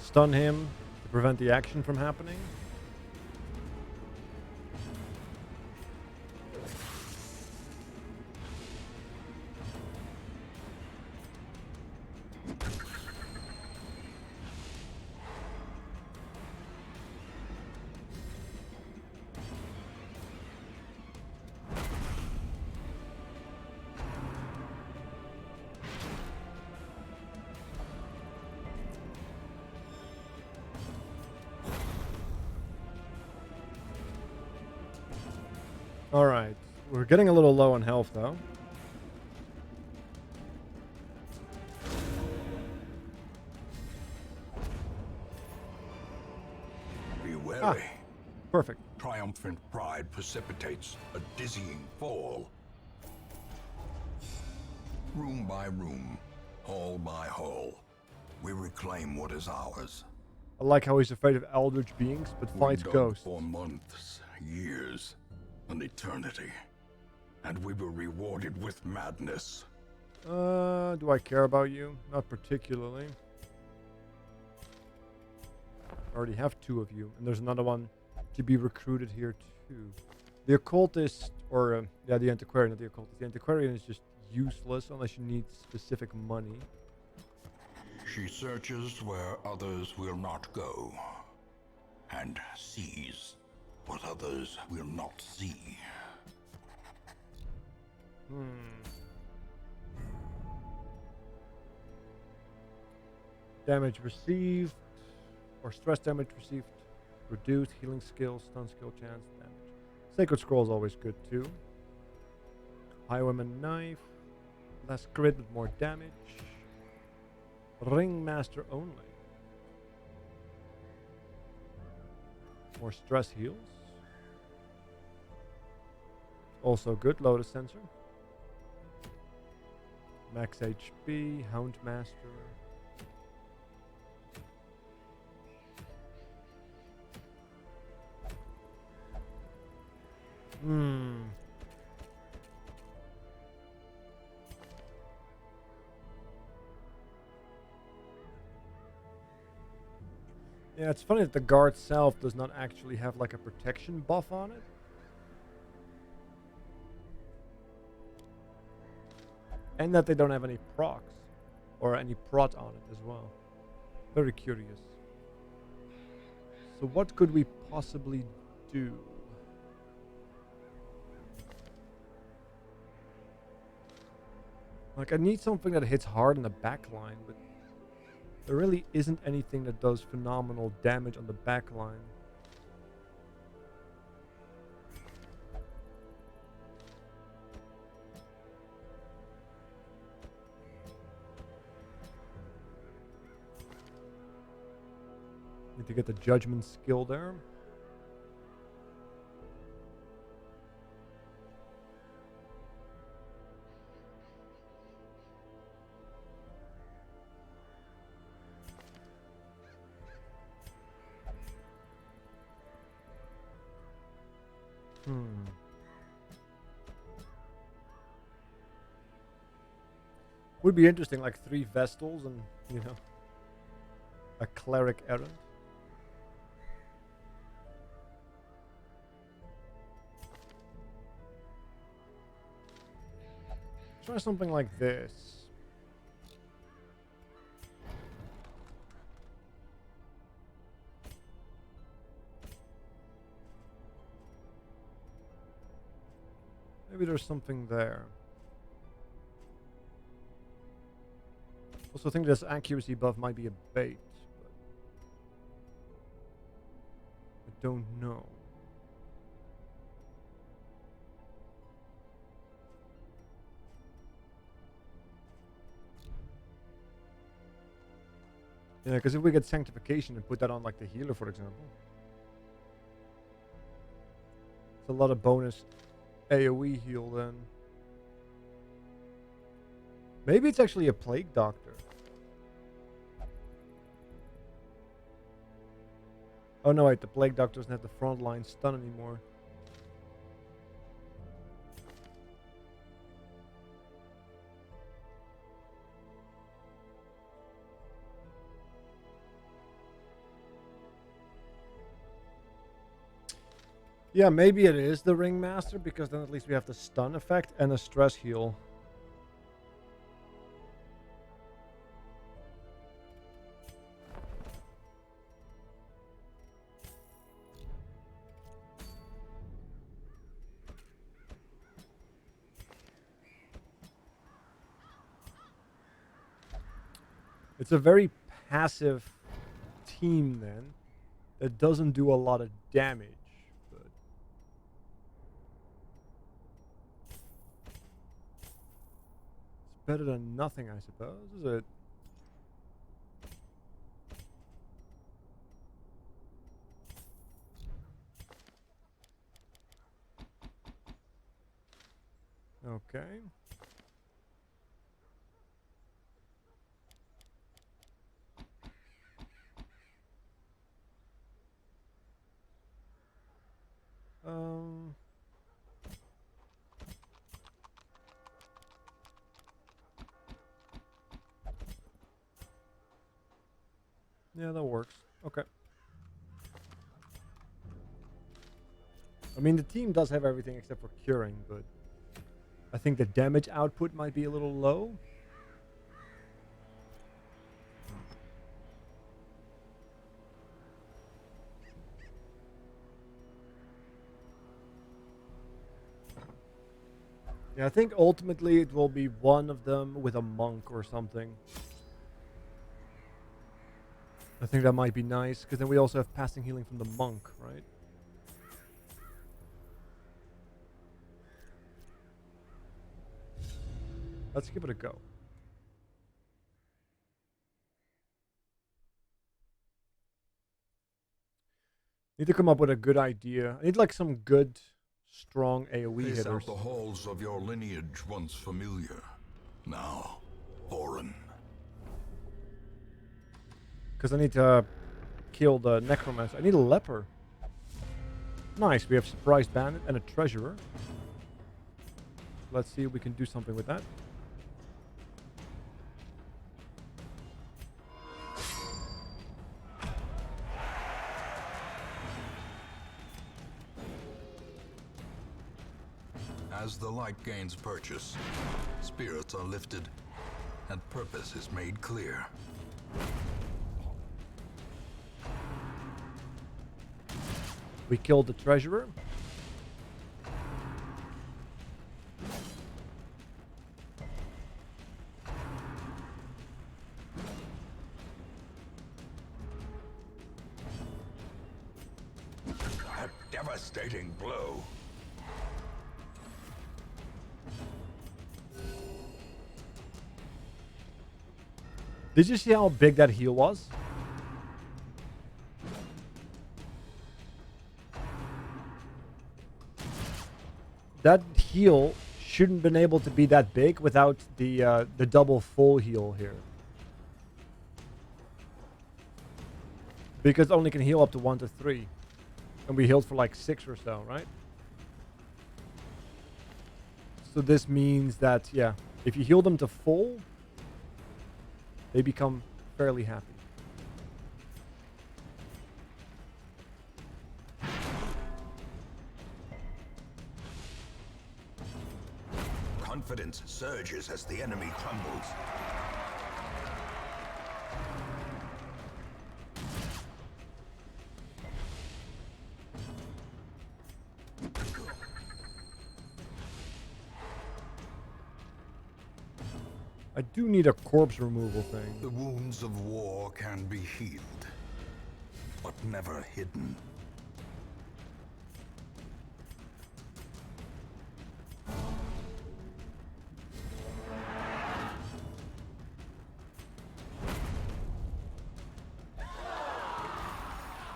[SPEAKER 2] Stun him to prevent the action from happening. Alright. We're getting a little low on health, though.
[SPEAKER 3] Be wary.
[SPEAKER 2] Perfect.
[SPEAKER 3] Triumphant pride precipitates a dizzying fall. Room by room, hall by hall, we reclaim what is ours.
[SPEAKER 2] I like how he's afraid of eldritch beings, but
[SPEAKER 3] We
[SPEAKER 2] fights
[SPEAKER 3] dug
[SPEAKER 2] ghosts.
[SPEAKER 3] for months, years, an eternity, and we were rewarded with madness.
[SPEAKER 2] Do I care about you? Not particularly. I already have 2 of you, and there's another one to be recruited here too. The occultist, or yeah, the antiquarian, not the occultist. The antiquarian is just useless unless you need specific money.
[SPEAKER 3] She searches where others will not go, and sees what others will not see.
[SPEAKER 2] Damage received, or stress damage received, reduced healing skill, stun skill chance, damage. Sacred scroll is always good too. Highwayman knife, less grit but more damage. Ringmaster only. More stress heals. Also good, Lotus sensor. Max HP, Houndmaster. Yeah, it's funny that the guard self does not actually have like a protection buff on it. And that they don't have any procs. Or any prot on it as well. Very curious. So what could we possibly do? Like, I need something that hits hard in the back line, but there really isn't anything that does phenomenal damage on the back line. Need to get the judgment skill there. Would be interesting, like 3 Vestals and, you know, a cleric errant. Try something like this. Maybe there's something there. Also think this accuracy buff might be a bait, but I don't know. Yeah, because if we get sanctification and put that on like the healer, for example, it's a lot of bonus AoE heal then. Maybe it's actually a plague doctor. Oh no, wait, the plague doctor doesn't have the frontline stun anymore. Yeah, maybe it is the Ringmaster, because then at least we have the stun effect and a stress heal. It's a very passive team then that doesn't do a lot of damage. But better than nothing, I suppose, is it? Okay. Yeah, that works. Okay. I mean, the team does have everything except for curing, but I think the damage output might be a little low. Yeah, I think ultimately it will be one of them with a monk or something. I think that might be nice, because then we also have passing healing from the monk, right? Let's give it a go. Need to come up with a good idea. I need like some good, strong AoE
[SPEAKER 3] Pace
[SPEAKER 2] hitters.
[SPEAKER 3] out the halls of your lineage once familiar, now foreign.
[SPEAKER 2] Because I need to kill the necromancer. I need a leper. Nice, we have surprise bandit and a treasurer. Let's see if we can do something with that.
[SPEAKER 3] As the light gains purchase, spirits are lifted, and purpose is made clear.
[SPEAKER 2] We killed the treasurer.
[SPEAKER 3] A devastating blow.
[SPEAKER 2] Did you see how big that heal was? That heal shouldn't been able to be that big without the double full heal here. Because it only can heal up to 1 to 3. And we healed for like 6 or so, right? So this means that, yeah, if you heal them to full, they become fairly happy.
[SPEAKER 3] Confidence surges as the enemy crumbles.
[SPEAKER 2] I do need a corpse removal thing.
[SPEAKER 3] The wounds of war can be healed, but never hidden.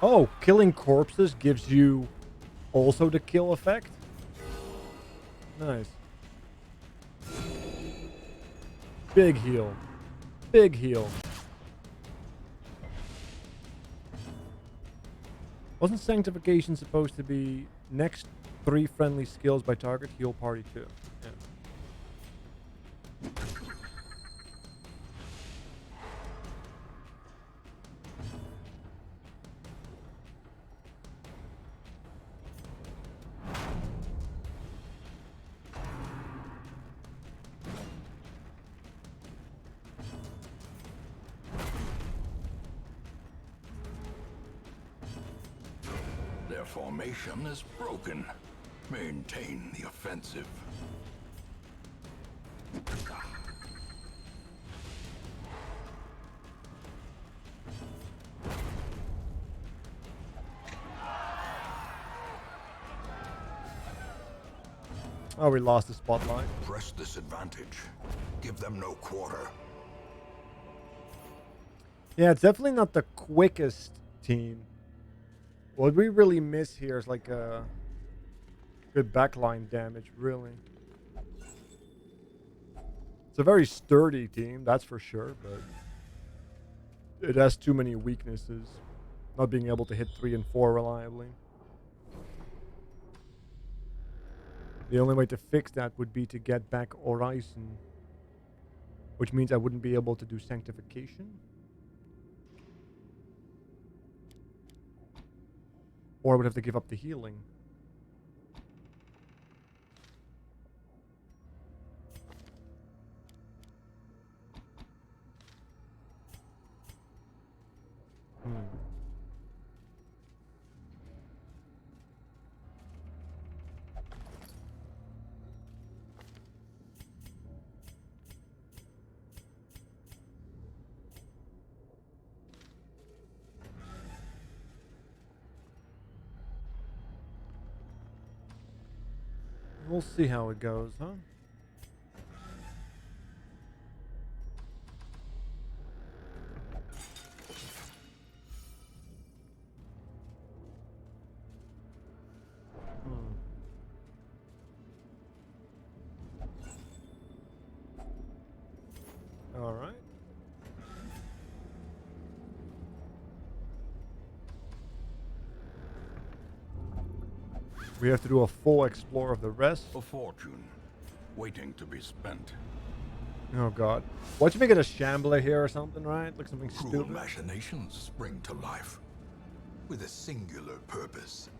[SPEAKER 2] Oh, killing corpses gives you also the kill effect? Nice. Big heal. Big heal. Wasn't Sanctification supposed to be next 3 friendly skills by target heal party 2? Yeah.
[SPEAKER 3] Their formation is broken. Maintain the offensive.
[SPEAKER 2] Oh, we lost the spotlight.
[SPEAKER 3] Press this advantage. Give them no quarter.
[SPEAKER 2] Yeah, it's definitely not the quickest team. What we really miss here is like a good backline damage, really. It's a very sturdy team, that's for sure, but it has too many weaknesses. Not being able to hit 3 and 4 reliably. The only way to fix that would be to get back Horizon, which means I wouldn't be able to do Sanctification. Or I would have to give up the healing. We'll see how it goes, huh? All right. We have to do a full explore of the rest.
[SPEAKER 5] A fortune waiting to be spent.
[SPEAKER 2] Oh god. Why'd you make it a Shambler here or something, right? Like something
[SPEAKER 3] Cruel
[SPEAKER 2] stupid.
[SPEAKER 3] machinations spring to life with a singular purpose.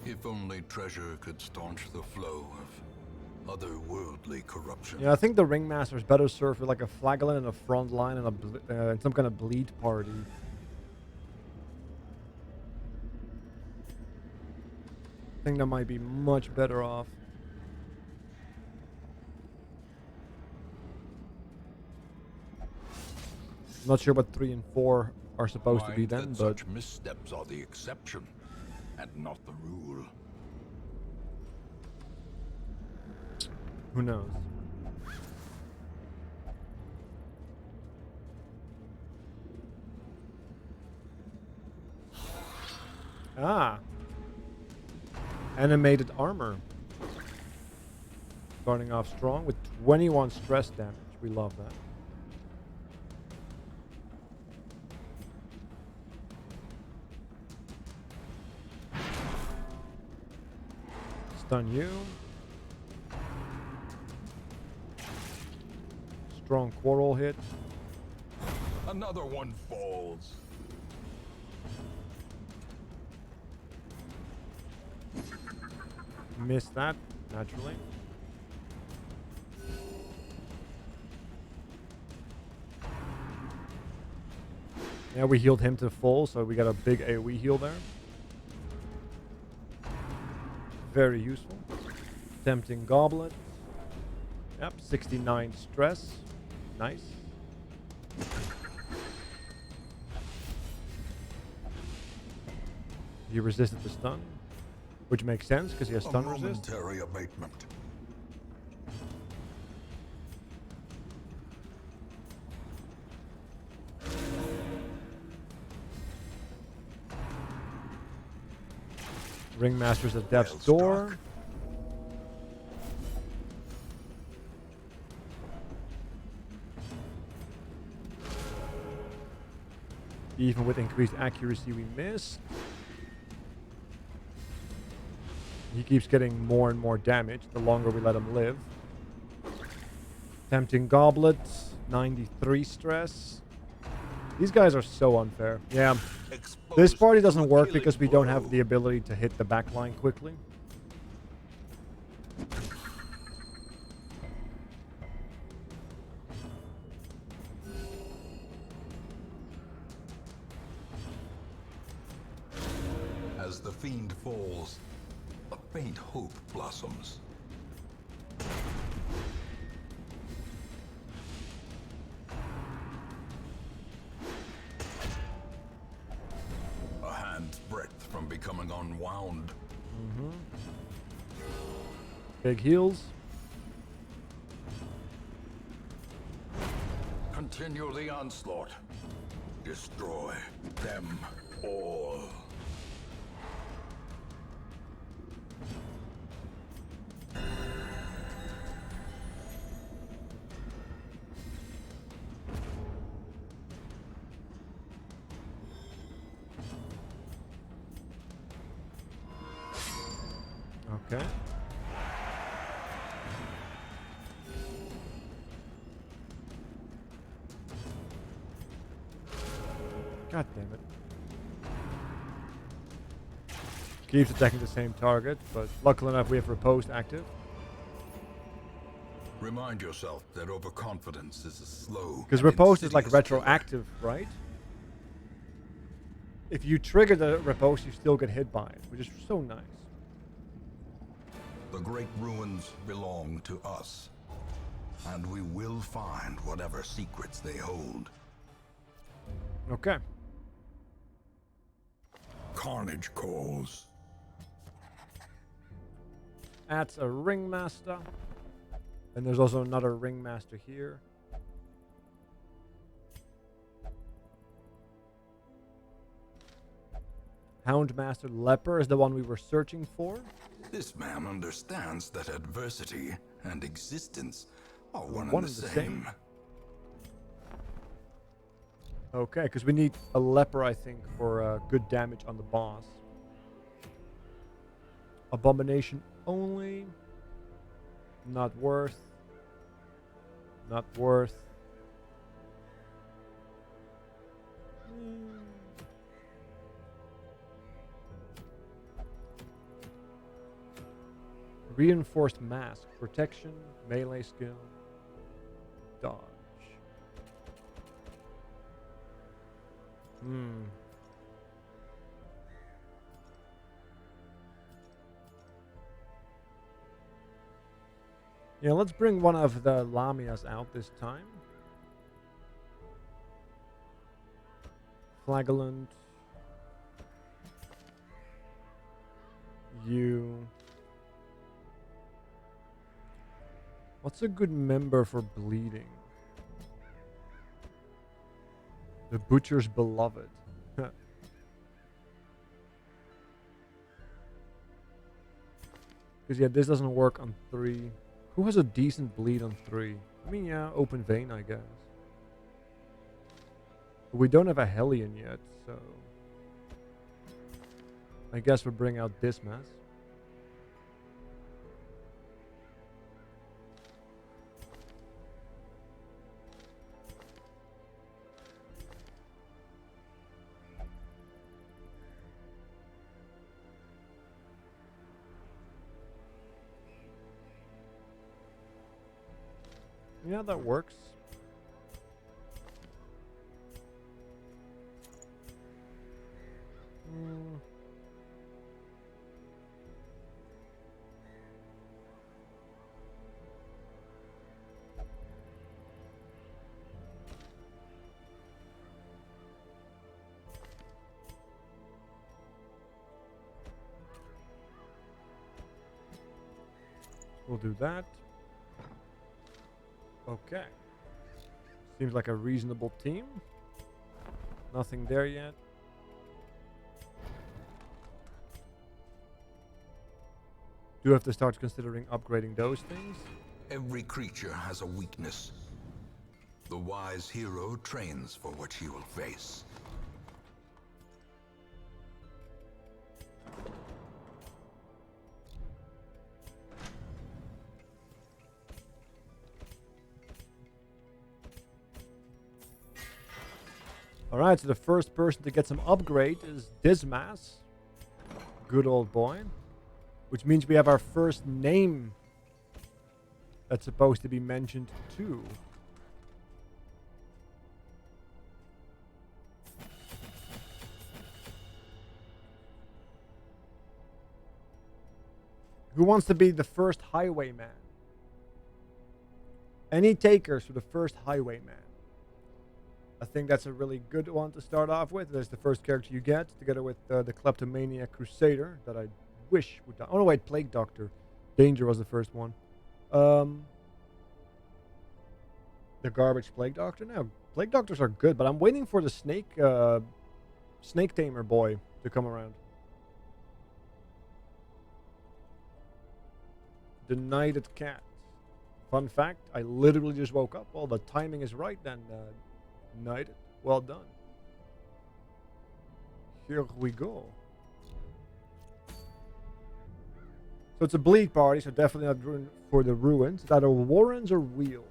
[SPEAKER 3] If only treasure could staunch the flow of otherworldly corruption.
[SPEAKER 2] Yeah, I think the Ringmaster is better served with like a Flagellant and a front line and and some kind of bleed party. I think that might be much better off. Not sure what 3 and 4 are supposed to be
[SPEAKER 3] Mind
[SPEAKER 2] then,
[SPEAKER 3] that
[SPEAKER 2] but
[SPEAKER 3] such missteps are the exception and not the rule.
[SPEAKER 2] who knows? Ah. Animated armor. Starting off strong with 21 stress damage. We love that. Stun you. Strong quarrel hit.
[SPEAKER 5] Another one falls.
[SPEAKER 2] Missed that, naturally. Yeah, we healed him to full, so we got a big AoE heal there. Very useful. Tempting Goblet. Yep, 69 stress. Nice. He resisted the stun, which makes sense because he has stun resist.
[SPEAKER 3] Momentary abatement.
[SPEAKER 2] Ringmaster's at Death's Door. Even with increased accuracy, we miss. He keeps getting more and more damage the longer we let him live. Tempting Goblet, 93 stress. These guys are so unfair. Yeah. This party doesn't work because we don't have the ability to hit the backline quickly.
[SPEAKER 3] As the fiend falls, a faint hope blossoms. A hand's breadth from becoming becoming unwound.
[SPEAKER 2] Big heals.
[SPEAKER 3] Continue the onslaught. Destroy them all.
[SPEAKER 2] Okay. God damn it. Keeps attacking the same target, but luckily enough we have Riposte active.
[SPEAKER 3] Remind yourself that overconfidence is a slow.
[SPEAKER 2] Because
[SPEAKER 3] and
[SPEAKER 2] Riposte is like
[SPEAKER 3] insidious killer.
[SPEAKER 2] retroactive, right? If you trigger the Riposte, you still get hit by it, which is so nice.
[SPEAKER 3] The great ruins belong to us, and we will find whatever secrets they hold.
[SPEAKER 2] Okay.
[SPEAKER 5] Carnage calls.
[SPEAKER 2] That's a Ringmaster. And there's also another Ringmaster here. Houndmaster Leper is the one we were searching for.
[SPEAKER 3] This man understands that adversity and existence are one
[SPEAKER 2] One
[SPEAKER 3] and the
[SPEAKER 2] and the
[SPEAKER 3] same.
[SPEAKER 2] Okay, because we need a Leper, I think, for good damage on the boss. Abomination only. Not worth. Not worth. Reinforced mask. Protection. Melee skill. Dodge. Yeah, let's bring one of the Lamias out this time. Flagellant. You. What's a good member for bleeding? The Butcher's Beloved. Because, yeah, this doesn't work on 3. Who has a decent bleed on 3? I mean, yeah, Open Vein, I guess. But we don't have a Hellion yet, so... I guess we'll bring out Dismas. Yeah, that works. We'll do that. Okay. Seems like a reasonable team. Nothing there yet. Do have to start considering upgrading those things.
[SPEAKER 3] Every creature has a weakness. The wise hero trains for what he will face.
[SPEAKER 2] Alright, so the first person to get some upgrade is Dismas. Good old boy. Which means we have our first name that's supposed to be mentioned too. Who wants to be the first highwayman? Any takers for the first highwayman? I think that's a really good one to start off with. That's the first character you get, together with the Kleptomaniac Crusader that I wish would die. Oh no, wait, Plague Doctor. Danger was the first one. The garbage Plague Doctor? No, Plague Doctors are good, but I'm waiting for the Snake Tamer boy to come around. The Knighted Cat. Fun fact, I literally just woke up. Well, the timing is right then, Knighted. Well done. Here we go. So it's a bleed party, so definitely not for the ruins. Is that a Warrens or Wheel?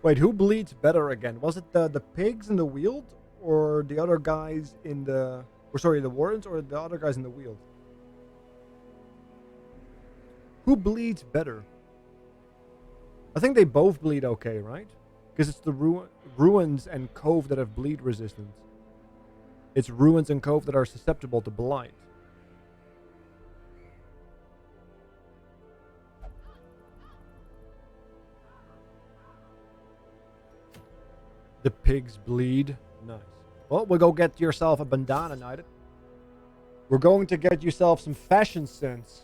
[SPEAKER 2] Wait, who bleeds better again? Was it the pigs in the Weald, or the other guys in the... Or sorry, the Warrens, or the other guys in the Weald? Who bleeds better? I think they both bleed okay, right? Because it's the ruins and Cove that have bleed resistance. It's ruins and Cove that are susceptible to blight. The pigs bleed. Nice. Well, we'll go get yourself a bandana, Knighted. We're going to get yourself some fashion sense.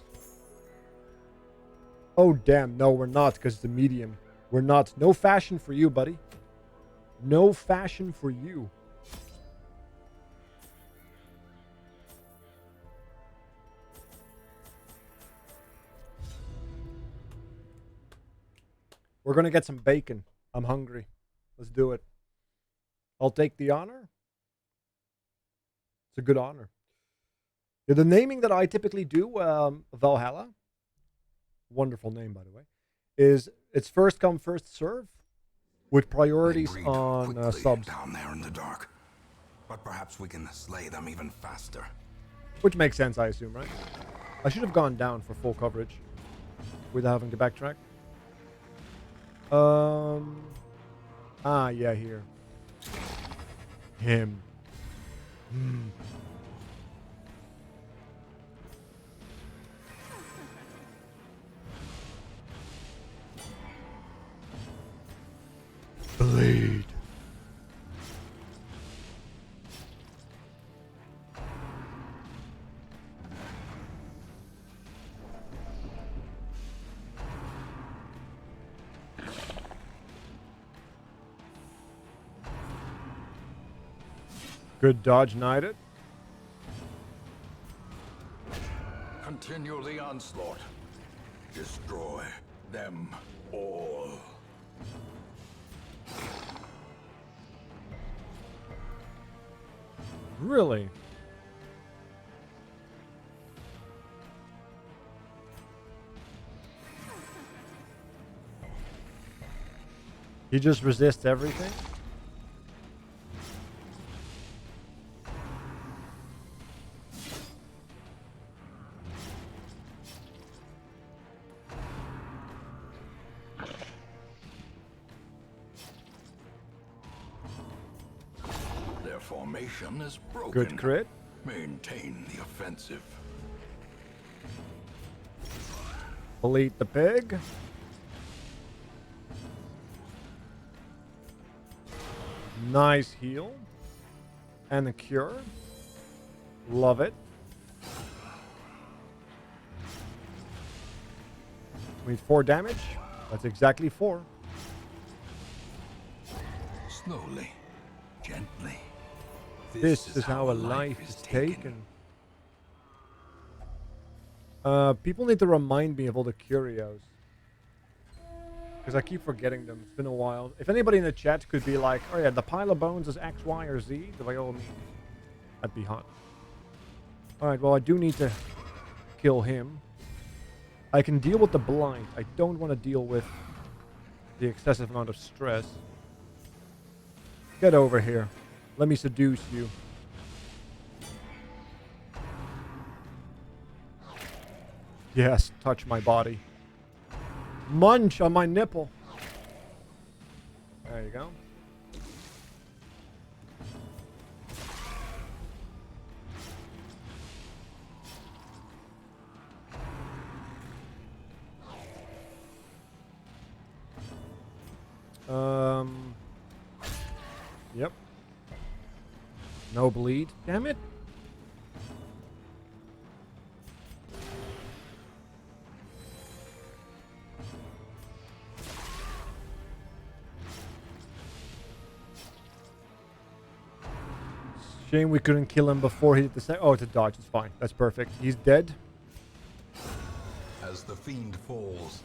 [SPEAKER 2] Oh, damn. No, we're not, because it's a medium. We're not. No fashion for you, buddy. No fashion for you. We're going to get some bacon. I'm hungry. Let's do it. I'll take the honor. It's a good honor. Yeah, the naming that I typically do, Valhalla, wonderful name, by the way, is it's first come, first serve, with priorities on subs.
[SPEAKER 3] Down there in the dark, but perhaps we can slay them even faster.
[SPEAKER 2] Which makes sense, I assume, right? I should have gone down for full coverage without having to backtrack. Yeah, here. Him. Bleed. Good dodge, Knighted.
[SPEAKER 5] Continue the onslaught. Destroy them all.
[SPEAKER 2] Really? He just resists everything?
[SPEAKER 5] Their formation is broken.
[SPEAKER 2] Good crit.
[SPEAKER 5] Maintain the offensive.
[SPEAKER 2] Bleed the pig. Nice heal. And a cure. Love it. We need 4 damage. That's exactly 4.
[SPEAKER 5] Slowly. Gently.
[SPEAKER 2] This is how a life is taken. People need to remind me of all the curios. Because I keep forgetting them. It's been a while. If anybody in the chat could be like, oh yeah, the pile of bones is X, Y, or Z, by all means, I'd be hot. Alright, well, I do need to kill him. I can deal with the blind. I don't want to deal with the excessive amount of stress. Get over here. Let me seduce you. Yes, touch my body. Munch on my nipple. There you go. Yep. No bleed. Damn it. Shame we couldn't kill him before he did the second. Oh, it's a dodge. It's fine. That's perfect. He's dead.
[SPEAKER 3] As the fiend falls,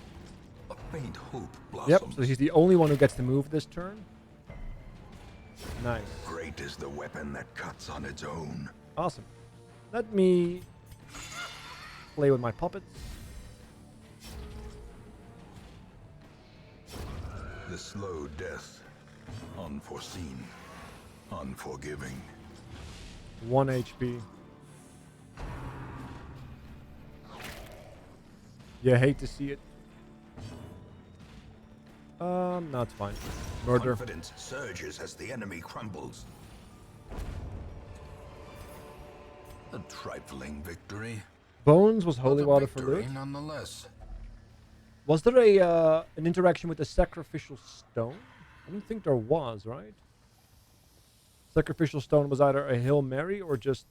[SPEAKER 3] a faint hope blossoms.
[SPEAKER 2] Yep, so he's the only one who gets to move this turn. Nice.
[SPEAKER 3] Great is the weapon that cuts on its own.
[SPEAKER 2] Awesome. Let me play with my puppets.
[SPEAKER 3] The slow death, unforeseen, unforgiving.
[SPEAKER 2] 1 HP. You hate to see it. No, it's fine. Murder.
[SPEAKER 3] Confidence surges as the enemy crumbles. A trifling victory.
[SPEAKER 2] Bones was
[SPEAKER 3] but
[SPEAKER 2] holy
[SPEAKER 3] a
[SPEAKER 2] water for
[SPEAKER 3] victory
[SPEAKER 2] loot.
[SPEAKER 3] nonetheless.
[SPEAKER 2] Was there a an interaction with the sacrificial stone? I don't think there was, right? Sacrificial stone was either a Hail Mary or just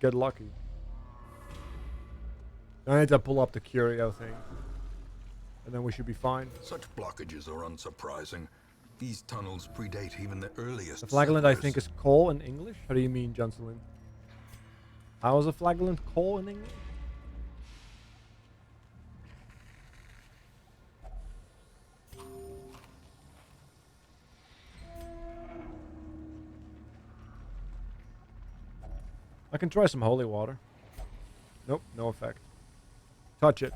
[SPEAKER 2] get lucky. I need to pull up the curio thing. And then we should be fine.
[SPEAKER 3] Such blockages are unsurprising. These tunnels predate even the earliest
[SPEAKER 2] The flagellant, I
[SPEAKER 3] settlers.
[SPEAKER 2] think, is coal in English. How do you mean, Johnson? How is a flagellant coal in English? I can try some holy water. Nope, no effect. Touch it.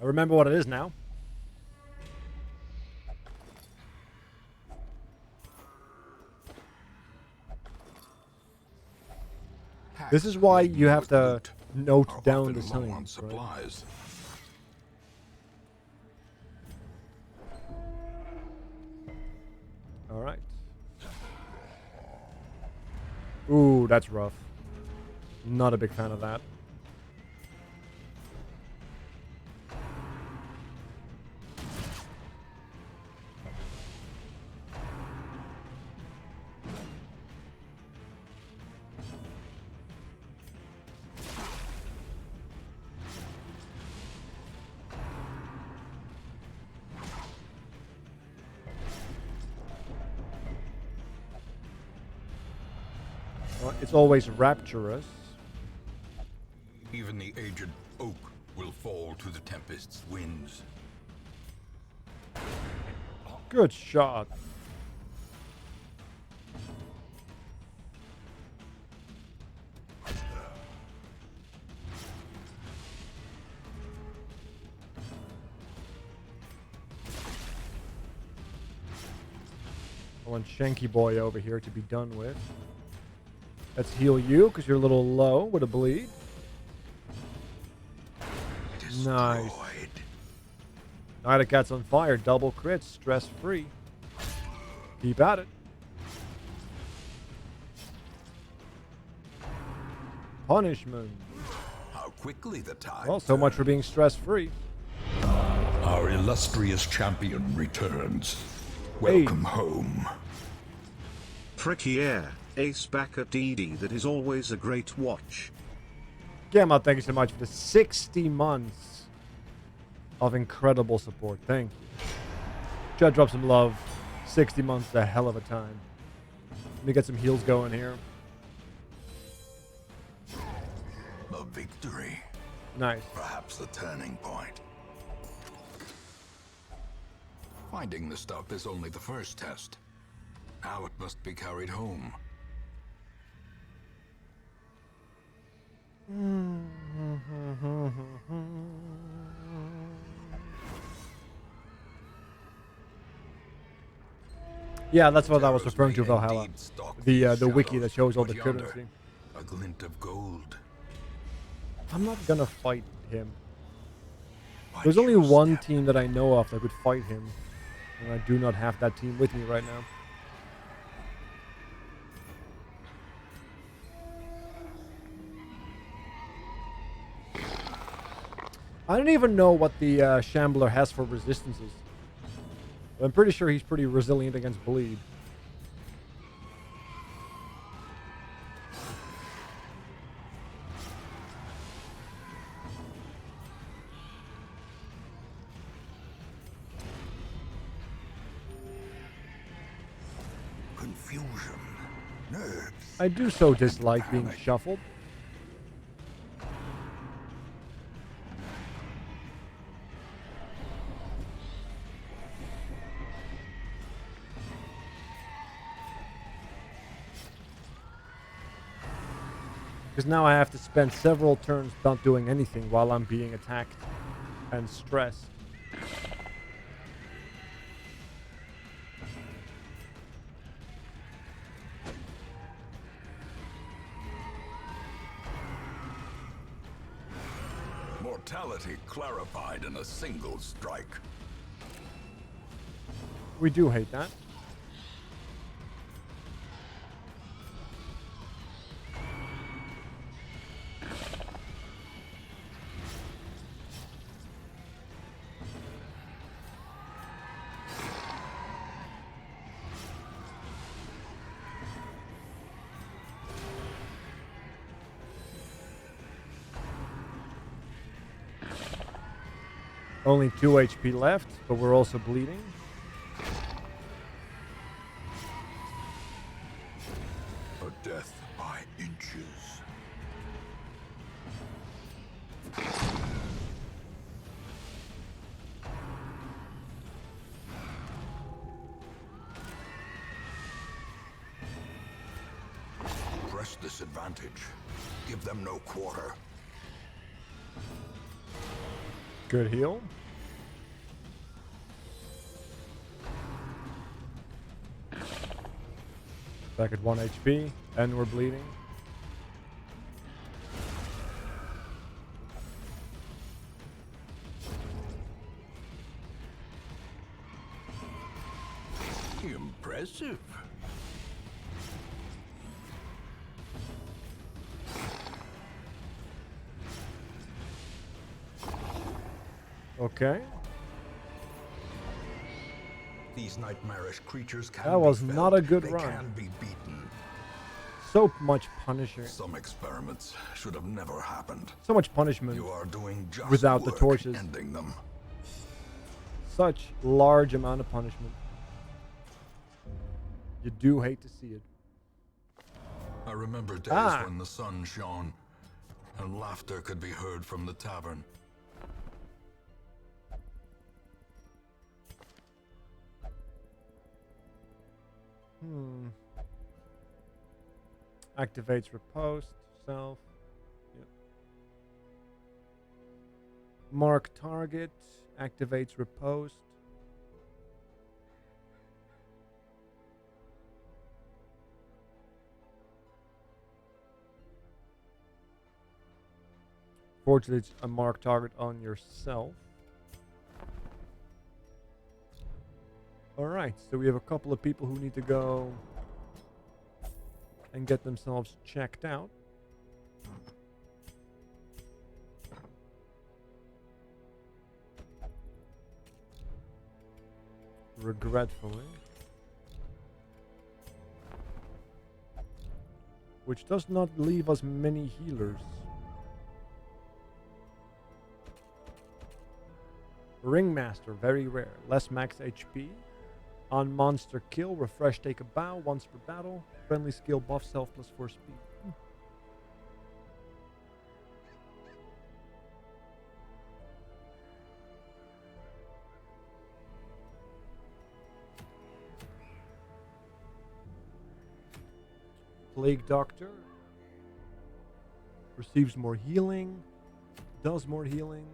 [SPEAKER 2] I remember what it is now. This is why you have to note
[SPEAKER 3] Are
[SPEAKER 2] down
[SPEAKER 3] often
[SPEAKER 2] the
[SPEAKER 3] low
[SPEAKER 2] signs.
[SPEAKER 3] on
[SPEAKER 2] Right?
[SPEAKER 3] supplies.
[SPEAKER 2] All right. Ooh, that's rough. Not a big fan of that. Well, it's always rapturous.
[SPEAKER 3] Even the aged oak will fall to the tempest's winds.
[SPEAKER 2] Good shot. I want Shanky Boy over here to be done with. Let's heal you because you're a little low with a bleed. Nice.
[SPEAKER 3] Destroyed.
[SPEAKER 2] Night of Cat's on fire. Double crits. Stress free. Keep at it. Punishment.
[SPEAKER 3] How quickly the tide.
[SPEAKER 2] Well, so much for
[SPEAKER 3] turns.
[SPEAKER 2] being stress free.
[SPEAKER 5] Our illustrious champion returns. Welcome home.
[SPEAKER 4] Fricky Air, ace back at DD, that is always a great watch.
[SPEAKER 2] Gamma, thank you so much for the 60 months of incredible support. Thank you. Try to drop some love. 60 months is a hell of a time. Let me get some heals going here.
[SPEAKER 3] A victory.
[SPEAKER 2] Nice.
[SPEAKER 3] Perhaps the turning point. Finding the stuff is only the first test. Now it must be carried home.
[SPEAKER 2] Yeah, that's what I was
[SPEAKER 3] Terrors
[SPEAKER 2] referring to,
[SPEAKER 3] may
[SPEAKER 2] Valhalla.
[SPEAKER 3] indeed stalk
[SPEAKER 2] The
[SPEAKER 3] these
[SPEAKER 2] wiki that
[SPEAKER 3] shadows,
[SPEAKER 2] shows all the
[SPEAKER 3] but yonder,
[SPEAKER 2] currency.
[SPEAKER 3] a glint of gold.
[SPEAKER 2] I'm not gonna fight him.
[SPEAKER 3] Watch
[SPEAKER 2] There's only
[SPEAKER 3] your
[SPEAKER 2] one
[SPEAKER 3] step.
[SPEAKER 2] team that I know of that could fight him. And I do not have that team with me right now. I don't even know what the Shambler has for resistances. But I'm pretty sure he's pretty resilient against bleed.
[SPEAKER 3] Confusion, nerves.
[SPEAKER 2] I do so dislike being shuffled. Because now I have to spend several turns not doing anything while I'm being attacked and stressed.
[SPEAKER 5] Mortality clarified in a single strike.
[SPEAKER 2] We do hate that. Only 2 HP left, but we're also bleeding.
[SPEAKER 3] A death by inches. Press this advantage. Give them no quarter.
[SPEAKER 2] Good heal. Back at 1 HP, and we're bleeding.
[SPEAKER 5] Impressive.
[SPEAKER 2] Okay.
[SPEAKER 3] These nightmarish creatures can
[SPEAKER 2] That was
[SPEAKER 3] be
[SPEAKER 2] not
[SPEAKER 3] felt.
[SPEAKER 2] a good
[SPEAKER 3] They
[SPEAKER 2] run.
[SPEAKER 3] can be beaten.
[SPEAKER 2] So much Punisher.
[SPEAKER 3] Some experiments should have never happened.
[SPEAKER 2] So much punishment.
[SPEAKER 3] You are doing just
[SPEAKER 2] Without the
[SPEAKER 3] work
[SPEAKER 2] torches.
[SPEAKER 3] ending them.
[SPEAKER 2] Such large amount of punishment. You do hate to see it.
[SPEAKER 3] I remember days when the sun shone and laughter could be heard from the tavern.
[SPEAKER 2] Activates riposte, self. Yep. Mark target, activates riposte. Fortunately, it's a mark target on yourself. Alright, so we have a couple of people who need to go and get themselves checked out. Regretfully. Which does not leave us many healers. Ringmaster, very rare. Less max HP. On monster kill, refresh, take a bow once per battle. Friendly skill buff, self plus 4 speed. Plague Doctor. Receives more healing. Does more healing.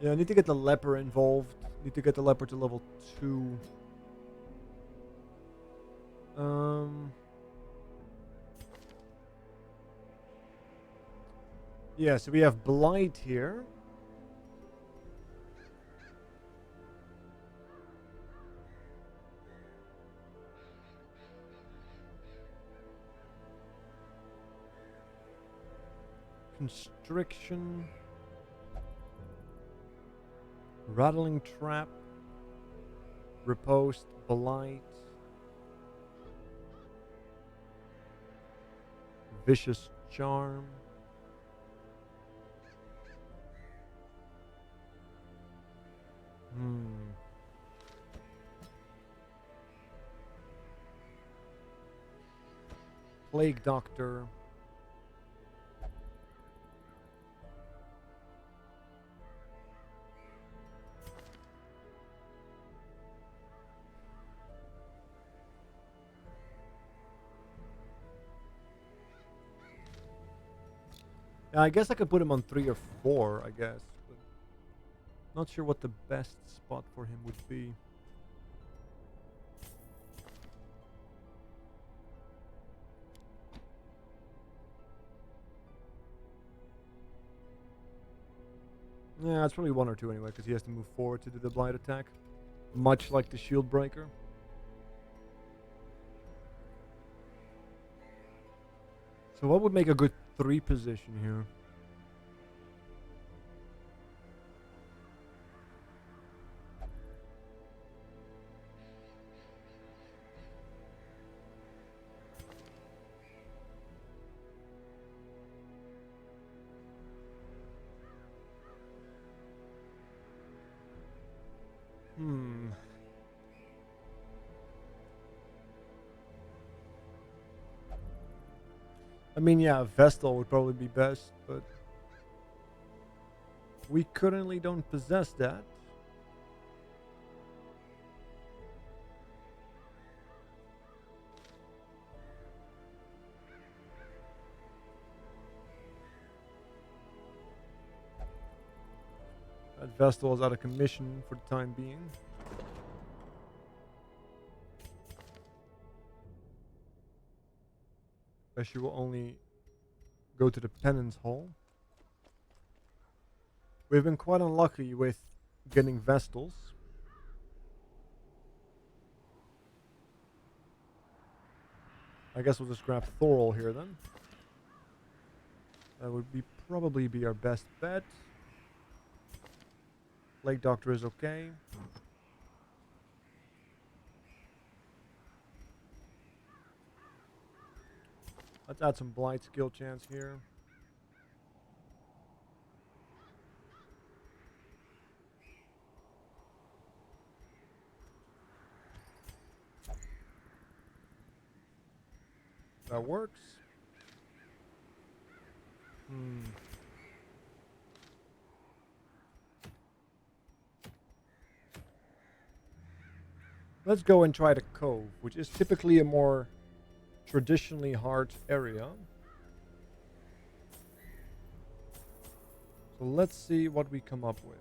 [SPEAKER 2] Yeah, I need to get the leper involved. Need to get the leper to level 2. Yeah, so we have Blight here. Constriction. Rattling Trap. Riposte. Blight. Vicious Charm. Plague Doctor. Yeah, I guess I could put him on 3 or 4, I guess. But not sure what the best spot for him would be. Yeah, it's probably 1 or 2 anyway, because he has to move forward to do the blight attack. Much like the shield breaker. So what would make a good 3 position here? I mean, yeah, Vestal would probably be best, but we currently don't possess that. That Vestal is out of commission for the time being. She will only go to the penance hall. We've been quite unlucky with getting Vestals. I guess we'll just grab Thorol here then. That would probably be our best bet. Plague Doctor is okay. Let's add some Blight skill chance here. That works. Let's go and try the Cove, which is typically a more traditionally hard area. So let's see what we come up with.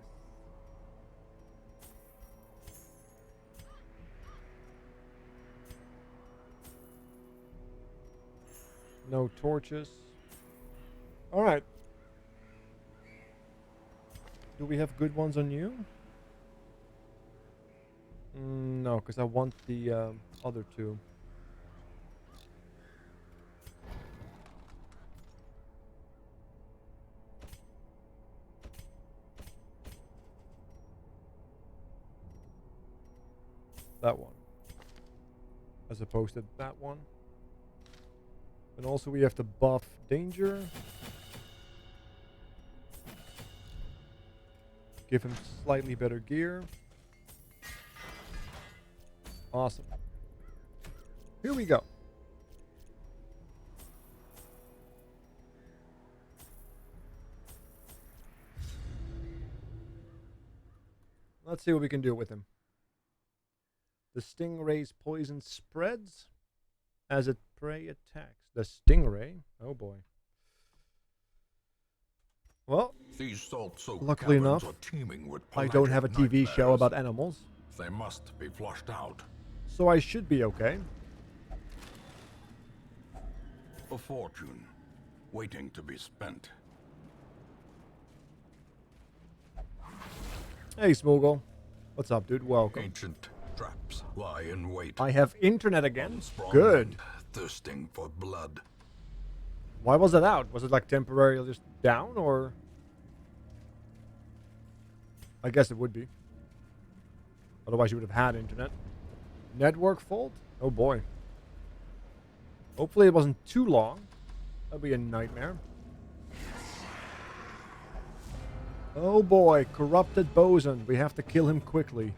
[SPEAKER 2] No torches. Alright. Do we have good ones on you? No, because I want the other 2. That one. As opposed to that one. And also we have to buff danger. Give him slightly better gear. Awesome. Here we go. Let's see what we can do with him. The Stingray's poison spreads as its prey attacks. The Stingray? Oh boy. Well, luckily enough, I don't have a TV show about animals.
[SPEAKER 5] They must be flushed out.
[SPEAKER 2] So I should be okay.
[SPEAKER 5] A fortune waiting to be spent.
[SPEAKER 2] Hey, Smoogle. What's up, dude? Welcome.
[SPEAKER 5] Ancient traps lie in wait.
[SPEAKER 2] I have internet again.
[SPEAKER 5] Unsprung
[SPEAKER 2] Good.
[SPEAKER 5] and thirsting for blood.
[SPEAKER 2] Why was that out? Was it like temporarily just down, or? I guess it would be. Otherwise you would have had internet. Network fault? Oh boy. Hopefully it wasn't too long. That'd be a nightmare. Oh boy, corrupted boson. We have to kill him quickly.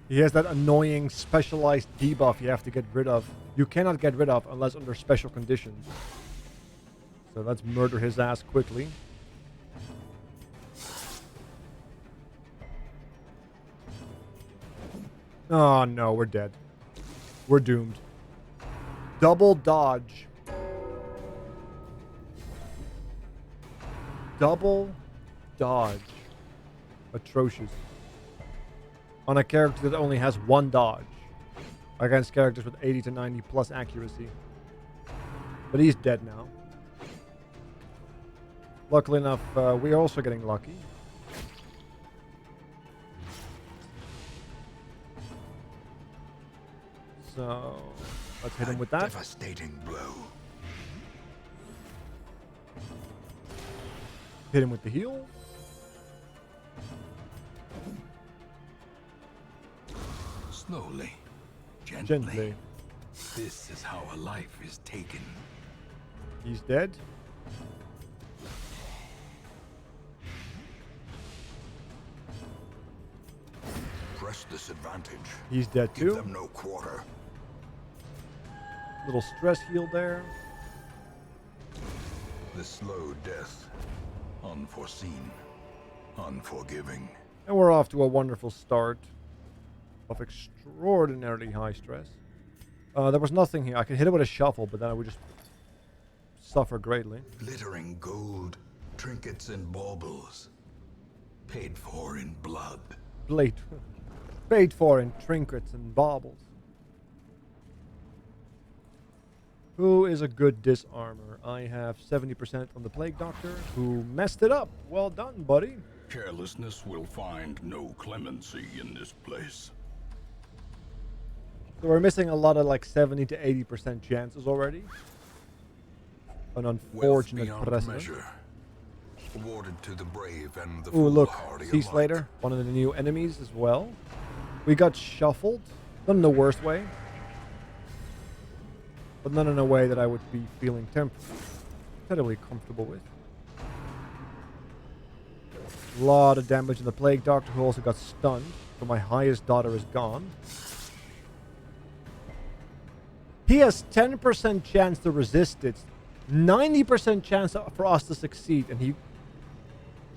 [SPEAKER 2] He has that annoying specialized debuff you have to get rid of. You cannot get rid of unless under special conditions. So let's murder his ass quickly. Oh no, we're dead. We're doomed. Double dodge. Double dodge. Atrocious. On a character that only has one dodge. Against characters with 80 to 90 plus accuracy. But he's dead now. Luckily enough, we are also getting lucky. So, let's hit him with that.
[SPEAKER 3] Devastating blow.
[SPEAKER 2] Hit him with the heal.
[SPEAKER 3] Slowly.
[SPEAKER 2] Gently.
[SPEAKER 3] This is how a life is taken.
[SPEAKER 2] He's dead.
[SPEAKER 3] Press this advantage.
[SPEAKER 2] He's dead
[SPEAKER 3] Give
[SPEAKER 2] too.
[SPEAKER 3] them no quarter.
[SPEAKER 2] Little stress heal there.
[SPEAKER 3] The slow death. Unforeseen. Unforgiving.
[SPEAKER 2] And we're off to a wonderful start of extraordinarily high stress. There was nothing here. I could hit it with a shuffle, but then I would just suffer greatly.
[SPEAKER 3] Glittering gold. Trinkets and baubles. Paid for in blood.
[SPEAKER 2] Paid for in trinkets and baubles. Who is a good disarmer? I have 70% on the Plague Doctor, who messed it up. Well done, buddy.
[SPEAKER 5] Carelessness will find no clemency in this place.
[SPEAKER 2] So we're missing a lot of like 70 to 80% chances already. An unfortunate precedent.
[SPEAKER 3] Measure. Awarded to the brave and the
[SPEAKER 2] Ooh, look,
[SPEAKER 3] foolhardy
[SPEAKER 2] Sea
[SPEAKER 3] alike.
[SPEAKER 2] Slater, one of the new enemies as well. We got shuffled, not in the worst way, but not in a way that I would be feeling terribly comfortable with. A lot of damage in the Plague Doctor, who also got stunned, so my highest daughter is gone. He has 10% chance to resist it, 90% chance for us to succeed, and he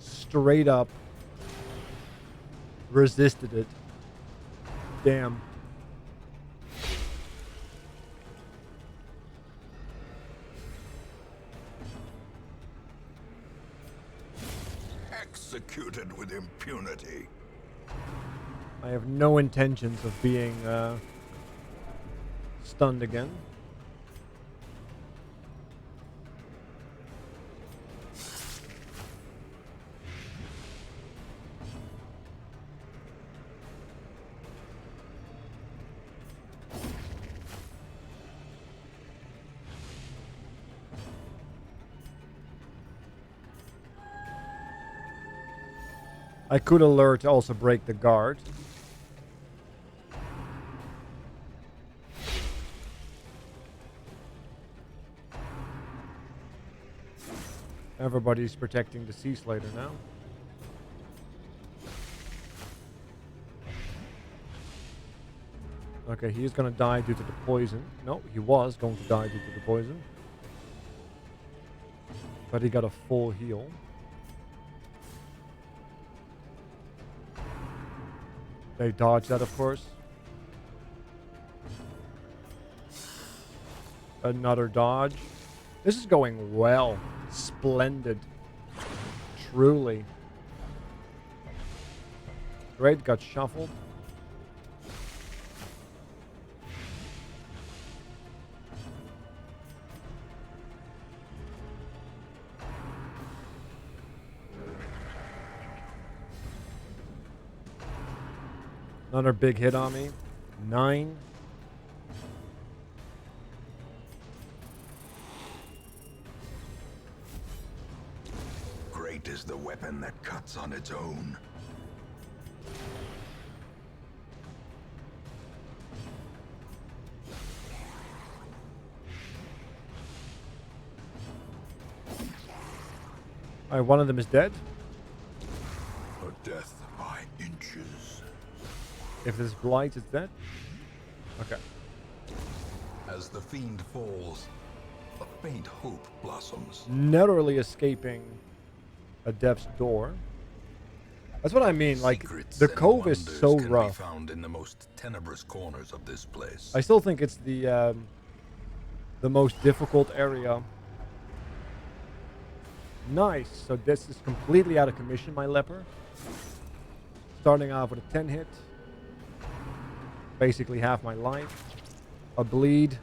[SPEAKER 2] straight up resisted it. Damn.
[SPEAKER 3] Executed with impunity.
[SPEAKER 2] I have no intentions of being stunned again. I could alert to also break the guard. Everybody's protecting the Sea Slater now. Okay, he's gonna die due to the poison. No, he was going to die due to the poison. But he got a full heal. They dodge that, of course. Another dodge. This is going well. Splendid. Truly. Great, got shuffled. Another big hit on me. 9.
[SPEAKER 3] pen that cuts on its own.
[SPEAKER 2] Alright, one of them is dead.
[SPEAKER 3] A death by inches.
[SPEAKER 2] If this blight is dead. Okay.
[SPEAKER 3] As the fiend falls, a faint hope blossoms.
[SPEAKER 2] Narrowly escaping a death's door. That's what I mean, like,
[SPEAKER 3] Secrets
[SPEAKER 2] the
[SPEAKER 3] and
[SPEAKER 2] cove is
[SPEAKER 3] wonders
[SPEAKER 2] so
[SPEAKER 3] can be
[SPEAKER 2] rough.
[SPEAKER 3] found in the most tenebrous corners of this place.
[SPEAKER 2] I still think it's the most difficult area. Nice. So this is completely out of commission, my leper. Starting off with a 10 hit. Basically half my life. A bleed.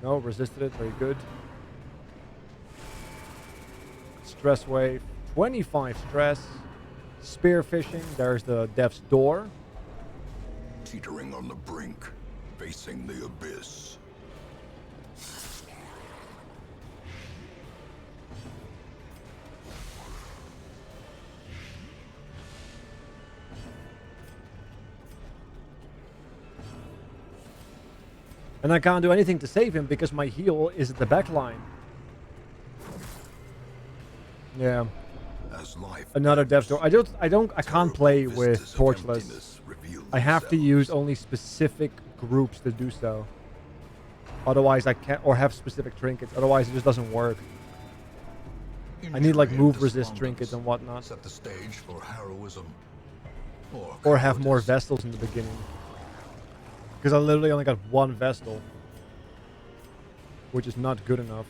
[SPEAKER 2] No, resisted it. Very good. Stress wave. 25 stress. Spear fishing. There's the death's door.
[SPEAKER 3] Teetering on the brink, facing the abyss.
[SPEAKER 2] And I can't do anything to save him because my heal is at the back line. Yeah.
[SPEAKER 3] As life
[SPEAKER 2] Another death door. I can't
[SPEAKER 3] terrible
[SPEAKER 2] play with
[SPEAKER 3] vistas of
[SPEAKER 2] torchless.
[SPEAKER 3] emptiness reveal
[SPEAKER 2] I have to
[SPEAKER 3] themselves.
[SPEAKER 2] use only specific groups to do so. Otherwise I can't, or have specific trinkets. Otherwise it just doesn't work. I need like
[SPEAKER 3] Injury
[SPEAKER 2] move
[SPEAKER 3] and
[SPEAKER 2] resist
[SPEAKER 3] despondence
[SPEAKER 2] trinkets and whatnot.
[SPEAKER 3] set the stage for heroism.
[SPEAKER 2] Or have more
[SPEAKER 3] cowardice.
[SPEAKER 2] Vestals in the beginning. Because I literally only got one Vestal. Which is not good enough.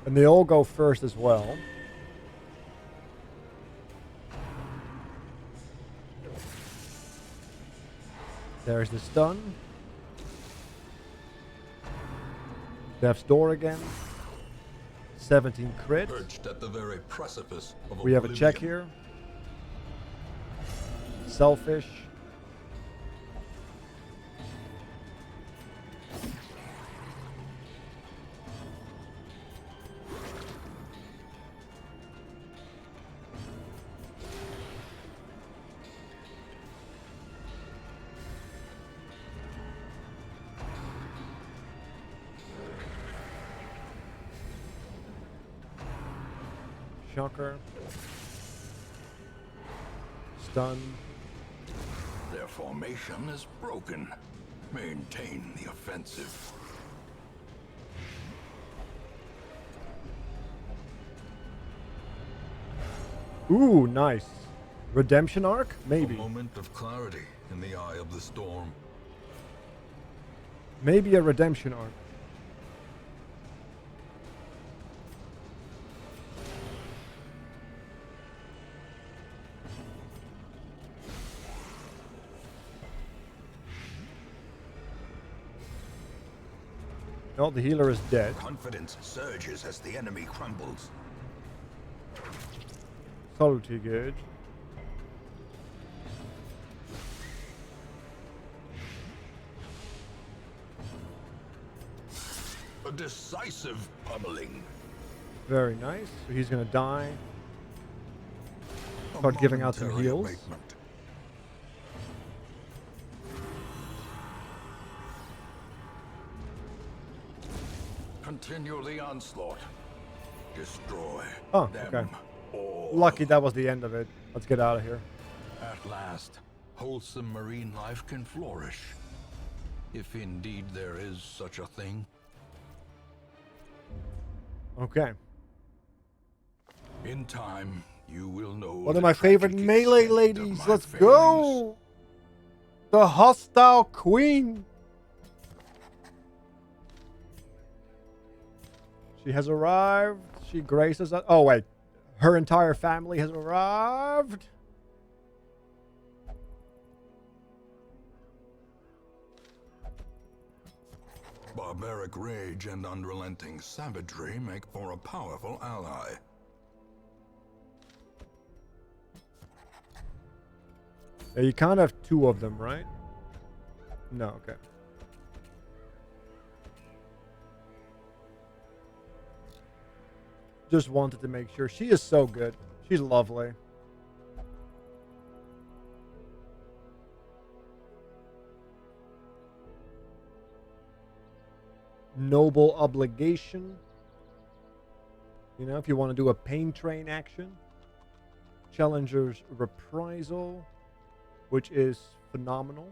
[SPEAKER 2] And they all go first as well. There's the stun. Death's door again. 17 crit.
[SPEAKER 3] Perched at the very precipice of
[SPEAKER 2] We have a check
[SPEAKER 3] oblivion.
[SPEAKER 2] here. Selfish. Shocker. Stun.
[SPEAKER 3] Their formation is broken. Maintain the offensive.
[SPEAKER 2] Ooh, nice. Redemption arc?
[SPEAKER 3] A
[SPEAKER 2] Maybe.
[SPEAKER 3] moment of clarity in the eye of the storm.
[SPEAKER 2] Maybe a redemption arc. Oh, the healer is dead.
[SPEAKER 3] Confidence surges as the enemy crumbles.
[SPEAKER 2] Salty good.
[SPEAKER 3] A decisive pummeling.
[SPEAKER 2] Very nice. So he's gonna die. Start giving out some
[SPEAKER 3] Momentary
[SPEAKER 2] heals.
[SPEAKER 3] abatement. Continue the onslaught. Destroy
[SPEAKER 2] Oh,
[SPEAKER 3] them
[SPEAKER 2] okay.
[SPEAKER 3] all.
[SPEAKER 2] Lucky that was the end of it. Let's get out of here.
[SPEAKER 3] At last, wholesome marine life can flourish. If indeed there is such a thing.
[SPEAKER 2] Okay.
[SPEAKER 3] In time, you will know.
[SPEAKER 2] One
[SPEAKER 3] the
[SPEAKER 2] of my favorite
[SPEAKER 3] tragic
[SPEAKER 2] melee
[SPEAKER 3] extent of
[SPEAKER 2] ladies.
[SPEAKER 3] my
[SPEAKER 2] Let's
[SPEAKER 3] failings.
[SPEAKER 2] go. The hostile queen. She has arrived. She graces us. Oh, wait. Her entire family has arrived.
[SPEAKER 3] Barbaric rage and unrelenting savagery make for a powerful ally.
[SPEAKER 2] Yeah, you can't have two of them, right? No, okay. Just wanted to make sure. She is so good. She's lovely. Noble obligation. You know, if you want to do a pain train action. Challenger's reprisal, which is phenomenal.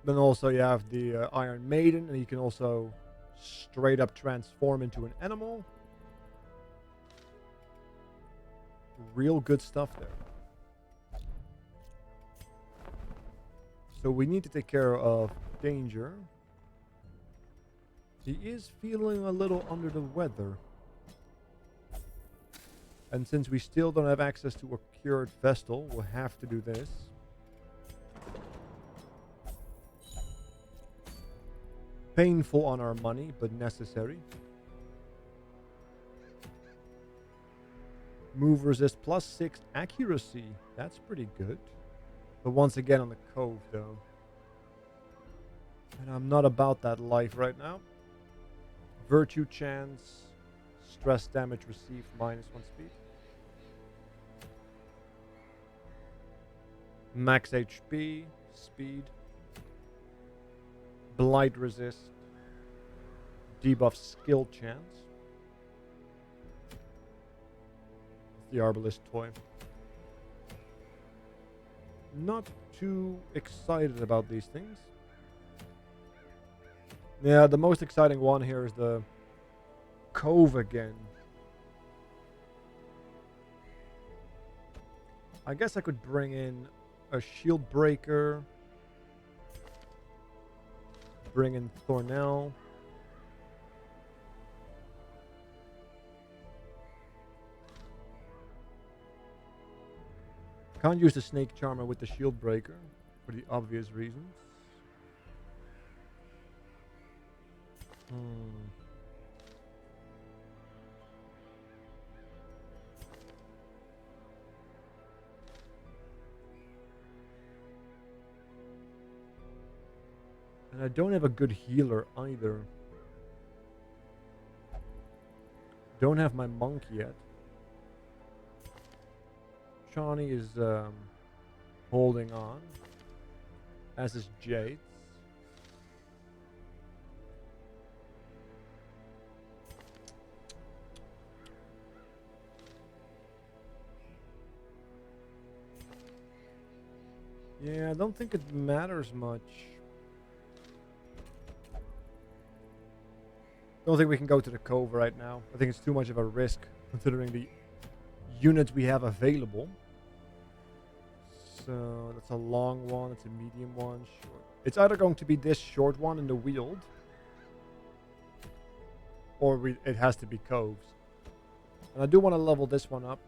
[SPEAKER 2] Then also you have the Iron Maiden, and you can also straight up transform into an animal. Real good stuff there. So we need to take care of Danger. He is feeling a little under the weather. And since we still don't have access to a cured Vestal, we'll have to do this. Painful on our money, but necessary. Move resist +6 accuracy. That's pretty good. But once again on the Cove, though. And I'm not about that life right now. Virtue chance. Stress damage received -1 speed. Max HP. Speed. Blight resist. Debuff skill chance. The Arbalist toy. Not too excited about these things. Yeah, the most exciting one here is the Cove again. I guess I could bring in a Shield Breaker. Bring in Thornell. Can't use the Snake Charmer with the Shield Breaker for the obvious reasons. And I don't have a good healer either. Don't have my monk yet. Shawnee is holding on. As is Jades. Yeah, I don't think it matters much. Don't think we can go to the Cove right now. I think it's too much of a risk considering the units we have available. So that's a long one, it's a medium one, short. It's either going to be this short one in the Weald, or it has to be Coves. And I do want to level this one up.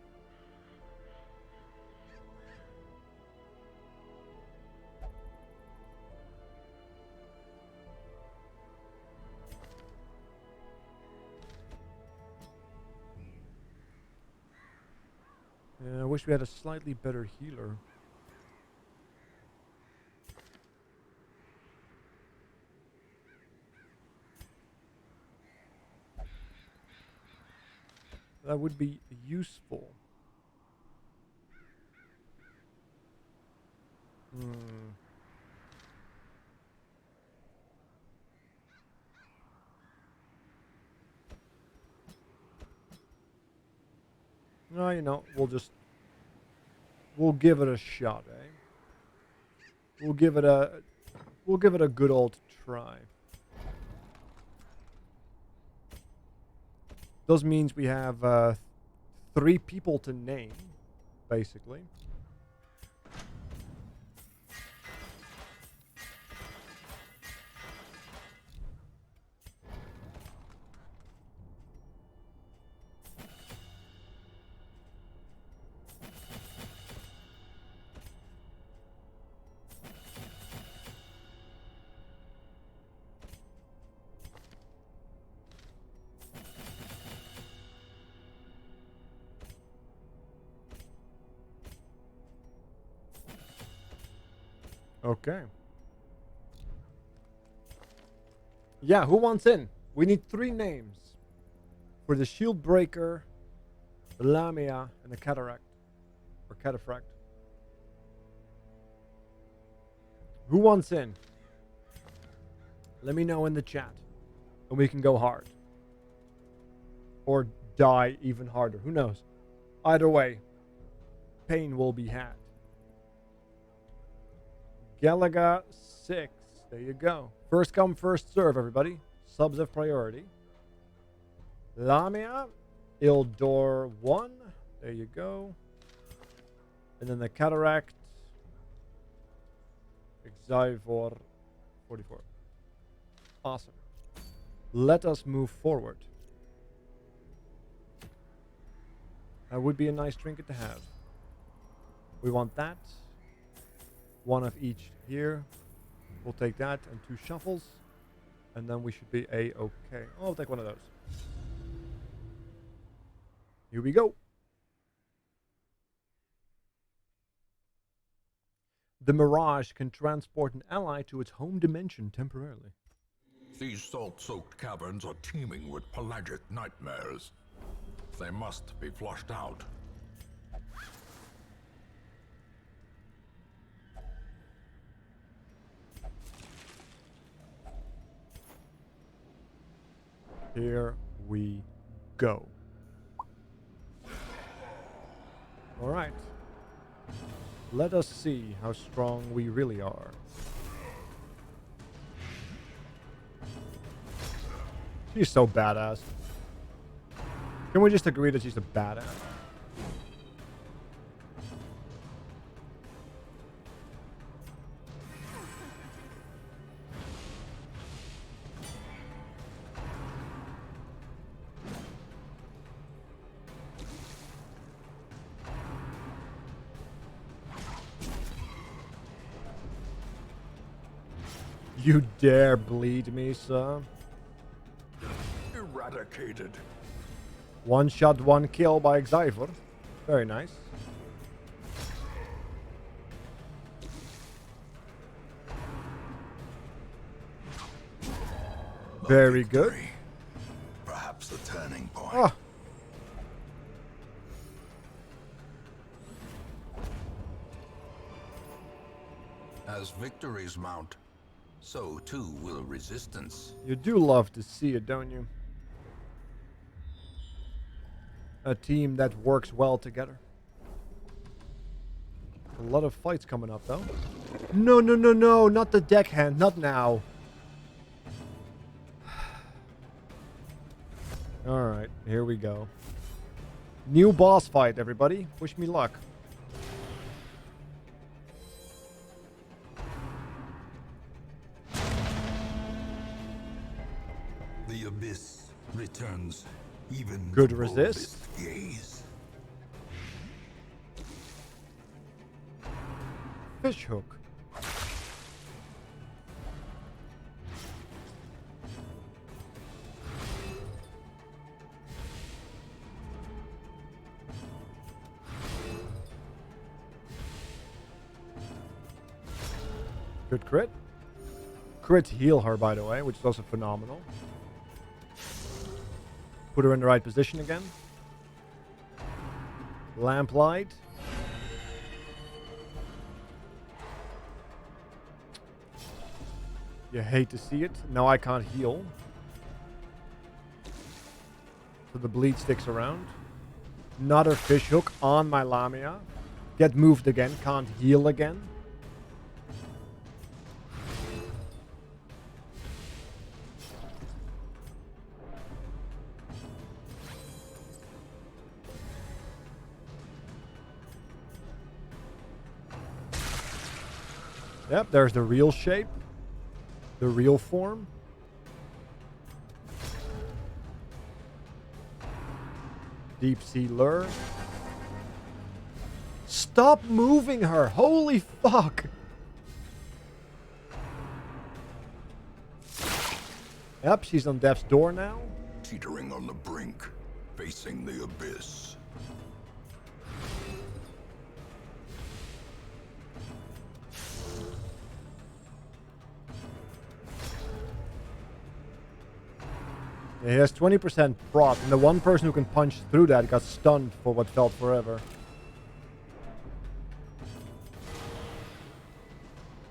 [SPEAKER 2] Yeah, I wish we had a slightly better healer. That would be useful. No, you know, we'll give it a shot, eh? We'll give it a good old try. Those means we have 3 people to name, basically. Okay. Yeah, who wants in? We need 3 names for the Shield Breaker, the Lamia, and the Cataract. Or Cataphract. Who wants in? Let me know in the chat. And we can go hard. Or die even harder. Who knows? Either way, pain will be had. Galaga 6. There you go. First come, first serve, everybody. Subs have priority. Lamia, Ildor 1. There you go. And then the Cataract, Exivor 44. Awesome. Let us move forward. That would be a nice trinket to have. We want that. 1 of each here. We'll take that and 2 shuffles. And then we should be A-okay. Oh, I'll take 1 of those. Here we go. The Mirage can transport an ally to its home dimension temporarily.
[SPEAKER 5] These salt-soaked caverns are teeming with pelagic nightmares. They must be flushed out.
[SPEAKER 2] Here we go. All right. Let us see how strong we really are. She's so badass. Can we just agree that she's a badass? You dare bleed me, sir?
[SPEAKER 5] Eradicated.
[SPEAKER 2] 1 shot, 1 kill by Exivor. Very nice. Very good.
[SPEAKER 3] Perhaps the turning point.
[SPEAKER 2] Ah.
[SPEAKER 5] As victories mount, so too will resistance.
[SPEAKER 2] You do love to see it, don't you? A team that works well together. A lot of fights coming up, though. No, no, no, no, not the deckhand, not now. Alright, here we go. New boss fight, everybody. Wish me luck.
[SPEAKER 3] The abyss returns even
[SPEAKER 2] Good
[SPEAKER 3] to
[SPEAKER 2] resist.
[SPEAKER 3] Volvis' gaze.
[SPEAKER 2] Fish hook. Good crit. Crit heal her, by the way, which is also phenomenal. Put her in the right position again. Lamplight. You hate to see it. Now I can't heal. So the bleed sticks around. Another fish hook on my Lamia. Get moved again. Can't heal again. Yep, there's the real shape. The real form. Deep sea lure. Stop moving her! Holy fuck! Yep, she's on death's door now.
[SPEAKER 5] Teetering on the brink, facing the abyss.
[SPEAKER 2] Yeah, he has 20% prot, and the one person who can punch through that got stunned for what felt forever.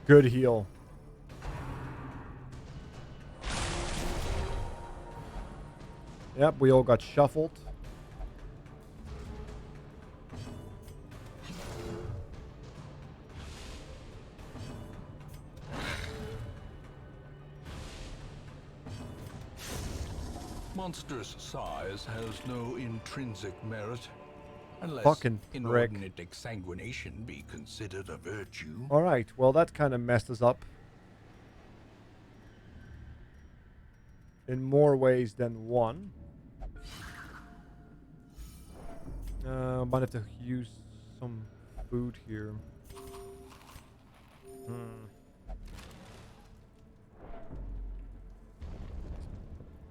[SPEAKER 2] Good heal. Yep, we all got shuffled.
[SPEAKER 5] Monstrous size has no intrinsic merit, unless
[SPEAKER 2] Fucking prick.
[SPEAKER 5] inordinate exsanguination be considered a virtue.
[SPEAKER 2] Alright, well that kind of messed us up. In more ways than one. Might have to use some food here.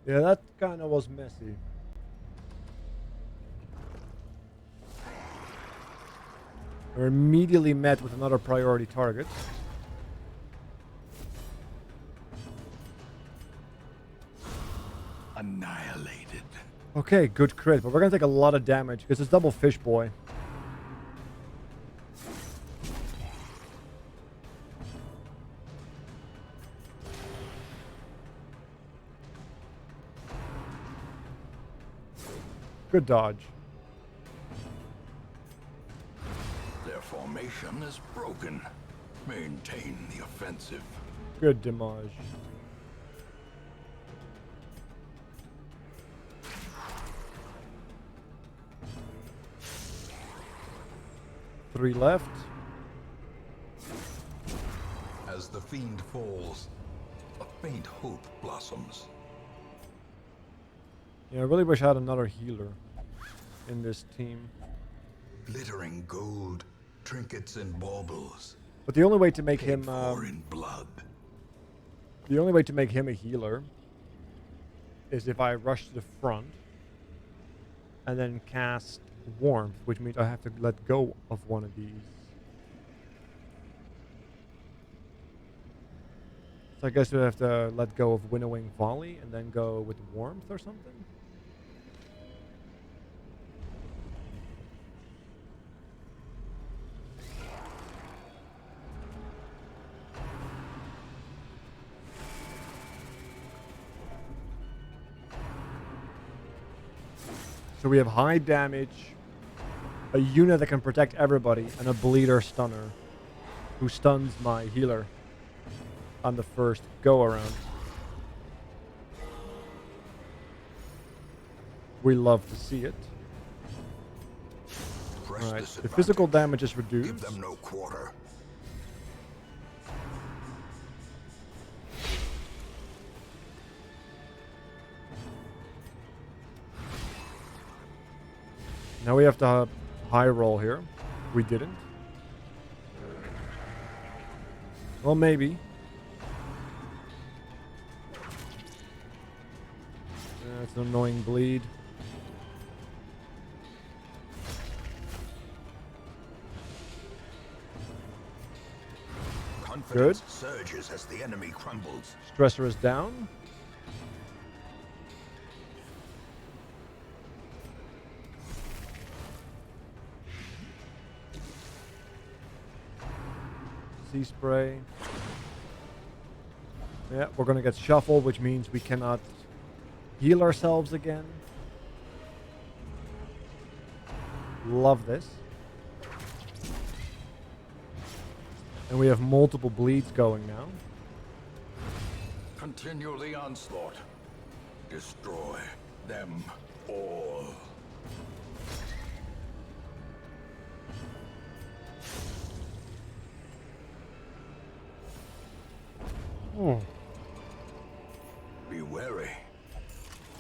[SPEAKER 2] Yeah, that kind of was messy. We're immediately met with another priority target.
[SPEAKER 5] Annihilated.
[SPEAKER 2] Okay, good crit, but we're gonna take a lot of damage because it's double fish boy. Good dodge.
[SPEAKER 5] Their formation is broken. Maintain the offensive.
[SPEAKER 2] Good damage. Three left.
[SPEAKER 5] As the fiend falls, a faint hope blossoms.
[SPEAKER 2] Yeah, I really wish I had another healer in this team.
[SPEAKER 5] Glittering gold, trinkets and baubles.
[SPEAKER 2] But the only way to make
[SPEAKER 5] Paid
[SPEAKER 2] him
[SPEAKER 5] for in blood.
[SPEAKER 2] the only way to make him a healer is if I rush to the front and then cast warmth, which means I have to let go of one of these. So I guess we have to let go of Winnowing Volley and then go with warmth or something. So we have high damage, a unit that can protect everybody, and a bleeder stunner who stuns my healer on the first go around. We love to see it. Alright, the physical damage is reduced.
[SPEAKER 5] Give them no quarter.
[SPEAKER 2] Now we have to high roll here. We didn't. Well, maybe. It's an annoying bleed.
[SPEAKER 5] Confidence surges as the enemy crumbles.
[SPEAKER 2] Stressor is down. Sea spray. Yeah, we're gonna get shuffled, which means we cannot heal ourselves again. Love this. And we have multiple bleeds going now.
[SPEAKER 5] Continue the onslaught. Destroy them all.
[SPEAKER 2] Oh.
[SPEAKER 5] Be wary.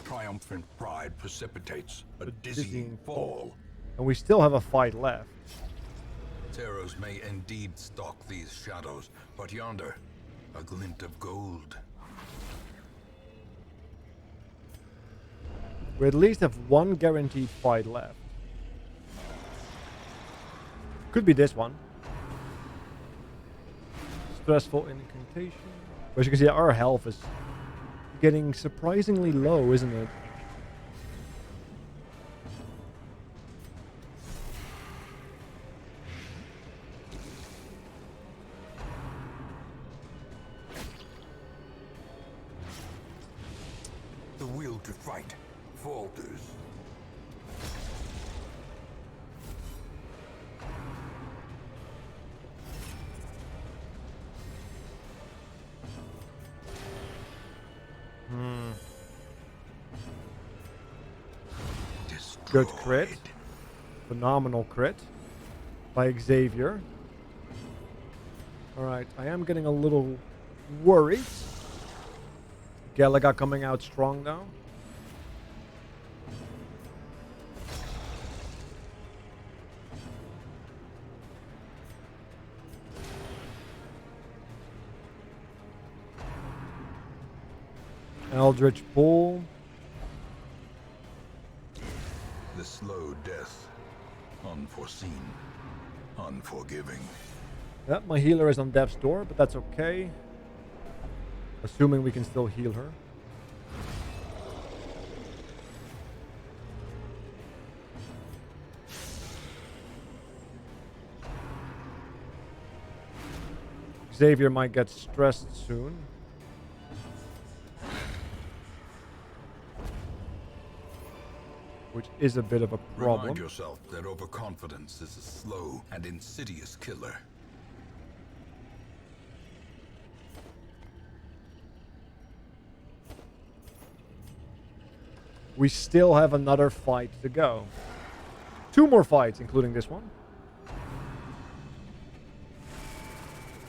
[SPEAKER 5] Triumphant pride precipitates a dizzying fall.
[SPEAKER 2] And we still have a fight left.
[SPEAKER 5] Terrors may indeed stalk these shadows, but yonder, a glint of gold.
[SPEAKER 2] We at least have one guaranteed fight left. Could be this one. Stressful incantation. But as you can see, our health is getting surprisingly low, isn't it?
[SPEAKER 3] The will to fight falters.
[SPEAKER 2] Good crit. Phenomenal crit by Xavier. Alright, I am getting a little worried. Galaga coming out strong though. Eldritch Bull.
[SPEAKER 3] The slow death. Unforeseen. Unforgiving.
[SPEAKER 2] Yep, my healer is on death's door, but that's okay. Assuming we can still heal her. Xavier might get stressed soon. Which is a bit of a problem.
[SPEAKER 3] Remind yourself that overconfidence is a slow and insidious killer.
[SPEAKER 2] We still have another fight to go. 2 more fights, including this one.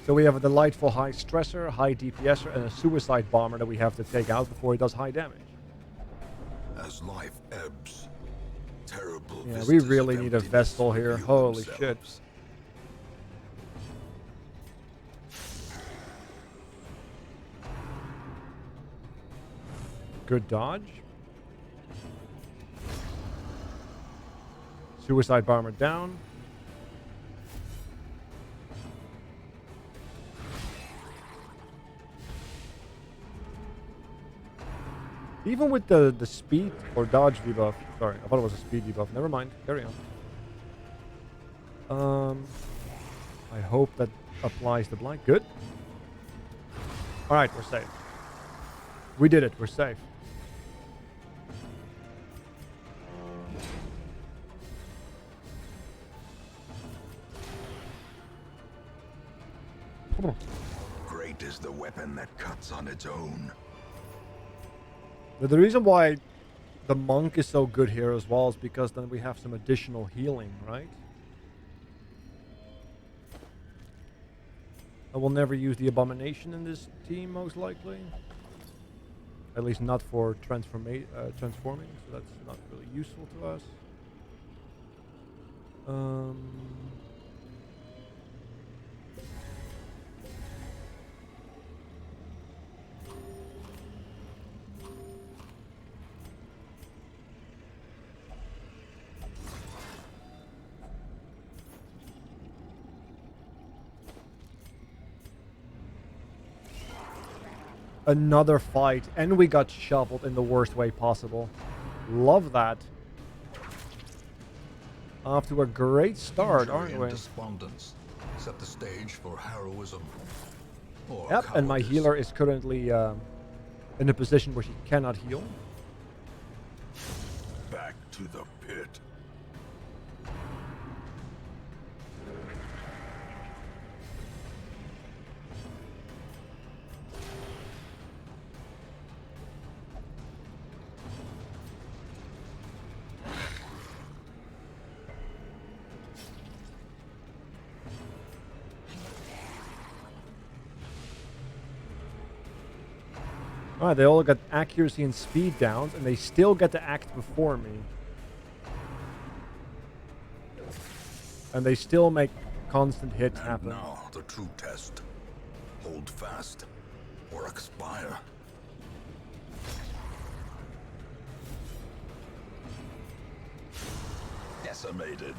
[SPEAKER 2] So we have a delightful high stressor, high DPSer, and a suicide bomber that we have to take out before he does high damage.
[SPEAKER 3] As life ebbs, terrible.
[SPEAKER 2] Yeah, we really need a Vestal here. Holy shit. Good dodge. Suicide bomber down. Even with the speed or dodge debuff. Sorry, I thought it was a speed debuff. Never mind. Carry on. I hope that applies to blind. Good. Alright, we're safe. We did it. We're safe.
[SPEAKER 3] Great is the weapon that cuts on its own.
[SPEAKER 2] The reason why the monk is so good here as well is because then we have some additional healing, right? I will never use the abomination in this team, most likely. At least not for transforming, so that's not really useful to us. Another fight, and we got shoveled in the worst way possible. Love that. Off to a great start, aren't we?
[SPEAKER 3] Despondence set the stage for heroism. Or
[SPEAKER 2] Yep, and my
[SPEAKER 3] cowardice.
[SPEAKER 2] healer is currently in a position where she cannot heal.
[SPEAKER 3] Back to the pit.
[SPEAKER 2] Alright, they all got accuracy and speed downs, and they still get to act before me. And they still make constant hits
[SPEAKER 3] And
[SPEAKER 2] happen.
[SPEAKER 3] now the true test. Hold fast or expire. Decimated.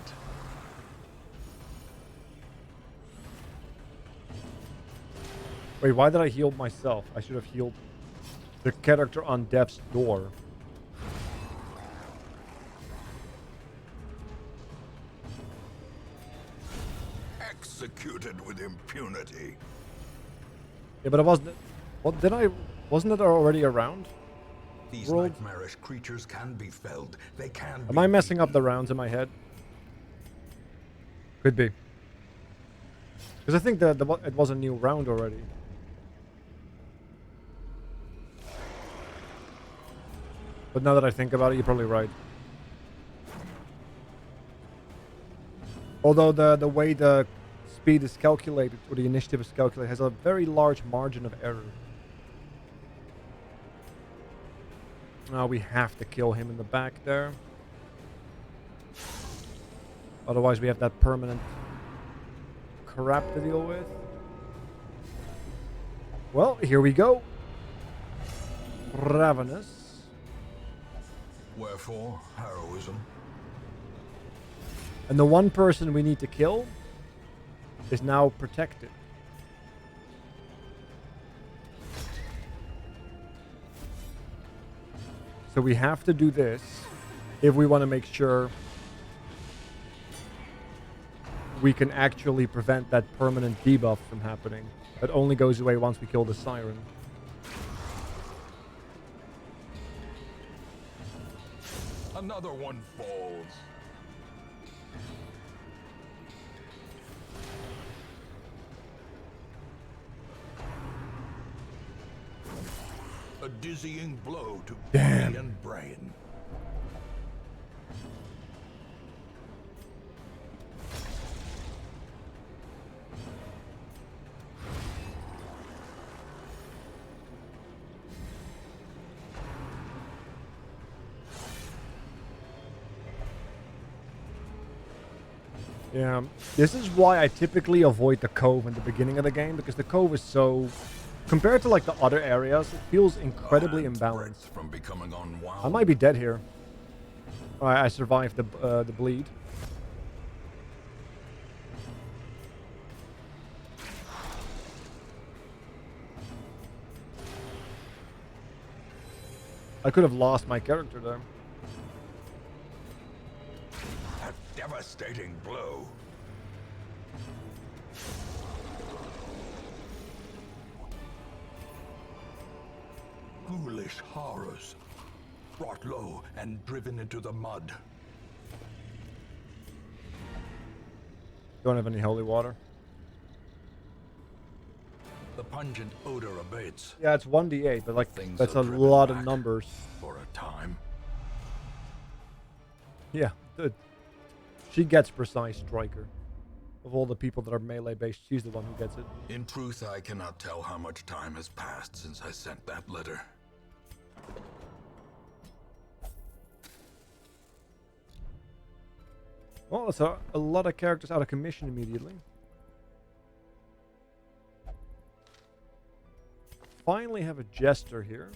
[SPEAKER 2] Wait, why did I heal myself? I should have healed The character on death's door.
[SPEAKER 3] Executed with impunity.
[SPEAKER 2] Yeah, but it wasn't. What did I? Wasn't it already around?
[SPEAKER 3] These
[SPEAKER 2] World?
[SPEAKER 3] nightmarish creatures can be felled. They can.
[SPEAKER 2] Am I messing up the rounds in my head? Could be. Because I think that it was a new round already. But now that I think about it, you're probably right. Although the way the speed is calculated, or the initiative is calculated, has a very large margin of error. Now we have to kill him in the back there. Otherwise we have that permanent crap to deal with. Well, here we go. Ravenous.
[SPEAKER 3] Wherefore, heroism.
[SPEAKER 2] And the one person we need to kill is now protected. So we have to do this if we want to make sure we can actually prevent that permanent debuff from happening. That only goes away once we kill the siren.
[SPEAKER 3] Another one falls. A dizzying blow to body and brain.
[SPEAKER 2] Yeah, this is why I typically avoid the cove in the beginning of the game, because the cove is so... Compared to like the other areas, it feels incredibly imbalanced.
[SPEAKER 3] From becoming unwound.
[SPEAKER 2] I might be dead here. Alright, I survived the bleed. I could have lost my character there.
[SPEAKER 3] A devastating blow. Ghoulish horrors, brought low and driven into the mud.
[SPEAKER 2] Don't have any holy water.
[SPEAKER 3] The pungent odor abates.
[SPEAKER 2] Yeah, it's 1d8, but like
[SPEAKER 3] Things
[SPEAKER 2] that's
[SPEAKER 3] are
[SPEAKER 2] a
[SPEAKER 3] driven
[SPEAKER 2] lot of
[SPEAKER 3] back
[SPEAKER 2] numbers.
[SPEAKER 3] For a time.
[SPEAKER 2] Yeah, she gets precise striker. Of all the people that are melee based, she's the one who gets it.
[SPEAKER 3] In truth, I cannot tell how much time has passed since I sent that letter.
[SPEAKER 2] Well, that's a lot of characters out of commission immediately. Finally have a jester here.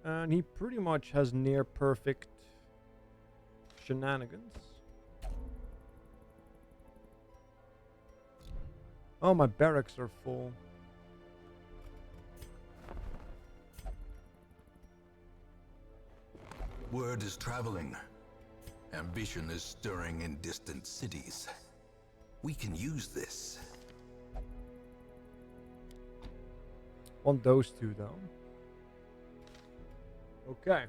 [SPEAKER 2] And he pretty much has near perfect shenanigans. Oh, my barracks are full.
[SPEAKER 3] Word is traveling. Ambition is stirring in distant cities. We can use this.
[SPEAKER 2] Want those two, though. Okay.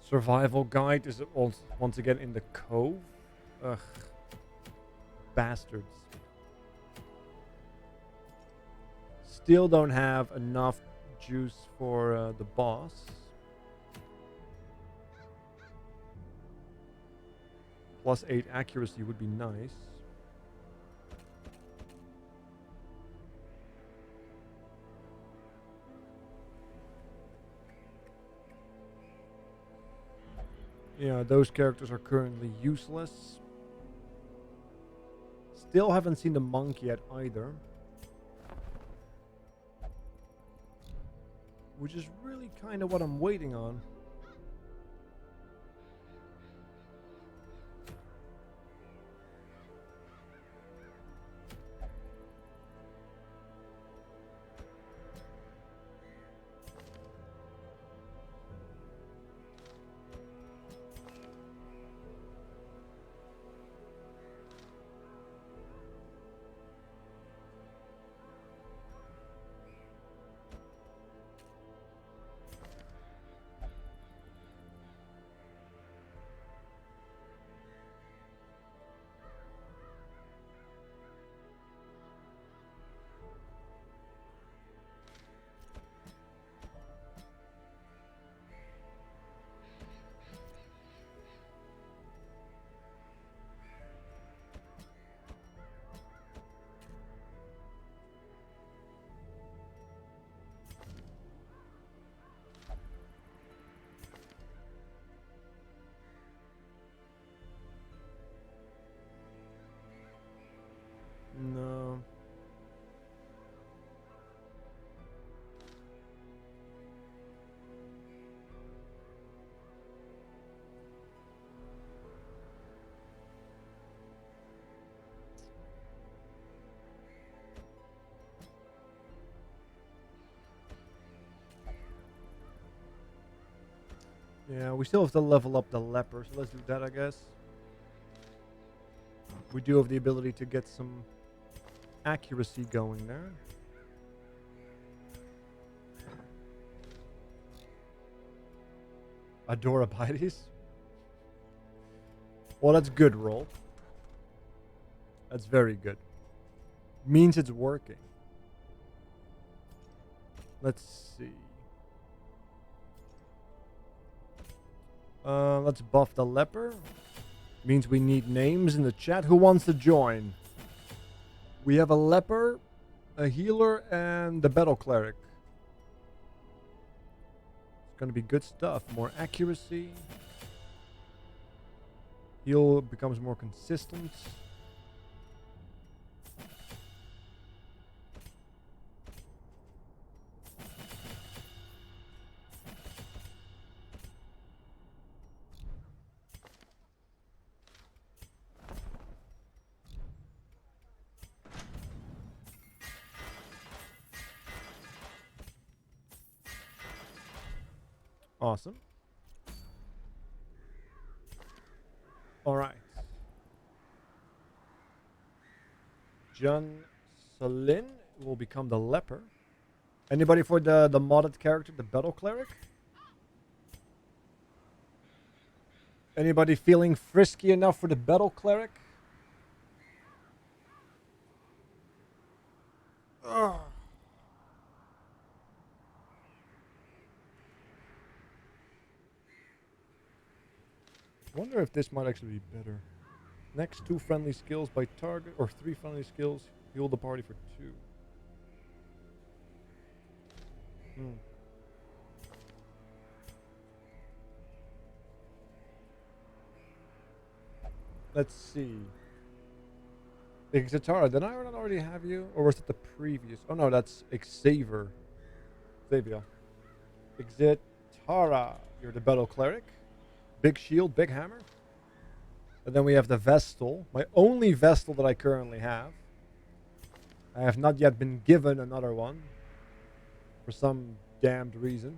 [SPEAKER 2] Survival guide is once again in the cove. Ugh. Bastards. Still don't have enough juice for the boss. +8 accuracy would be nice. Yeah, those characters are currently useless. Still haven't seen the monk yet either. which is really kind of what I'm waiting on. No. Yeah, we still have to level up the leper, so let's do that, I guess. We do have the ability to get some accuracy going there. Adorabites. Well, that's good roll. That's very good. Means it's working. Let's see. Let's buff the leper. Means we need names in the chat. Who wants to join? We have a leper, a healer, and the battle cleric. It's going to be good stuff. More accuracy. Heal becomes more consistent. Awesome. All right. John Salin will become the leper. Anybody for the modded character, the battle cleric? Anybody feeling frisky enough for the battle cleric? Ugh. I wonder if this might actually be better. Next 2 friendly skills by target, or 3 friendly skills, heal the party for 2. Let's see. Xatara, did I not already have you? Or was it the previous? Oh no, that's Xavier. Xatara, you're the battle cleric. Big shield, big hammer. And then we have the Vestal. My only Vestal that I currently have. I have not yet been given another one. For some damned reason.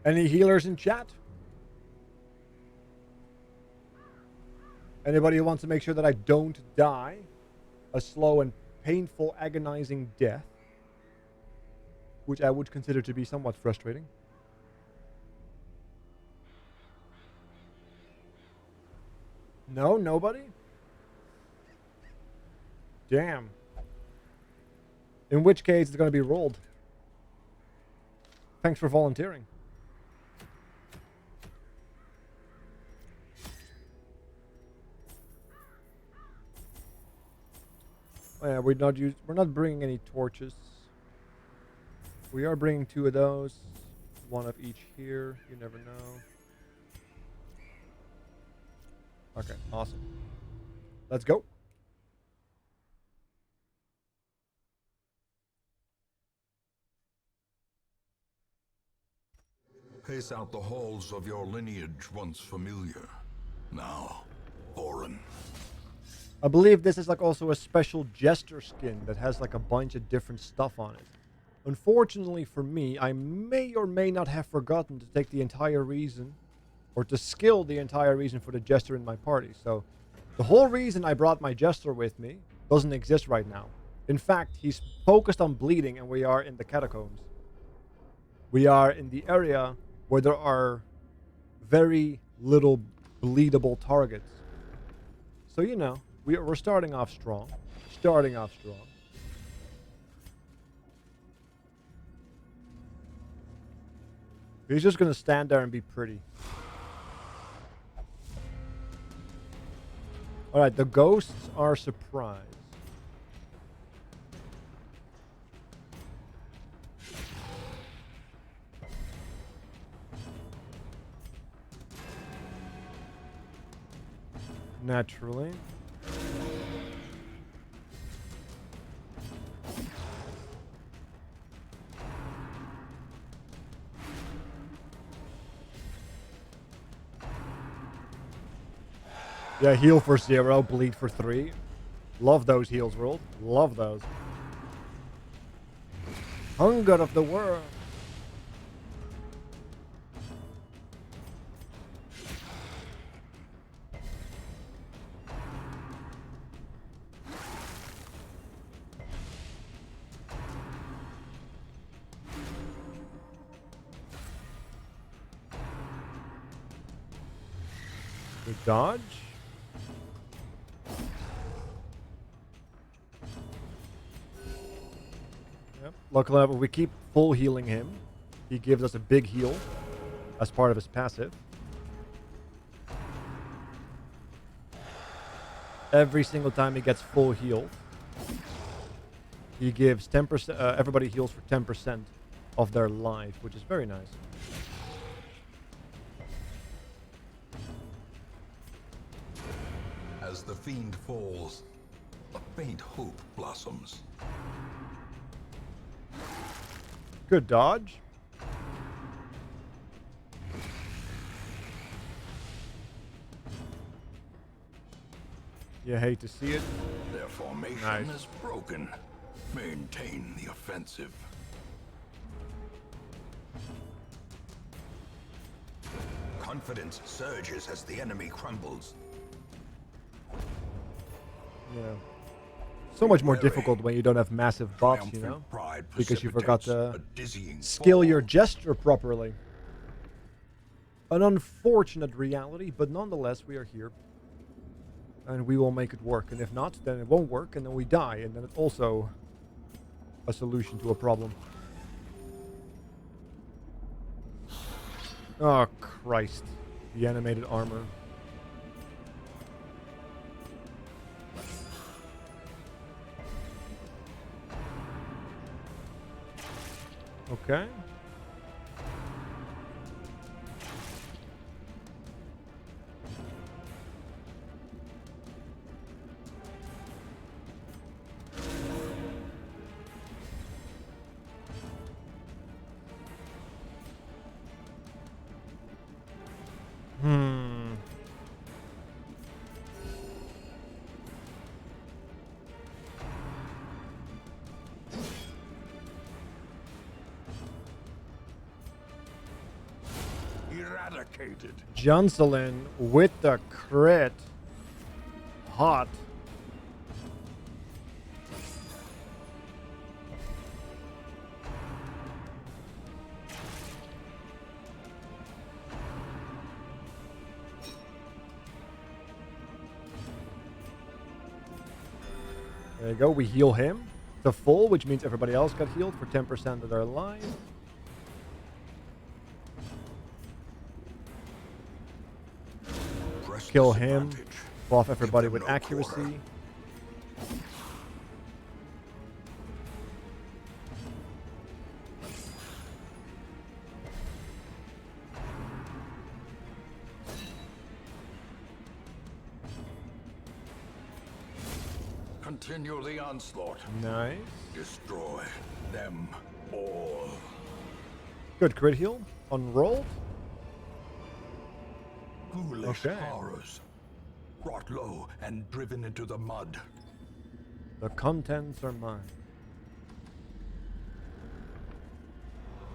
[SPEAKER 2] Any healers in chat? Anybody who wants to make sure that I don't die a slow and painful, agonizing death. Which I would consider to be somewhat frustrating. No, nobody? Damn. In which case, it's going to be rolled. Thanks for volunteering. Oh, yeah, we're not bringing any torches. We are bringing 2 of those. 1 of each here. You never know. Okay, awesome. Let's go.
[SPEAKER 3] pace out the halls of your lineage once familiar, now foreign.
[SPEAKER 2] I believe this is like also a special jester skin that has like a bunch of different stuff on it. Unfortunately for me, I may or may not have forgotten to take the entire reason, or to skill the entire reason for the jester in my party. So the whole reason I brought my jester with me doesn't exist right now. In fact, he's focused on bleeding, and we are in the catacombs. We are in the area where there are very little bleedable targets. So, you know, we're starting off strong. Starting off strong. He's just going to stand there and be pretty. Alright, the ghosts are surprised. Naturally. Yeah, heal for 0, bleed for 3. Love those heals, world. Love those. Hunger of the world. Good dodge. Yep. Luckily, we keep full healing him. He gives us a big heal as part of his passive. Every single time he gets full healed, he gives 10%. Everybody heals for 10% of their life, which is very nice.
[SPEAKER 3] As the fiend falls, a faint hope blossoms.
[SPEAKER 2] Good dodge. You hate to see it.
[SPEAKER 3] Their formation
[SPEAKER 2] Nice.
[SPEAKER 3] is broken. Maintain the offensive. Confidence surges as the enemy crumbles.
[SPEAKER 2] Yeah. So much more
[SPEAKER 3] Wary.
[SPEAKER 2] difficult when you don't have massive buffs, you know?
[SPEAKER 3] Triumphant pride
[SPEAKER 2] Because you forgot
[SPEAKER 3] precipitates
[SPEAKER 2] to
[SPEAKER 3] a dizzying
[SPEAKER 2] skill
[SPEAKER 3] fall.
[SPEAKER 2] your jester properly. An unfortunate reality, but nonetheless, we are here. And we will make it work. And if not, then it won't work, and then we die. And then it's also a solution to a problem. Oh, Christ. The animated armor. Okay.
[SPEAKER 3] Eradicated.
[SPEAKER 2] Johnselin with the crit. Hot. There you go, we heal him to full, which means everybody else got healed for 10% of their life.
[SPEAKER 3] Press
[SPEAKER 2] Kill him,
[SPEAKER 3] disadvantage.
[SPEAKER 2] buff everybody
[SPEAKER 3] them
[SPEAKER 2] with
[SPEAKER 3] no
[SPEAKER 2] accuracy.
[SPEAKER 3] quarter. Continue the onslaught.
[SPEAKER 2] Nice.
[SPEAKER 3] Destroy them all.
[SPEAKER 2] Good crit heal. unrolled.
[SPEAKER 3] Ghoulish
[SPEAKER 2] Okay.
[SPEAKER 3] horrors, brought low and driven into the mud.
[SPEAKER 2] The contents are mine.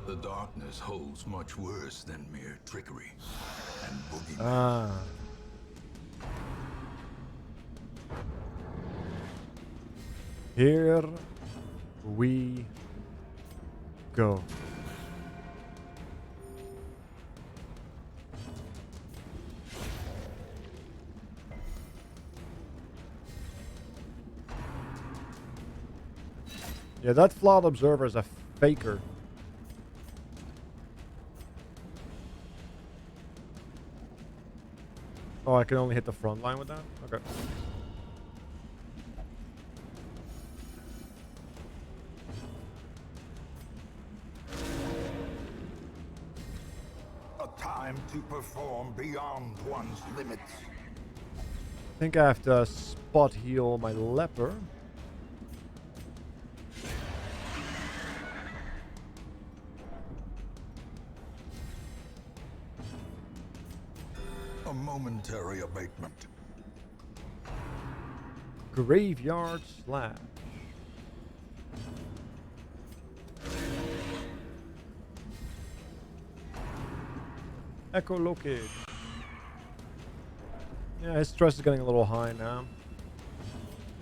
[SPEAKER 3] The darkness holds much worse than mere trickery and boogeymen.
[SPEAKER 2] Ah. Here we go. Yeah, that flawed observer is a faker. Oh, I can only hit the front line with that? Okay.
[SPEAKER 3] A time to perform beyond one's limits.
[SPEAKER 2] I think I have to spot heal my leper.
[SPEAKER 3] A momentary abatement.
[SPEAKER 2] Graveyard slash. Echolocate. Yeah, his stress is getting a little high now.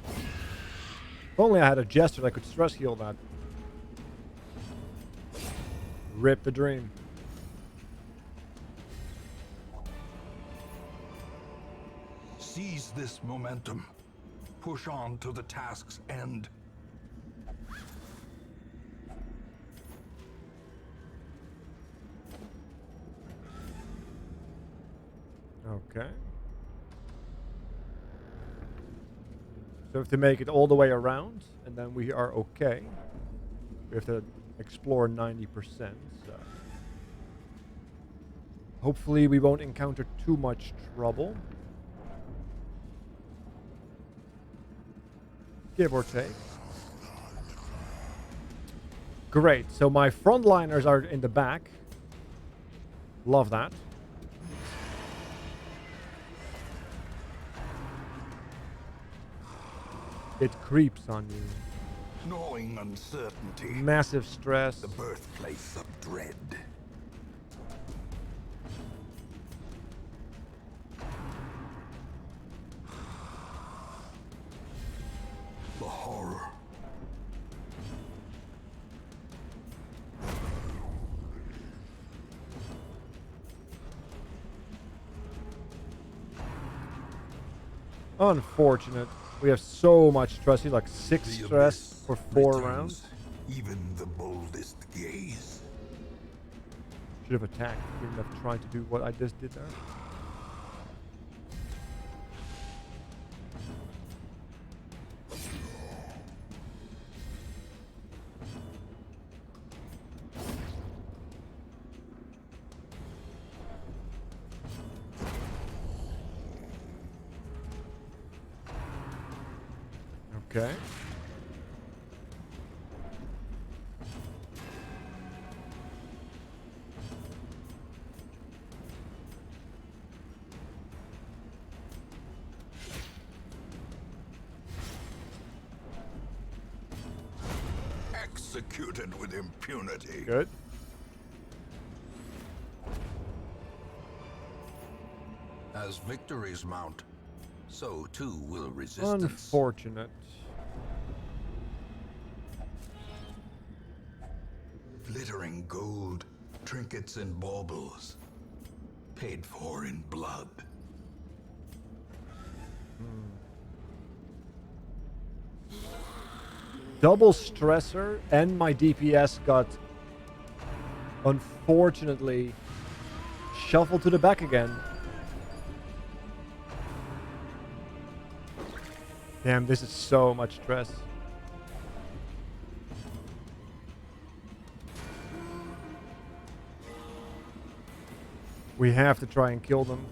[SPEAKER 2] If only I had a jester that could stress heal that. Rip the dream.
[SPEAKER 3] Seize this momentum. Push on to the task's end.
[SPEAKER 2] Okay. So we have to make it all the way around, and then we are okay. We have to explore 90%. So hopefully we won't encounter too much trouble. Give or take. Great. So my frontliners are in the back. Love that. It creeps on you.
[SPEAKER 3] Gnawing uncertainty.
[SPEAKER 2] Massive stress.
[SPEAKER 3] The birthplace of dread. The horror.
[SPEAKER 2] Unfortunate. We have so much stress. He's like 6
[SPEAKER 3] The
[SPEAKER 2] stress
[SPEAKER 3] abyss
[SPEAKER 2] for 4
[SPEAKER 3] returns
[SPEAKER 2] rounds.
[SPEAKER 3] Even the boldest gaze.
[SPEAKER 2] Should have attacked. Wouldn't have tried to do what I just did there. Okay.
[SPEAKER 3] Executed with impunity.
[SPEAKER 2] Good.
[SPEAKER 3] As victories mount, so too will resistance.
[SPEAKER 2] Unfortunate.
[SPEAKER 3] Glittering gold, trinkets and baubles, paid for in blood.
[SPEAKER 2] Double stressor and my DPS got unfortunately shuffled to the back again. Damn, this is so much stress. We have to try and kill them.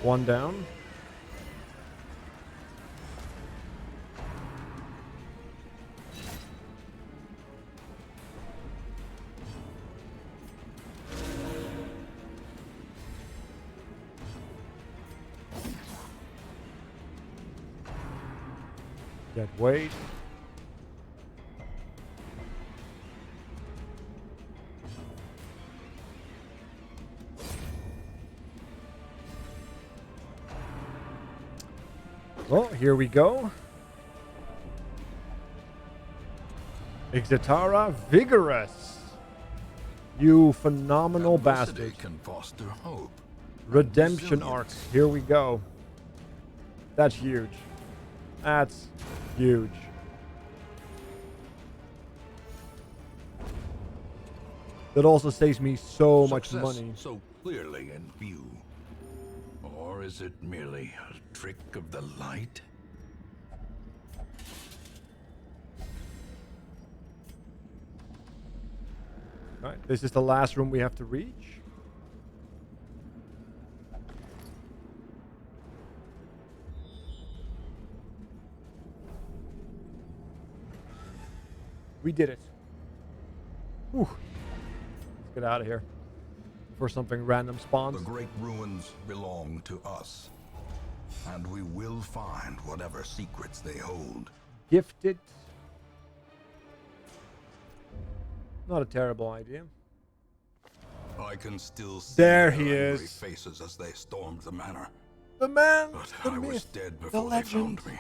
[SPEAKER 2] One down. Dead weight. Well, here we go. Exitara Vigorous. You phenomenal
[SPEAKER 5] Adversity
[SPEAKER 2] bastard.
[SPEAKER 5] can foster hope.
[SPEAKER 2] Redemption arc.
[SPEAKER 5] Resilience.
[SPEAKER 2] Here we go. That's huge. That's huge. That also saves me so much
[SPEAKER 5] Success
[SPEAKER 2] money.
[SPEAKER 5] so clearly in view. Or is it merely a trick of the light?
[SPEAKER 2] Alright, this is the last room we have to reach. We did it. Whew. Let's get out of here before something random spawns.
[SPEAKER 5] The great ruins belong to us. And we will find whatever secrets they hold.
[SPEAKER 2] Gifted. Not a terrible idea.
[SPEAKER 5] I can still see
[SPEAKER 2] There
[SPEAKER 5] their
[SPEAKER 2] he
[SPEAKER 5] angry
[SPEAKER 2] is.
[SPEAKER 5] faces as they stormed the manor.
[SPEAKER 2] The man,
[SPEAKER 5] But
[SPEAKER 2] the
[SPEAKER 5] I was
[SPEAKER 2] myth,
[SPEAKER 5] dead
[SPEAKER 2] the
[SPEAKER 5] before they
[SPEAKER 2] legend.
[SPEAKER 5] found me.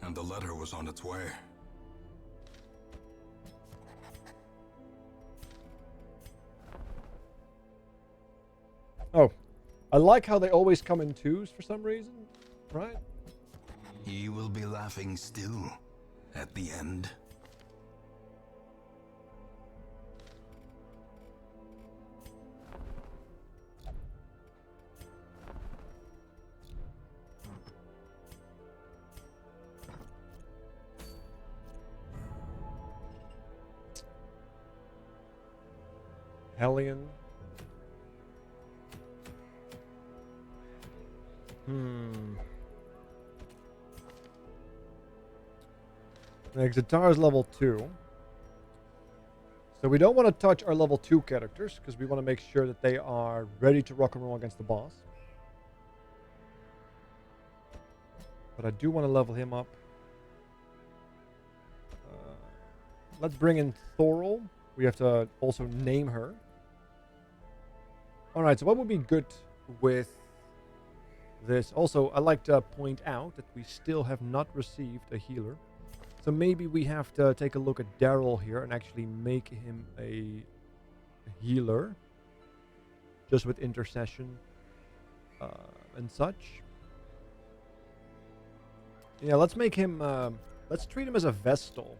[SPEAKER 5] And the letter was on its way.
[SPEAKER 2] Oh, I like how they always come in twos for some reason, right?
[SPEAKER 5] He will be laughing still at the end.
[SPEAKER 2] Hellion. Exitara is level 2. So we don't want to touch our level 2 characters because we want to make sure that they are ready to rock and roll against the boss. But I do want to level him up. Let's bring in Thorol. We have to also name her. Alright, so what would be good with this? Also, I'd like to point out that we still have not received a healer. So maybe we have to take a look at Daryl here and actually make him a healer. Just with intercession and such. Yeah, let's make him... let's treat him as a Vestal.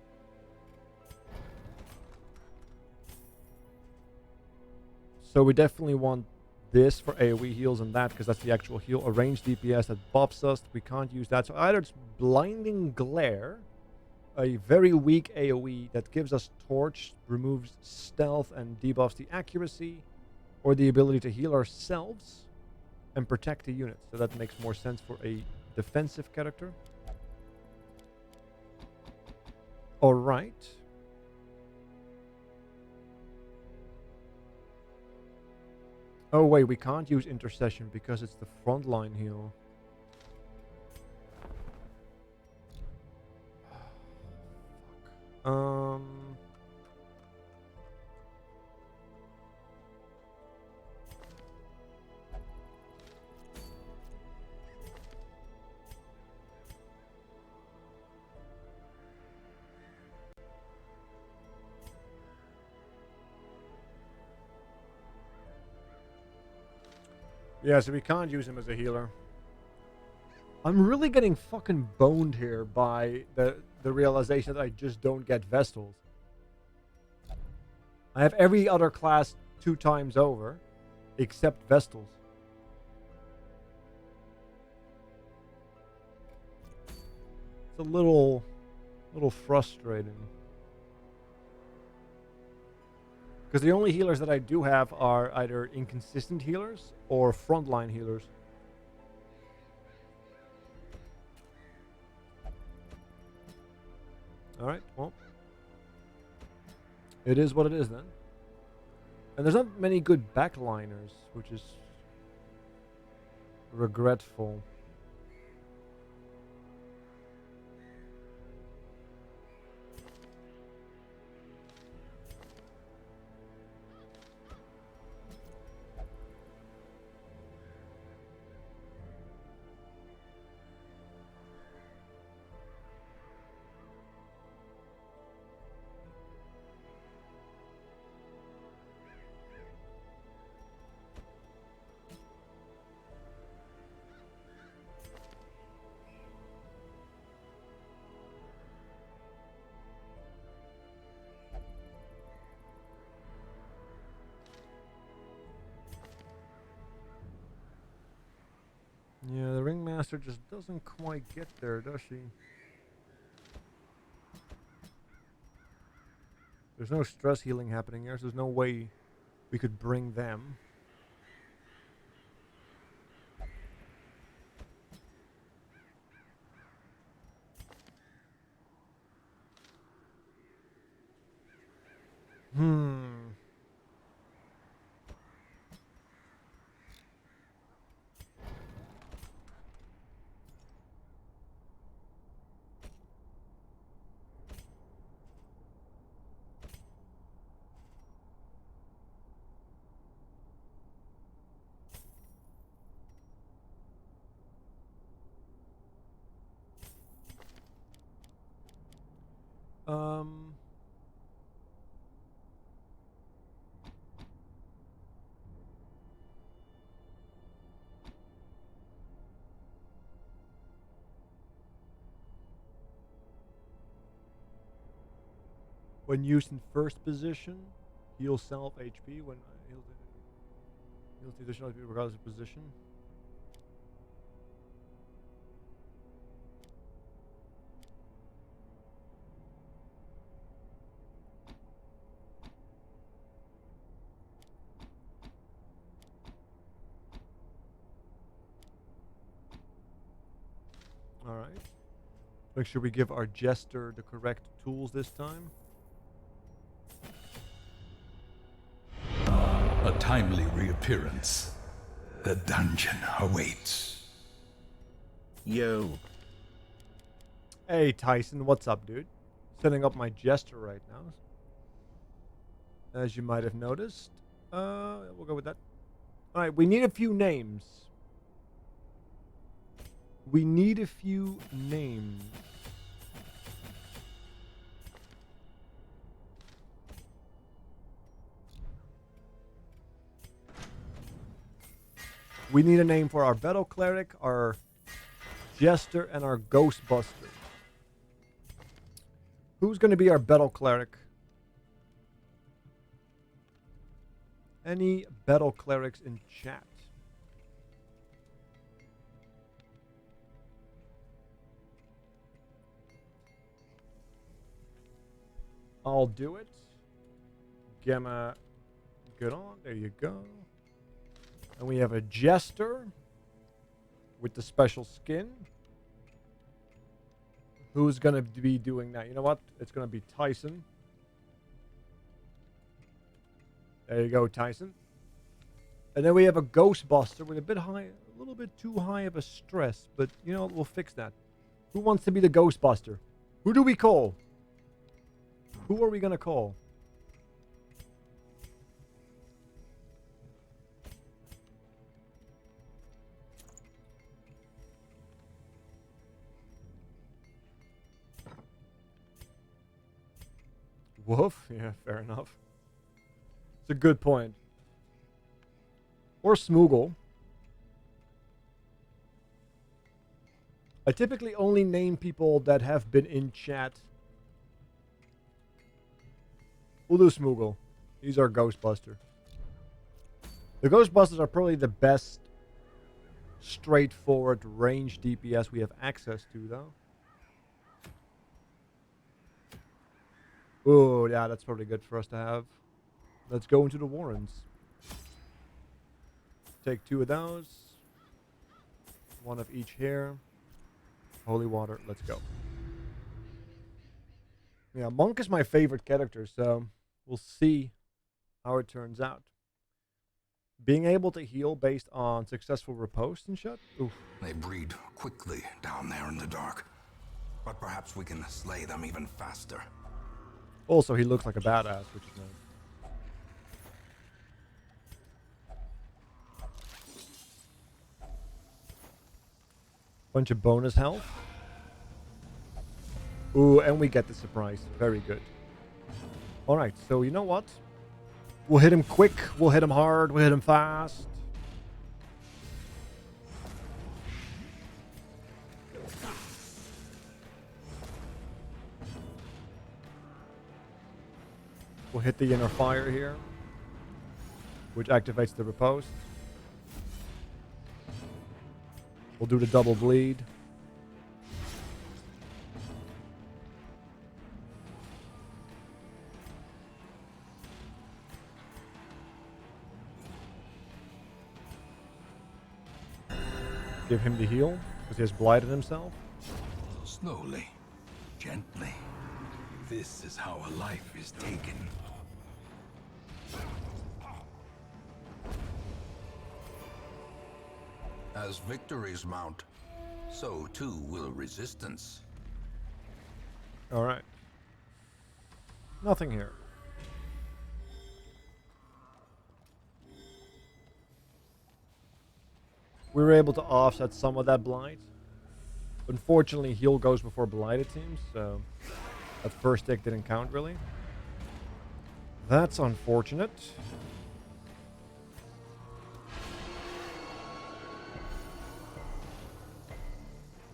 [SPEAKER 2] So we definitely want this for AoE heals and that, because that's the actual heal. A ranged DPS that buffs us. We can't use that. So either it's Blinding Glare, a very weak AoE that gives us Torch, removes stealth and debuffs the accuracy, or the ability to heal ourselves and protect the unit. So that makes more sense for a defensive character. Alright. Oh wait, we can't use intercession because it's the frontline heal. Yeah, so we can't use him as a healer. I'm really getting fucking boned here by the realization that I just don't get Vestals. I have every other class 2 times over, except Vestals. It's a little frustrating. Because the only healers that I do have are either inconsistent healers or frontline healers. Alright, well. It is what it is then. And there's not many good backliners, which is regretful. Master just doesn't quite get there, does she? There's no stress healing happening here, so there's no way we could bring them. When used in first position, heal self HP. When heals the additional HP regardless of position. All right. Make sure we give our jester the correct tools this time.
[SPEAKER 5] A timely reappearance. The dungeon awaits.
[SPEAKER 4] Yo.
[SPEAKER 2] Hey Tyson, what's up, dude? Setting up my jester right now. As you might have noticed. We'll go with that. Alright, we need a few names. We need a few names. We need a name for our Battle Cleric, our Jester, and our Ghostbuster. Who's going to be our Battle Cleric? Any Battle Clerics in chat? I'll do it. Gamma, get on. There you go. And we have a Jester with the special skin. Who's going to be doing that? You know what? It's going to be Tyson. There you go, Tyson. And then we have a Ghostbuster with a bit high, a little bit too high of a stress. But, you know, we'll fix that. Who wants to be the Ghostbuster? Who do we call? Who are we going to call? Wolf? Yeah, fair enough. It's a good point. Or Smoogle. I typically only name people that have been in chat. We'll do Smoogle. He's our Ghostbuster. The Ghostbusters are probably the best straightforward range DPS we have access to, though. Oh, yeah, that's probably good for us to have. Let's go into the Warrens. Take 2 of those. 1 of each here. Holy water. Let's go. Yeah, Monk is my favorite character, so we'll see how it turns out. Being able to heal based on successful riposte and shit? Oof.
[SPEAKER 3] They breed quickly down there in the dark. But perhaps we can slay them even faster.
[SPEAKER 2] Also, he looks like a badass, which is nice. Bunch of bonus health. Ooh, and we get the surprise. Very good. Alright, so you know what? We'll hit him quick, we'll hit him hard, we'll hit him fast. We'll hit the inner fire here, which activates the riposte. We'll do the double bleed. Give him the heal, because he has blighted himself.
[SPEAKER 5] Slowly, gently. This is how a life is taken. As victories mount, so too will resistance.
[SPEAKER 2] Alright. Nothing here. We were able to offset some of that blight. Unfortunately, heal goes before blight, it seems, so that first tick didn't count, really. That's unfortunate.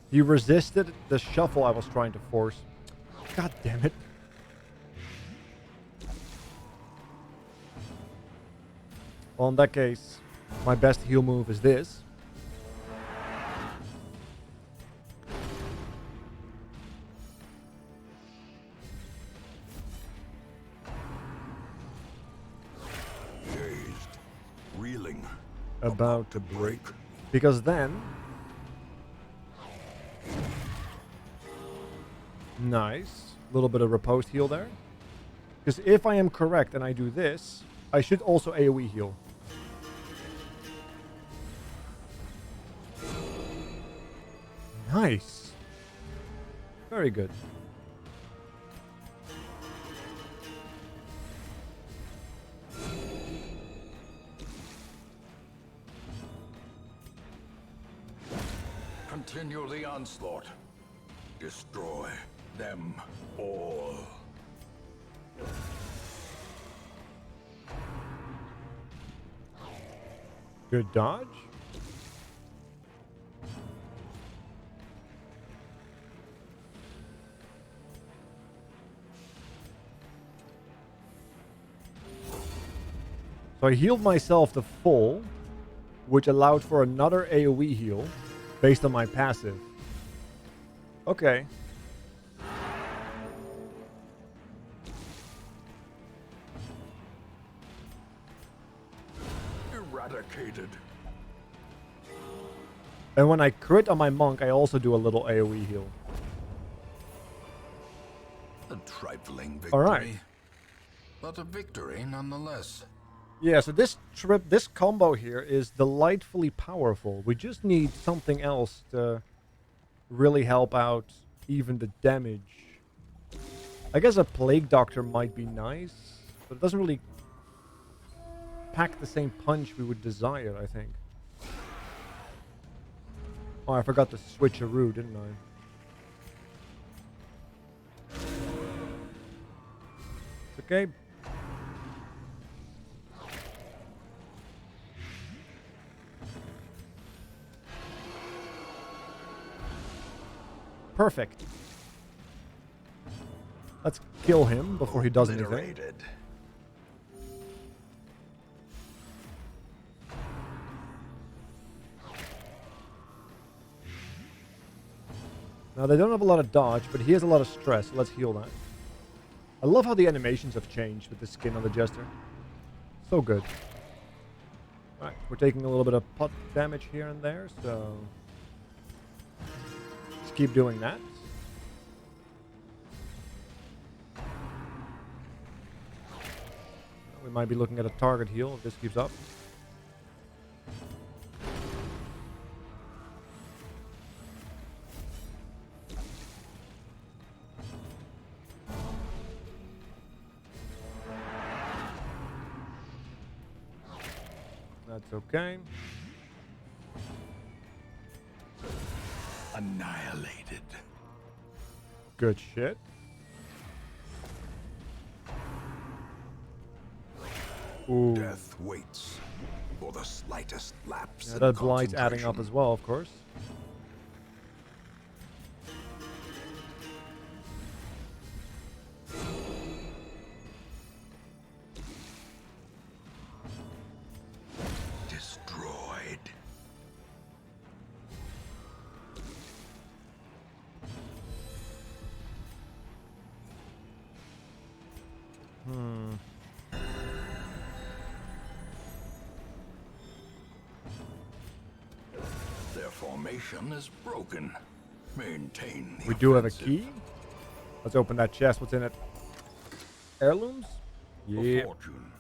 [SPEAKER 2] He resisted the shuffle I was trying to force. God damn it. Well, in that case, my best heal move is this.
[SPEAKER 5] Dazed, reeling,
[SPEAKER 2] About
[SPEAKER 5] to break.
[SPEAKER 2] Because then... Nice. A little bit of riposte heal there. Because if I am correct and I do this, I should also AoE heal. Nice. Very good.
[SPEAKER 5] Continue the onslaught. Destroy them all.
[SPEAKER 2] Good dodge. So I healed myself to full, which allowed for another AoE heal based on my passive. Okay.
[SPEAKER 5] Eradicated.
[SPEAKER 2] And when I crit on my monk, I also do a little AoE heal.
[SPEAKER 5] A trifling victory.
[SPEAKER 2] All right.
[SPEAKER 5] But a victory nonetheless.
[SPEAKER 2] Yeah, so this combo here is delightfully powerful. We just need something else to really help out even the damage. I guess a Plague Doctor might be nice, but it doesn't really pack the same punch we would desire, I think. Oh, I forgot to switcheroo, didn't I? It's okay. Perfect. Let's kill him before he does anything.
[SPEAKER 5] Obliterated.
[SPEAKER 2] Now, they don't have a lot of dodge, but he has a lot of stress, so let's heal that. I love how the animations have changed with the skin on the Jester. So good. Alright, we're taking a little bit of pot damage here and there, so... let's keep doing that. We might be looking at a target heal if this keeps up. That's okay.
[SPEAKER 5] Annihilated.
[SPEAKER 2] Good shit. Ooh.
[SPEAKER 5] Death waits for the slightest lapse.
[SPEAKER 2] Yeah,
[SPEAKER 5] in
[SPEAKER 2] that blight's adding up
[SPEAKER 5] concentration.
[SPEAKER 2] as well, of course.
[SPEAKER 5] Destroyed. formation is broken. Maintain the
[SPEAKER 2] We do have a
[SPEAKER 5] offensive.
[SPEAKER 2] key. Let's open that chest. What's in it? Heirlooms?
[SPEAKER 5] A
[SPEAKER 2] Yeah.
[SPEAKER 5] fortune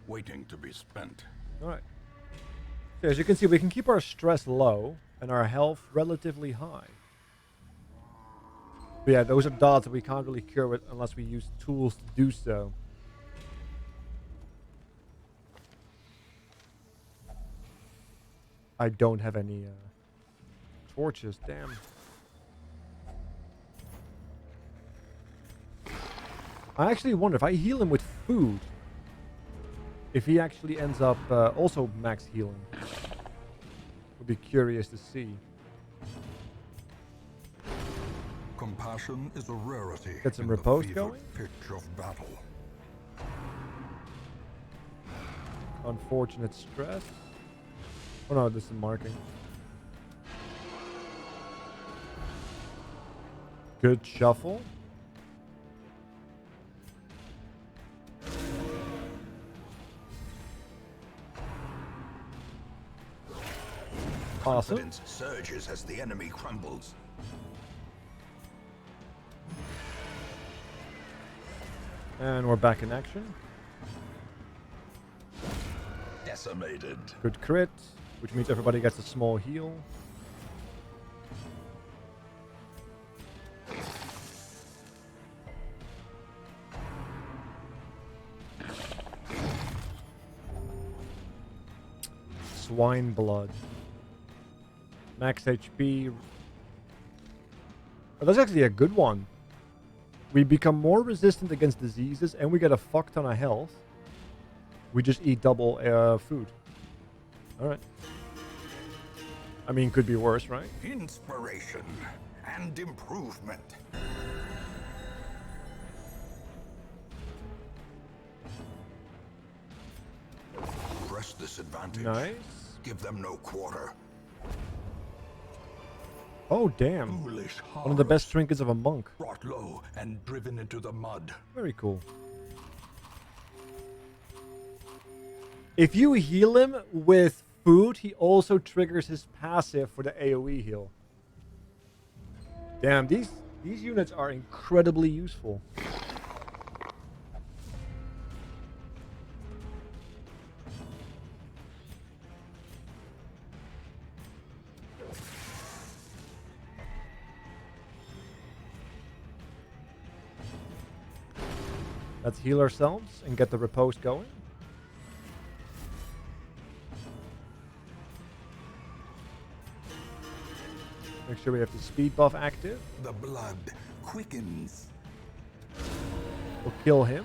[SPEAKER 5] waiting to be spent.
[SPEAKER 2] Alright. So as you can see, we can keep our stress low and our health relatively high. But yeah, those are dots that we can't really cure with unless we use tools to do so. I don't have any torches, damn. I actually wonder if I heal him with food, if he actually ends up also max healing. Would be curious to see.
[SPEAKER 3] Compassion is a rarity.
[SPEAKER 2] Get some
[SPEAKER 3] in the
[SPEAKER 2] repose
[SPEAKER 3] fevered
[SPEAKER 2] going.
[SPEAKER 3] pitch of battle.
[SPEAKER 2] Unfortunate stress. Oh no, this is marking. Good shuffle. Awesome.
[SPEAKER 3] Confidence surges as the enemy crumbles.
[SPEAKER 2] And we're back in action.
[SPEAKER 3] Decimated.
[SPEAKER 2] Good crit, which means everybody gets a small heal. Swine blood. Max HP. Oh, that's actually a good one. We become more resistant against diseases and we get a fuck ton of health. We just eat double food. Alright. I mean, could be worse, right?
[SPEAKER 3] Inspiration and improvement. Press this advantage.
[SPEAKER 2] Nice.
[SPEAKER 3] Give them no quarter.
[SPEAKER 2] Oh, damn.
[SPEAKER 3] Foolish
[SPEAKER 2] One of the best
[SPEAKER 3] horrors,
[SPEAKER 2] trinkets of a monk.
[SPEAKER 3] brought low and driven into the mud.
[SPEAKER 2] Very cool. If you heal him with food, he also triggers his passive for the AoE heal. Damn, these units are incredibly useful. Let's heal ourselves and get the repose going. Make sure we have the speed buff active.
[SPEAKER 3] The blood quickens.
[SPEAKER 2] We'll kill him.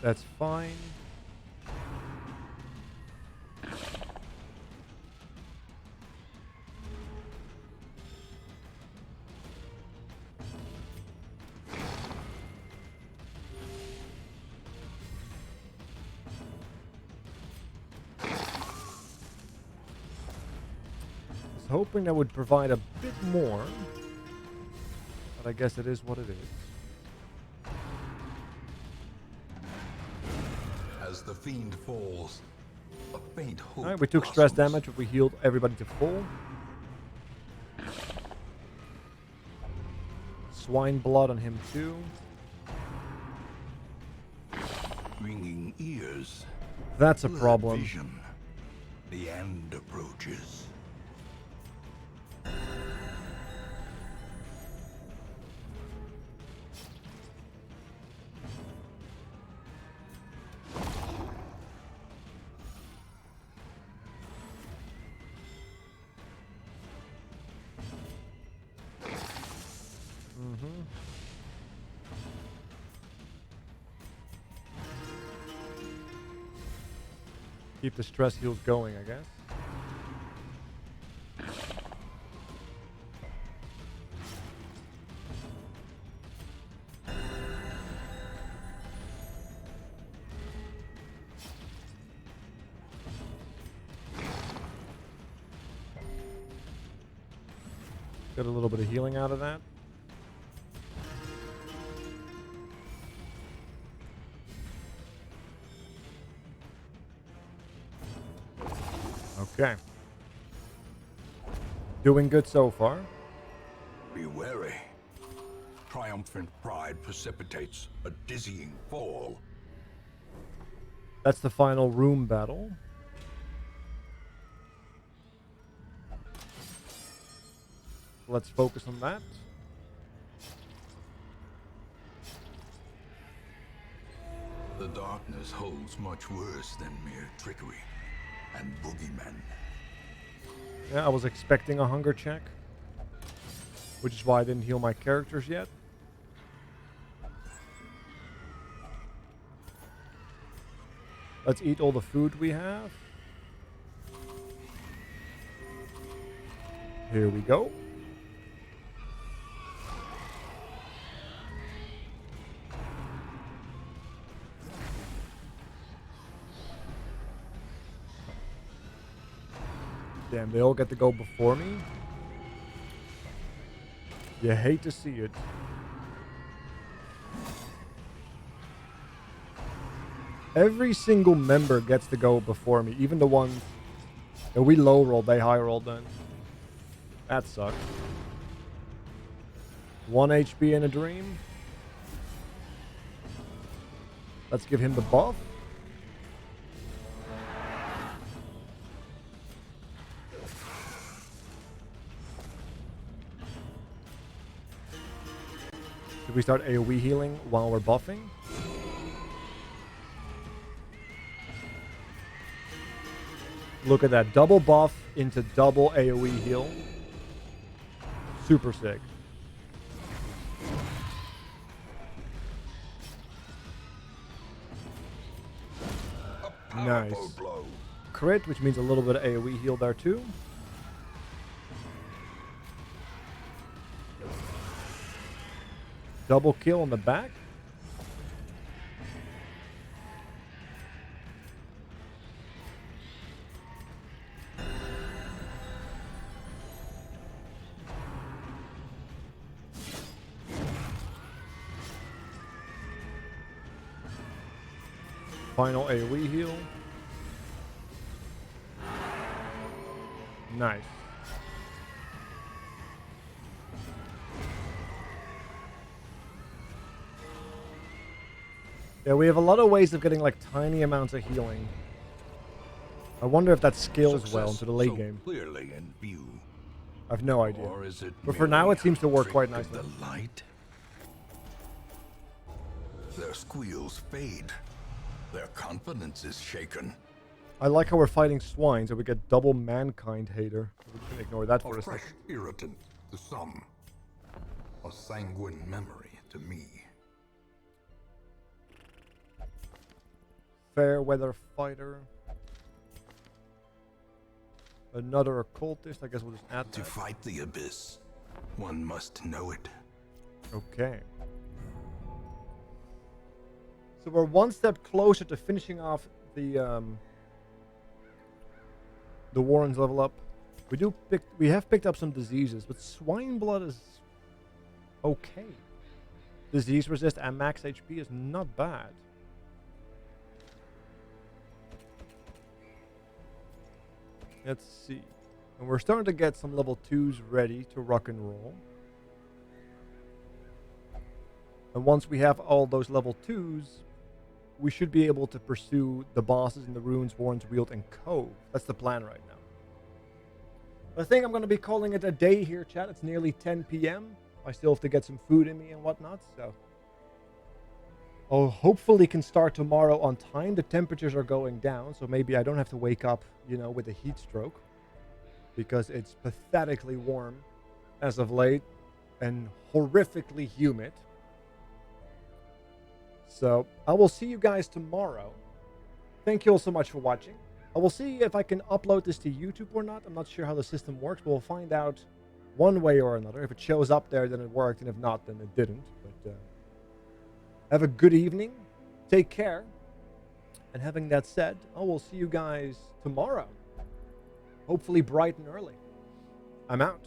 [SPEAKER 2] That's fine. Hoping that would provide a bit more, but I guess it is what it is.
[SPEAKER 3] As the fiend falls, a faint hope.
[SPEAKER 2] Alright, we took stress
[SPEAKER 3] blossoms.
[SPEAKER 2] damage, but we healed everybody to full. Swine blood on him too.
[SPEAKER 3] Ringing ears.
[SPEAKER 2] That's a
[SPEAKER 3] Blurred
[SPEAKER 2] problem.
[SPEAKER 3] Vision. The end approaches.
[SPEAKER 2] Keep the stress heals going, I guess. Get a little bit of healing out of that. Okay. Doing good so far.
[SPEAKER 3] Be wary. Triumphant pride precipitates a dizzying fall.
[SPEAKER 2] That's the final room battle. Let's focus on that.
[SPEAKER 3] The darkness holds much worse than mere trickery and boogeymen.
[SPEAKER 2] Yeah, I was expecting a hunger check, which is why I didn't heal my characters yet. Let's eat all the food we have. Here we go. Damn, they all get to go before me. You hate to see it. Every single member gets to go before me, even the ones that we low rolled, they high rolled then. That sucks. 1 HP in a dream. Let's give him the buff. Should we start AoE healing while we're buffing? Look at that. Double buff into double AoE heal. Super sick. Nice. Crit, which means a little bit of AoE heal there too. Double kill on the back. Final AoE heal. Nice. Yeah, we have a lot of ways of getting like tiny amounts of healing. I wonder if that scales well into the late
[SPEAKER 3] so
[SPEAKER 2] game.
[SPEAKER 3] Clearly in view.
[SPEAKER 2] I've no idea.
[SPEAKER 3] Or is it
[SPEAKER 2] But for now, it
[SPEAKER 3] merely
[SPEAKER 2] seems to work
[SPEAKER 3] trick
[SPEAKER 2] quite
[SPEAKER 3] of
[SPEAKER 2] nicely.
[SPEAKER 3] The light? Their squeals fade. Their confidence is shaken.
[SPEAKER 2] I like how we're fighting swine, so we get double mankind hater. We can ignore that for
[SPEAKER 3] A
[SPEAKER 2] a
[SPEAKER 3] fresh
[SPEAKER 2] second.
[SPEAKER 3] irritant to some. A sanguine memory to me.
[SPEAKER 2] Fair weather fighter. Another occultist. I guess we'll just add
[SPEAKER 3] To
[SPEAKER 2] that.
[SPEAKER 3] fight the abyss, one must know it.
[SPEAKER 2] Okay. So we're one step closer to finishing off the Warren's level up. We have picked up some diseases, but swine blood is okay. Disease resist and max HP is not bad. Let's see. And we're starting to get some level 2s ready to rock and roll. And once we have all those level 2s, we should be able to pursue the bosses in the Ruins, Warren's Weald, and Cove. That's the plan right now. I think I'm going to be calling it a day here, chat. It's nearly 10 p.m. I still have to get some food in me and whatnot, so I'll hopefully can start tomorrow on time. The temperatures are going down, so maybe I don't have to wake up, with a heat stroke, because it's pathetically warm as of late and horrifically humid. So I will see you guys tomorrow. Thank you all so much for watching. I will see if I can upload this to YouTube or not. I'm not sure how the system works, but we'll find out one way or another. If it shows up there, then it worked, and if not, then it didn't. But have a good evening. Take care. And having that said, I will see you guys tomorrow. Hopefully bright and early. I'm out.